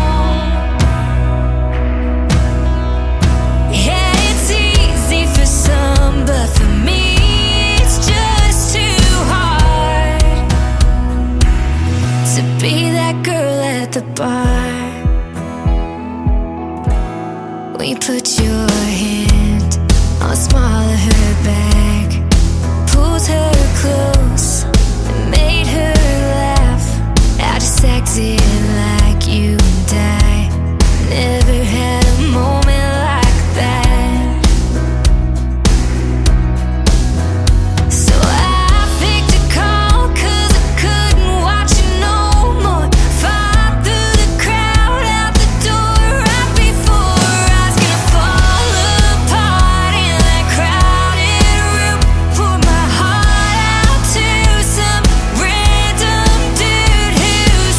Yeah, it's easy for some, but for me it's just too hard to be that girl at the bar. When you put your hand on the small of her back, pulled her close and made her laugh. I just acted like you and I never had a moment like that. So I picked a call 'cause I couldn't watch you no more. Fought through the crowd out the door right before I was gonna fall apart in that crowded room. Poured my heart out to some random dude who's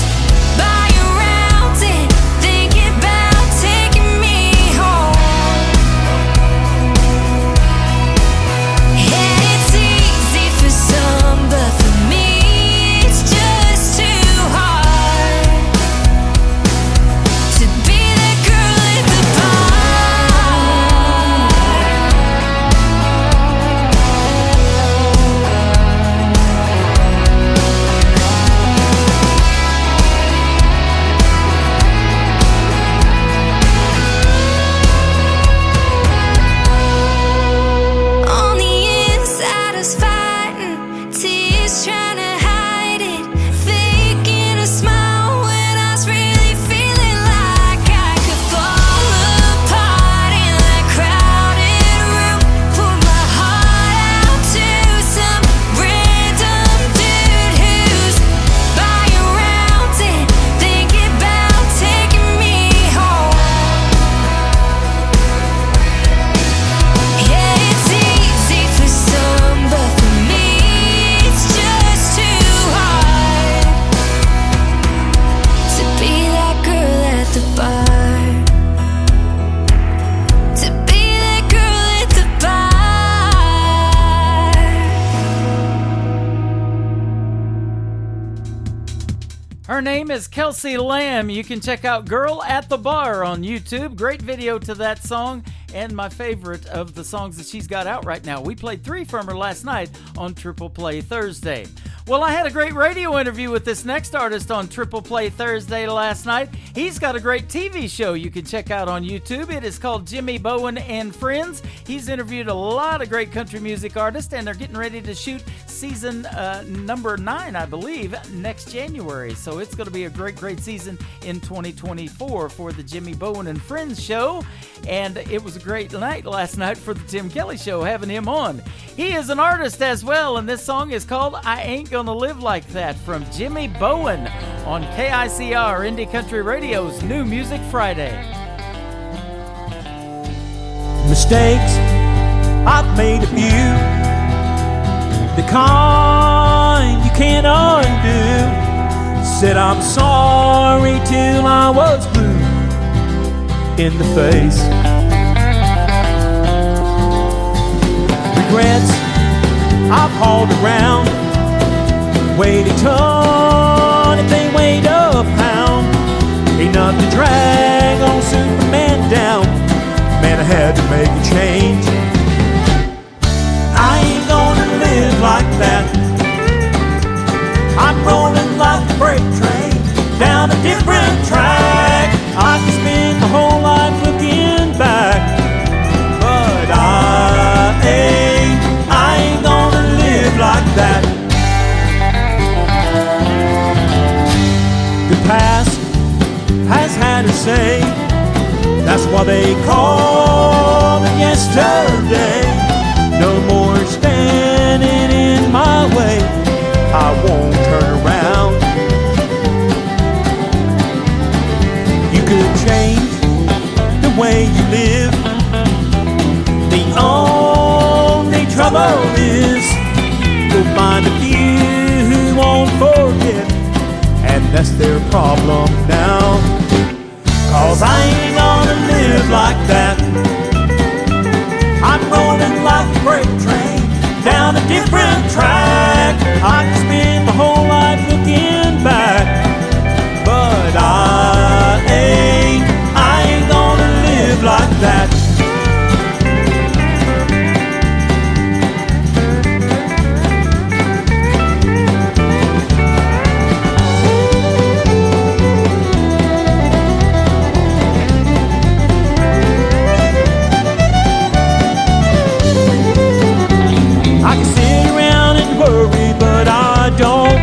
buying rounds and thinking about taking me home. Yeah, it's easy for some, but for me it's just too hard to be that girl at the On the inside I was fighting, tears trying to hide it, faking a smile when I was really feeling like I could fall apart in that crowded room. Poured my heart out to some random dude who's buying rounds and thinking about taking me home. Yeah, it's easy Her name is Kelsey Lamb. You can check out Girl at the Bar on YouTube. Great video to that song, and my favorite of the songs that she's got out right now. We played 3 from her last night on Triple Play Thursday. Well, I had a great radio interview with this next artist on Triple Play Thursday last night. He's got a great TV show you can check out on YouTube. It is called Jimmy Bowen and Friends. He's interviewed a lot of great country music artists, and they're getting ready to shoot season number 9, I believe, next January. So it's going to be a great, great season in 2024 for the Jimmy Bowen and Friends show. And it was a great night last night for the Tim Kelly show, having him on. He is an artist as well, and this song is called I Ain't Gonna Live Like That from Jimmy Bowen on KICR Indie Country Radio's New Music Friday. Mistakes, I've made a few, the kind you can't undo. Said I'm sorry till I was blue in the face. Regrets I've hauled around, weighed a ton if they weighed a pound. Enough to drag on Superman down. Man, I had to make a change. I ain't gonna live like that. I'm rolling like a freight train down a different track. I could spend my whole life looking back, but I ain't gonna live like that. The past has had her say, that's why they call it yesterday. No more standing in my way, I won't turn around. You could change the way you live. The only trouble is you'll find a few who won't forget, and that's their problem now. 'Cause I ain't gonna live like that. I'm rolling like a freight train down a different track. I can spend my whole life looking back, but I ain't gonna live like that. I can sit around and worry, but I don't.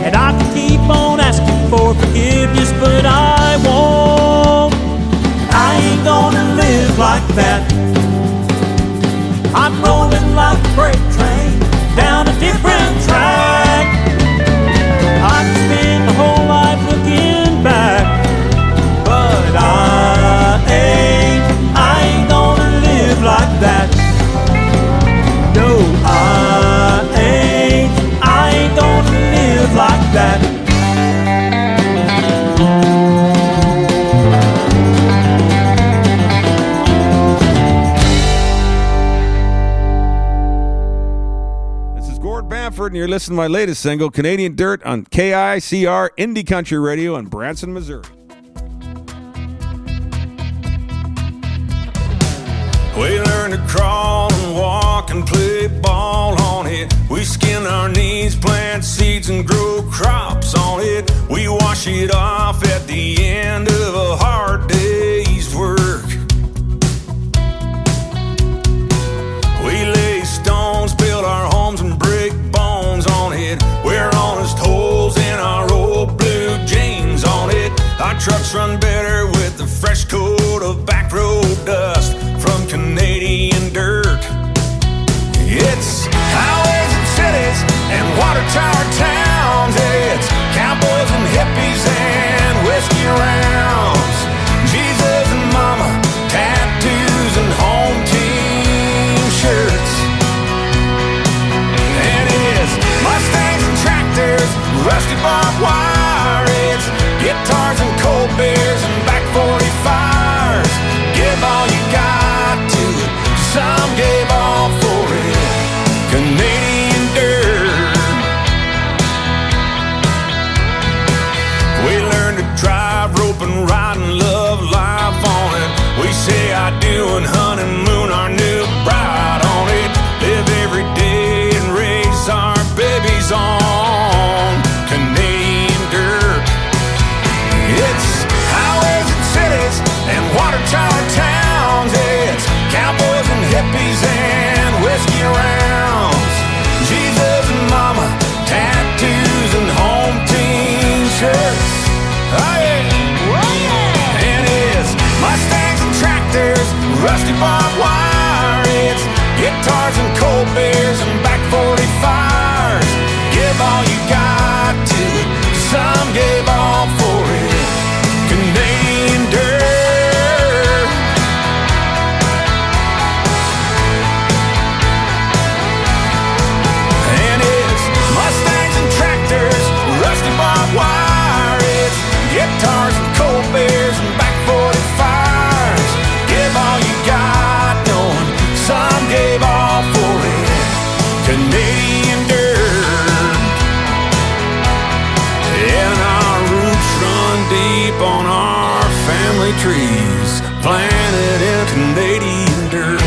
And I can keep on asking for forgiveness, but I won't. I ain't gonna live like that. I'm rolling like a freight train down a different track. I can spend my whole life looking back, but I ain't gonna live like that. No, I ain't gonna live like that. This is Gord Bamford, and you're listening to my latest single, Canadian Dirt, on KICR Indie Country Radio in Branson, Missouri. We learn to crawl and walk and play ball on it. We skin our knees, plant seeds and grow crops on it. We wash it off at the end of a hard day's work. We lay stones, build our homes and break bones on it. Wear honest holes in our old blue jeans on it. Our trucks run better with a fresh coat of back road dust from Canadian dirt. It's highways and cities and water tower towns. It's cowboys and hippies and whiskey rounds. Jesus and mama, tattoos and home team shirts. And it's Mustangs and tractors, rusty barbed wire. It's guitars and cold beers and back 45s. Give all you got to it, some gave all for it. Canadian dirt. barbed wire. It's guitars and cold beers and back 45s. Give all you got to it, some gave all for it. Canadian dirt. And it's Mustangs and tractors, rusty barbed wire. It's guitars and cold beers and back 45s. Give all you got, knowing some gave all for it. Canadian dirt. And our roots run deep on our family trees, planted in Canadian dirt.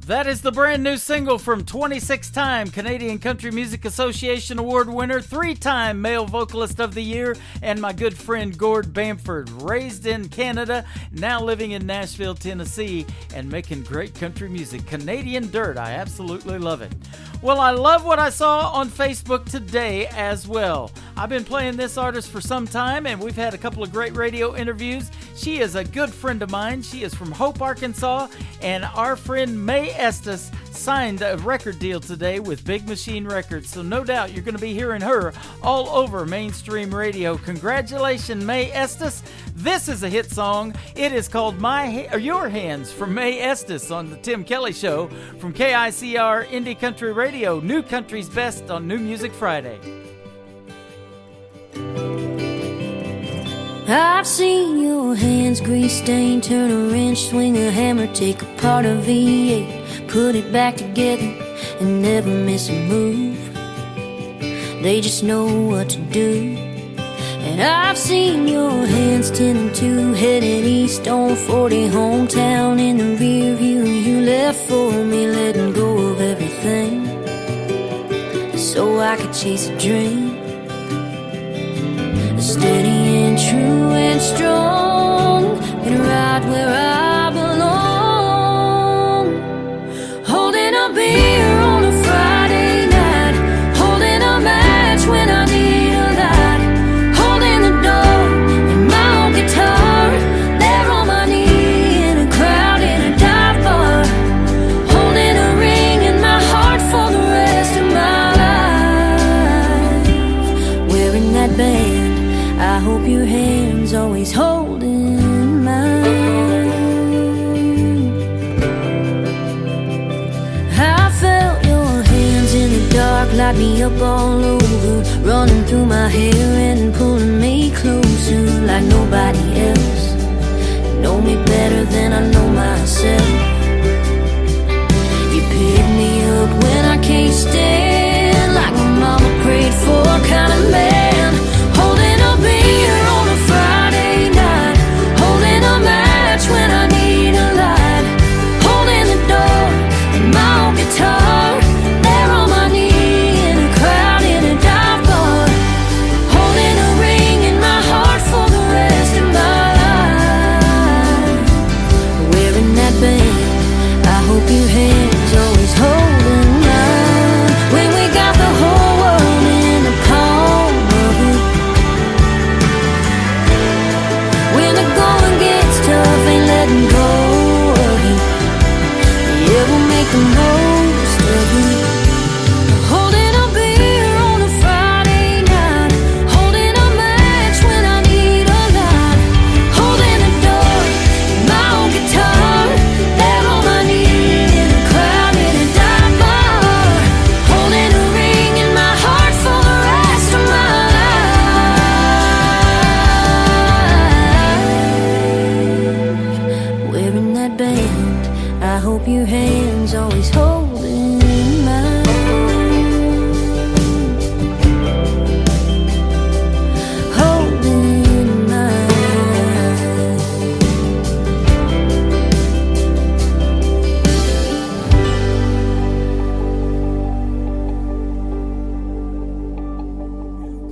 That is the brand new single from 26-time Canadian Country Music Association Award winner, 3-time Male Vocalist of the Year, and my good friend Gord Bamford, raised in Canada, now living in Nashville, Tennessee, and making great country music. Canadian Dirt, I absolutely love it. Well, I love what I saw on Facebook today as well. I've been playing this artist for some time, and we've had a couple of great radio interviews. She is a good friend of mine. She is from Hope, Arkansas, and our friend Mae Estes signed a record deal today with Big Machine Records, so no doubt you're going to be hearing her all over mainstream radio. Congratulations, Mae Estes. This is a hit song. It is called Your Hands from Mae Estes on the Tim Kelly Show from KICR Indie Country Radio, New Country's Best on New Music Friday. I've seen your hands grease stained, turn a wrench, swing a hammer, take apart a V8, put it back together and never miss a move. They just know what to do. And I've seen your hands 10 and 2, headed east on 40, hometown in the rear view. You left for me, letting go of everything so I could chase a dream. Steady and true and strong, and right where I belong. Holding a beer on a Friday night, holding a match when I need a light, holding the door and my own guitar, there on my knee in a crowd in a dive bar, holding a ring in my heart for the rest of my life, wearing that band. I hope your hand's always holding mine. I felt your hands in the dark, light me up all over, running through my hair and pulling me closer like nobody else. You know me better than I know myself. You pick me up when I can't stand, like my mama prayed for, kind of man. Holding a beer on a Friday night, holding a match when I need a light, holding the door and my own guitar, there on my knee in a crowd in a dive bar, holding a ring in my heart for the rest of my life, wearing that band. I hope your hands always holding mine, when we got the whole world in the palm of it. When the going gets tough, ain't letting go of it. Yeah, we'll make the most of it. Holding a beer on a Friday night, holding a match when I need a light, holding the door, my own guitar, there on my knee in a crowd in a dive bar, holding a ring in my heart for the rest of my life, wearing that band. I hope your hands always holding mine, holding mine.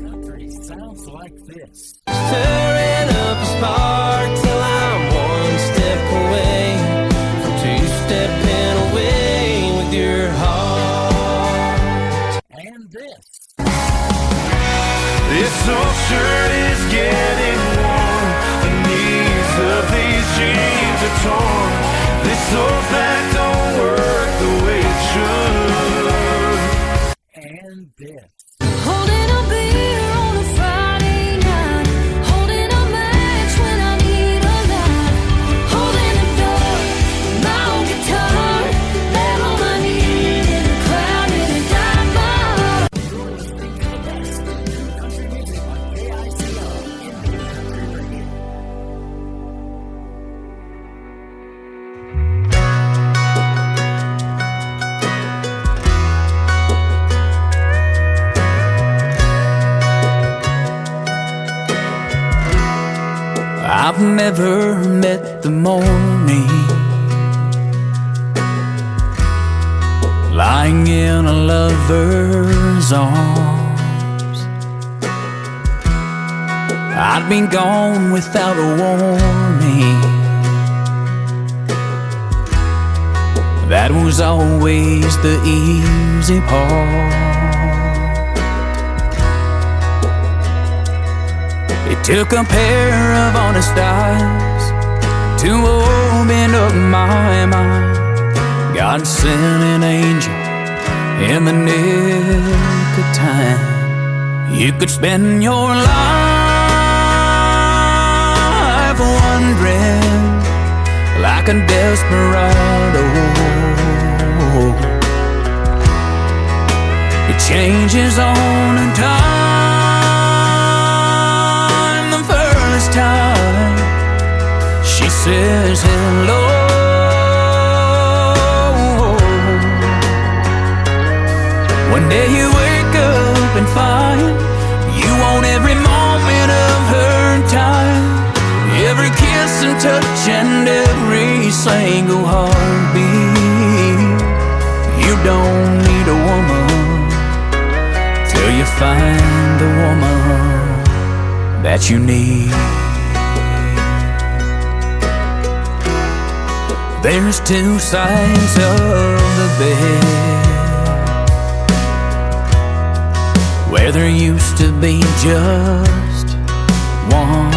Country sounds like this. I've never met the morning lying in a lover's arms. I'd been gone without a warning. That was always the easy part. It took a pair of honest eyes to open up my mind. God sent an angel in the nick of time. You could spend your life wondering like a desperado. It changes on a time. The first time she says hello, one day you wake up and find you want every moment of her time, every kiss and touch and every single heartbeat. You don't need a woman till you find the woman that you need. There's two sides of the bed where there used to be just one.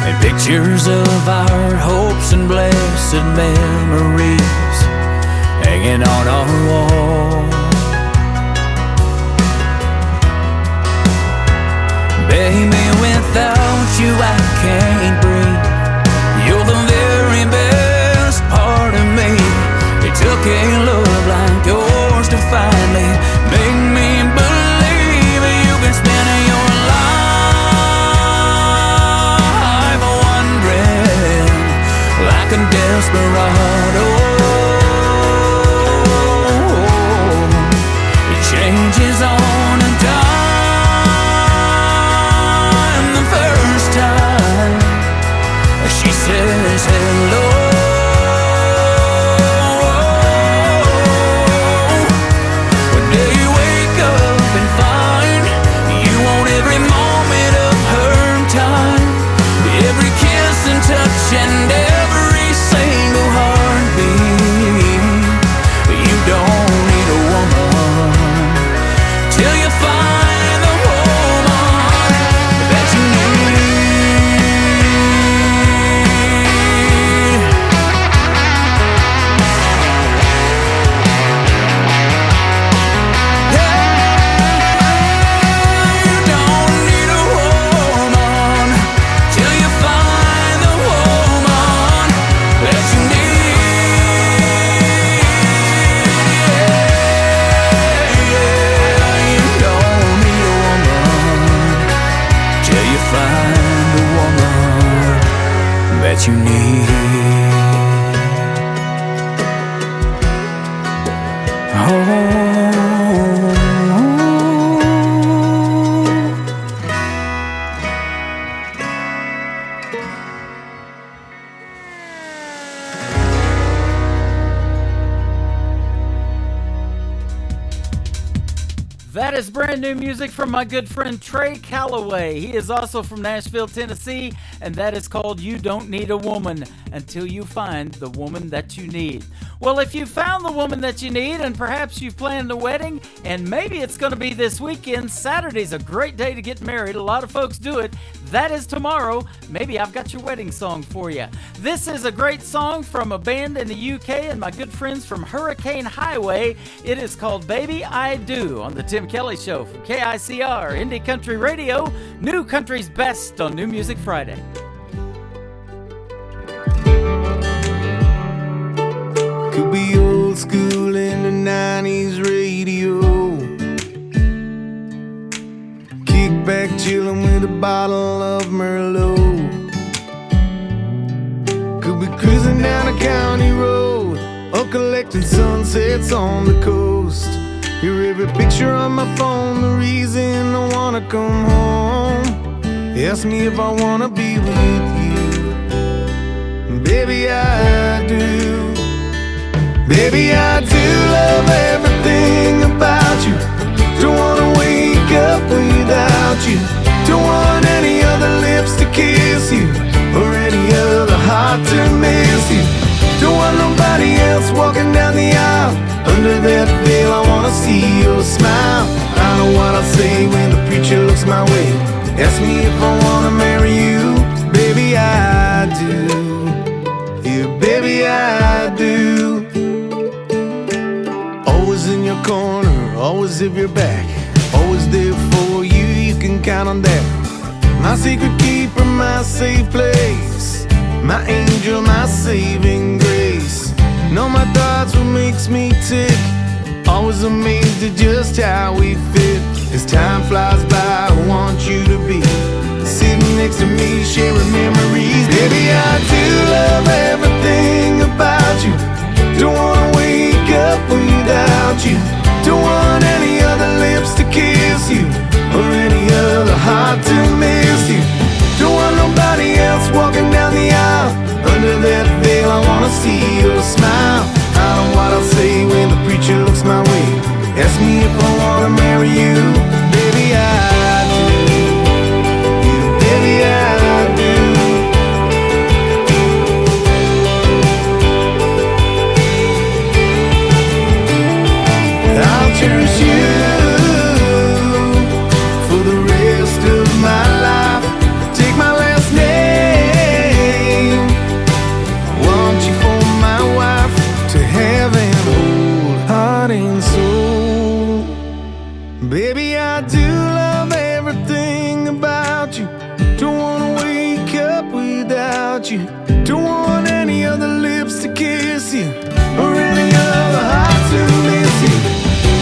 And pictures of our hopes and blessed memories hanging on our wall. Baby, without you I can't breathe. You're the very best part of me. It took a love like yours to finally make me believe you can spend your life wondering like a desperado. It changes on a dime. The first time she says hello, and every single heartbeat. You don't need a woman till you find the woman that you You don't need a woman till you find the woman that you need. You don't need a woman till you find the woman that you need. Oh. That is brand new music from my good friend Trey Calloway. He is also from Nashville, Tennessee, and that is called You Don't Need a Woman Until You Find the Woman That You Need. Well, if you found the woman that you need and perhaps you've planned a wedding and maybe it's going to be this weekend, Saturday's a great day to get married. A lot of folks do it. That is tomorrow. Maybe I've got your wedding song for you. This is a great song from a band in the UK and my good friends from Hurricane Highway. It is called Baby I Do on the Tim Kelly Show from KICR, Indie Country Radio, New Country's Best on New Music Friday. Could be old school in the 90s radio. Kick back chillin' with a bottle of Merlot. Could be cruising down a county road or collecting sunsets on the coast. You're every picture on my phone, the reason I wanna come home. Ask me if I wanna be with you. Baby, I do. Baby, I do love everything about you. Don't wanna wake up without you. Don't want any other lips to kiss you, or any other heart to miss you. Don't want nobody else walking down the aisle. Under that veil I wanna see your smile. I know what I'll say when the preacher looks my way. Ask me if I wanna marry you. Baby, I do. Yeah, baby, I do. Always in your corner, always if you're back. Always there for you, you can count on that. My secret keeper, my safe place. My angel, my saving grace. Know my thoughts, what makes me tick. Always amazed at just how we fit. As time flies by, I want you to be sitting next to me, sharing memories. Baby, I do love everything about you. Don't wanna wake up without you. Don't want any other lips to kiss you, or any other heart to miss you. Don't want nobody else walking down the aisle. Under that veil I wanna see your smile. I know what I'll say when the preacher looks my way. Ask me if I wanna marry you. Baby, I do. Yeah, baby, I do. I'll cherish you for the rest of my life. Take my last name. Want you for my wife, to have an old heart and soul. Baby, I do love everything about you. Don't wanna wake up without you. Don't want any other lips to kiss you, or any other heart to miss you.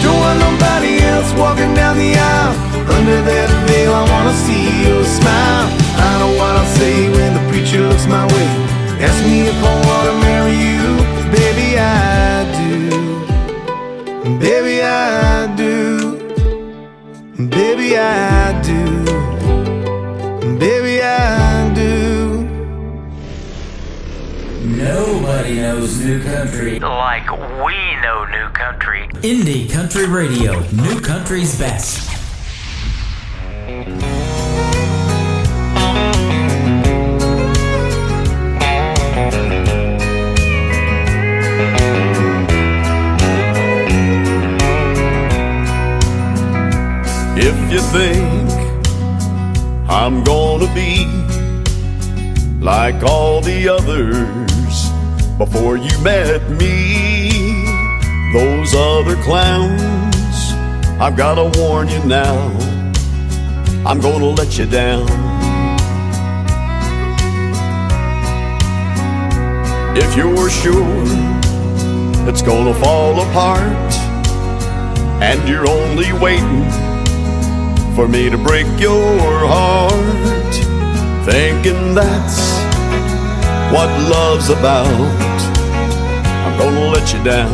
Don't want nobody else walking down the aisle. Under that veil I wanna see your smile. I know what I'll say when the preacher looks my way. Ask me if I wanna marry you. Baby, I do. Baby, I do. Baby, I do. Baby, I do. Nobody knows new country like we know new country. Indie Country Radio, new country's best. If you think I'm gonna be like all the others before you met me, those other clowns, I've gotta warn you now, I'm gonna let you down. If you're sure it's gonna fall apart and you're only waiting for me to break your heart, thinking that's what love's about, I'm gonna let you down.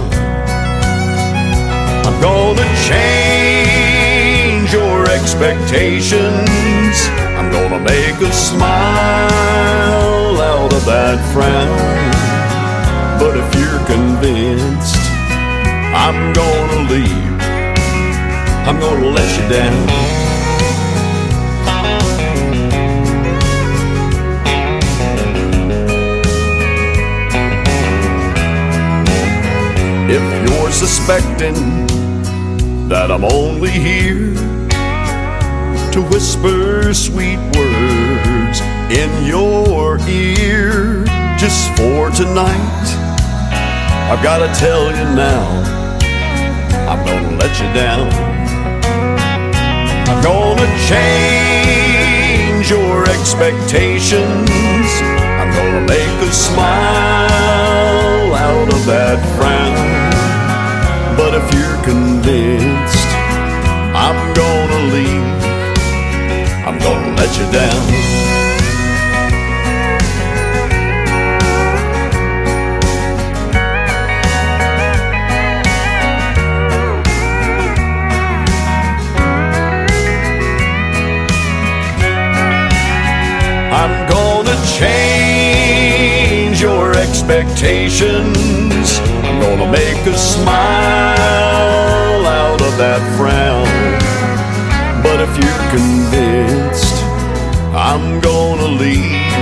I'm gonna change your expectations. I'm gonna make a smile out of that frown. But if you're convinced I'm gonna leave, I'm gonna let you down. If you're suspecting that I'm only here to whisper sweet words in your ear just for tonight, I've gotta tell you now, I'm gonna let you down. I'm gonna change your expectations. I'm gonna make a smile out of that frown. But if you're convinced I'm gonna leave, I'm gonna let you down. I'm gonna change your expectations. I'm gonna make a smile out of that frown. But if you're convinced I'm gonna leave,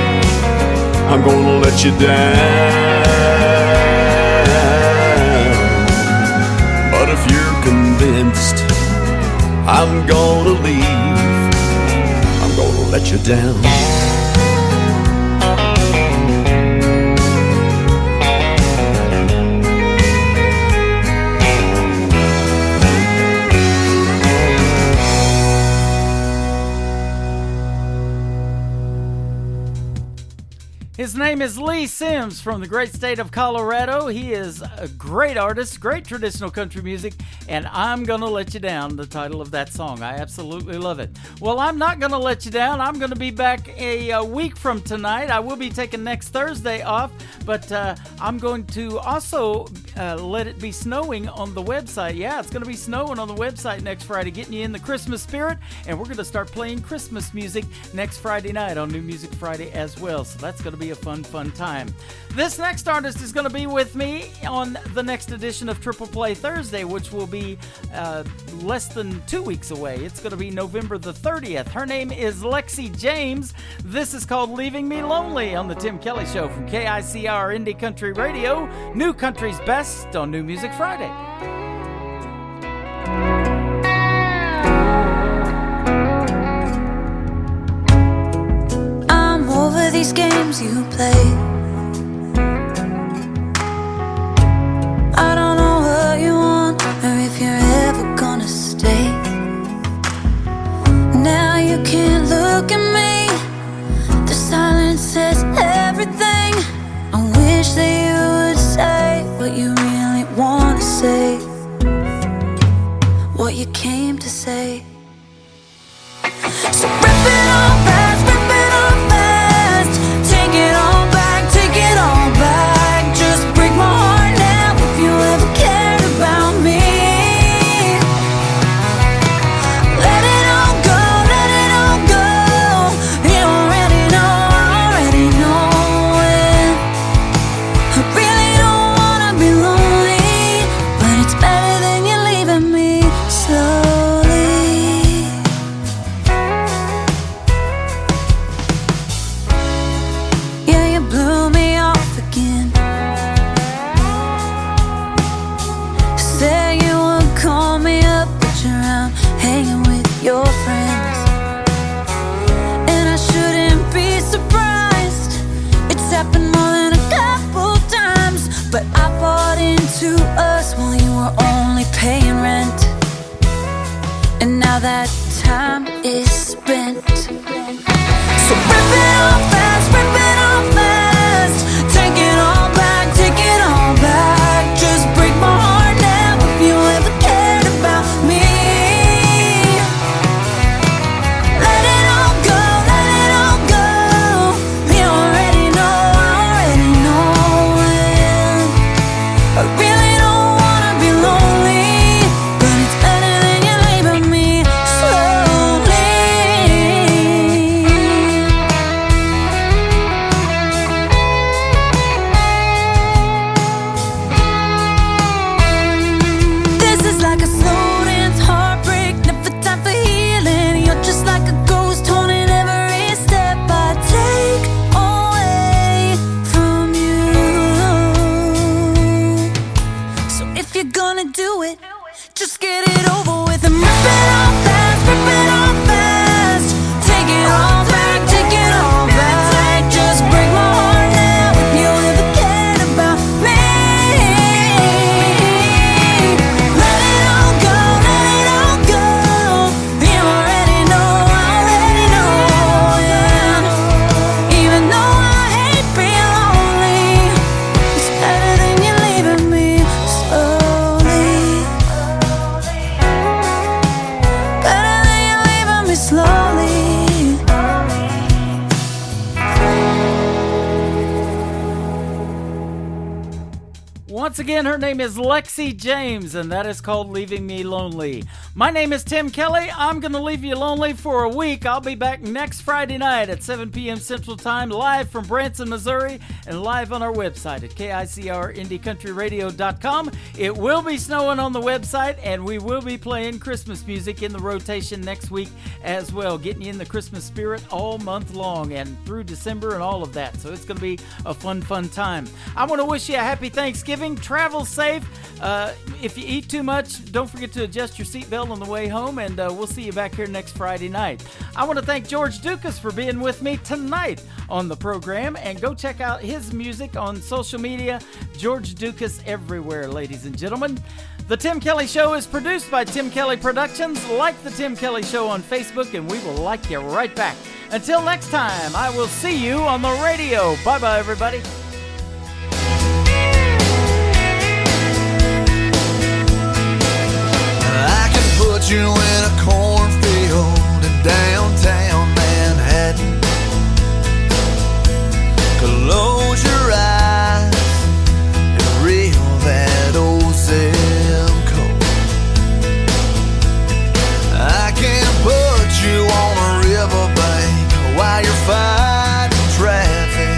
I'm gonna let you down. But if you're convinced I'm gonna leave, I'm gonna let you down. His name is Lee Sims from the great state of Colorado. He is a great artist, great traditional country music, and I'm Gonna Let You Down, the title of that song. I absolutely love it. Well, I'm not gonna let you down. I'm gonna be back a week from tonight. I will be taking next Thursday off, but I'm going to also let it be snowing on the website. Yeah, it's gonna be snowing on the website next Friday, getting you in the Christmas spirit, and we're gonna start playing Christmas music next Friday night on New Music Friday as well. So that's gonna be a fun time. This next artist is going to be with me on the next edition of Triple Play Thursday, which will be less than 2 weeks away. It's going to be November the 30th. Her name is Lexi James. This is called Leaving Me Lonely on the Tim Kelly Show from KICR Indie Country Radio, New Country's Best on New Music Friday. Over these games you play, I don't know what you want or if you're ever gonna stay. Now you can't look at me, the silence says everything. I wish that you would say what you really wanna say, what you came to say. So rip it all fast, rip it all fast. Take it all back, take it all back. Just break my heart now if you ever cared about me. Let it all go, let it all go. You already know it. I really don't wanna be lonely, but it's better than you leaving me slowly. Yeah, you blew me off again. Said you would call me up, but you're out hanging with your friends. And I shouldn't be surprised, it's happened more than a couple times. But I bought into us while you were only paying rent, and now that time is spent. So rip it all fast, rip it all fast. Take it all back, take it all back. Just break my heart now if you ever cared about me. Let it all go, let it all go. You already know it. I really don't wanna be lonely, but it's better than you leaving me slowly. Once again, her name is Lexi James, and that is called Leaving Me Lonely. My name is Tim Kelly. I'm going to leave you lonely for a week. I'll be back next Friday night at 7 p.m. Central Time, live from Branson, Missouri, and live on our website at KICRIndieCountryRadio.com. It will be snowing on the website, and we will be playing Christmas music in the rotation next week as well, getting you in the Christmas spirit all month long and through December and all of that. So it's going to be a fun time. I want to wish you a happy Thanksgiving. Travel safe. If you eat too much, don't forget to adjust your seatbelt on the way home, and we'll see you back here next Friday night. I want to thank George Dukas for being with me tonight on the program, and go check out his music on social media. George Dukas everywhere, ladies and gentlemen. The Tim Kelly Show is produced by Tim Kelly Productions. Like the Tim Kelly Show on Facebook, and we will like you right back. Until next time, I will see you on the radio. Bye-bye, everybody. I can put you in a cornfield in downtown Manhattan. Close your eyes and reel that old zip code. I can put you on a riverbank while you're fighting traffic.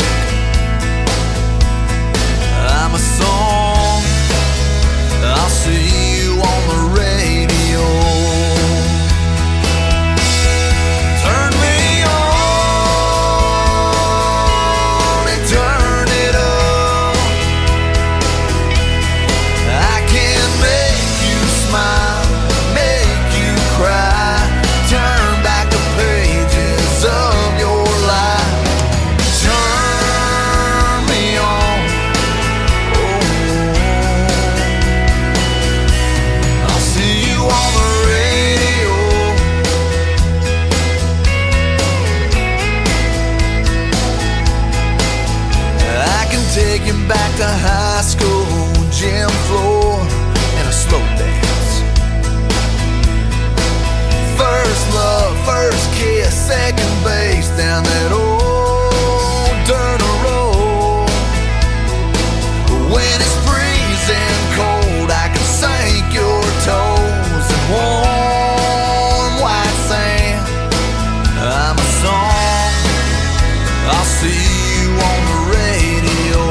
I'm a song, I'll see you on the radio. Turn me on and turn it up. I can make you smile, make you cry, turn back the pages of your life. Turn me on. I'll see you on the radio. I can take you back to high school, gym floor, and a slow dance. First love, first kiss, second base down that old dirt road. When it's freezing cold, I can sink your toes in warm white sand. I'm a song, I'll see you on the radio.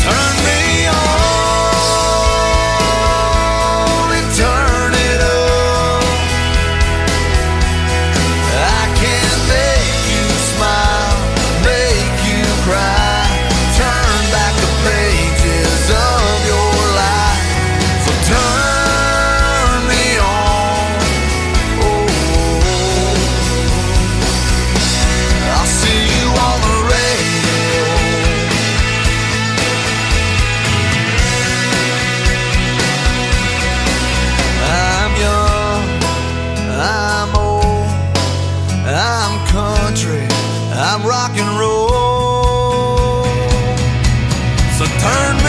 Turn me on and turn it up. I can make you smile, make you cry, turn back the pages of your life. So turn me on. I'll see you on the radio. I'm young, I'm old, I'm country, I'm rock and roll. So turn me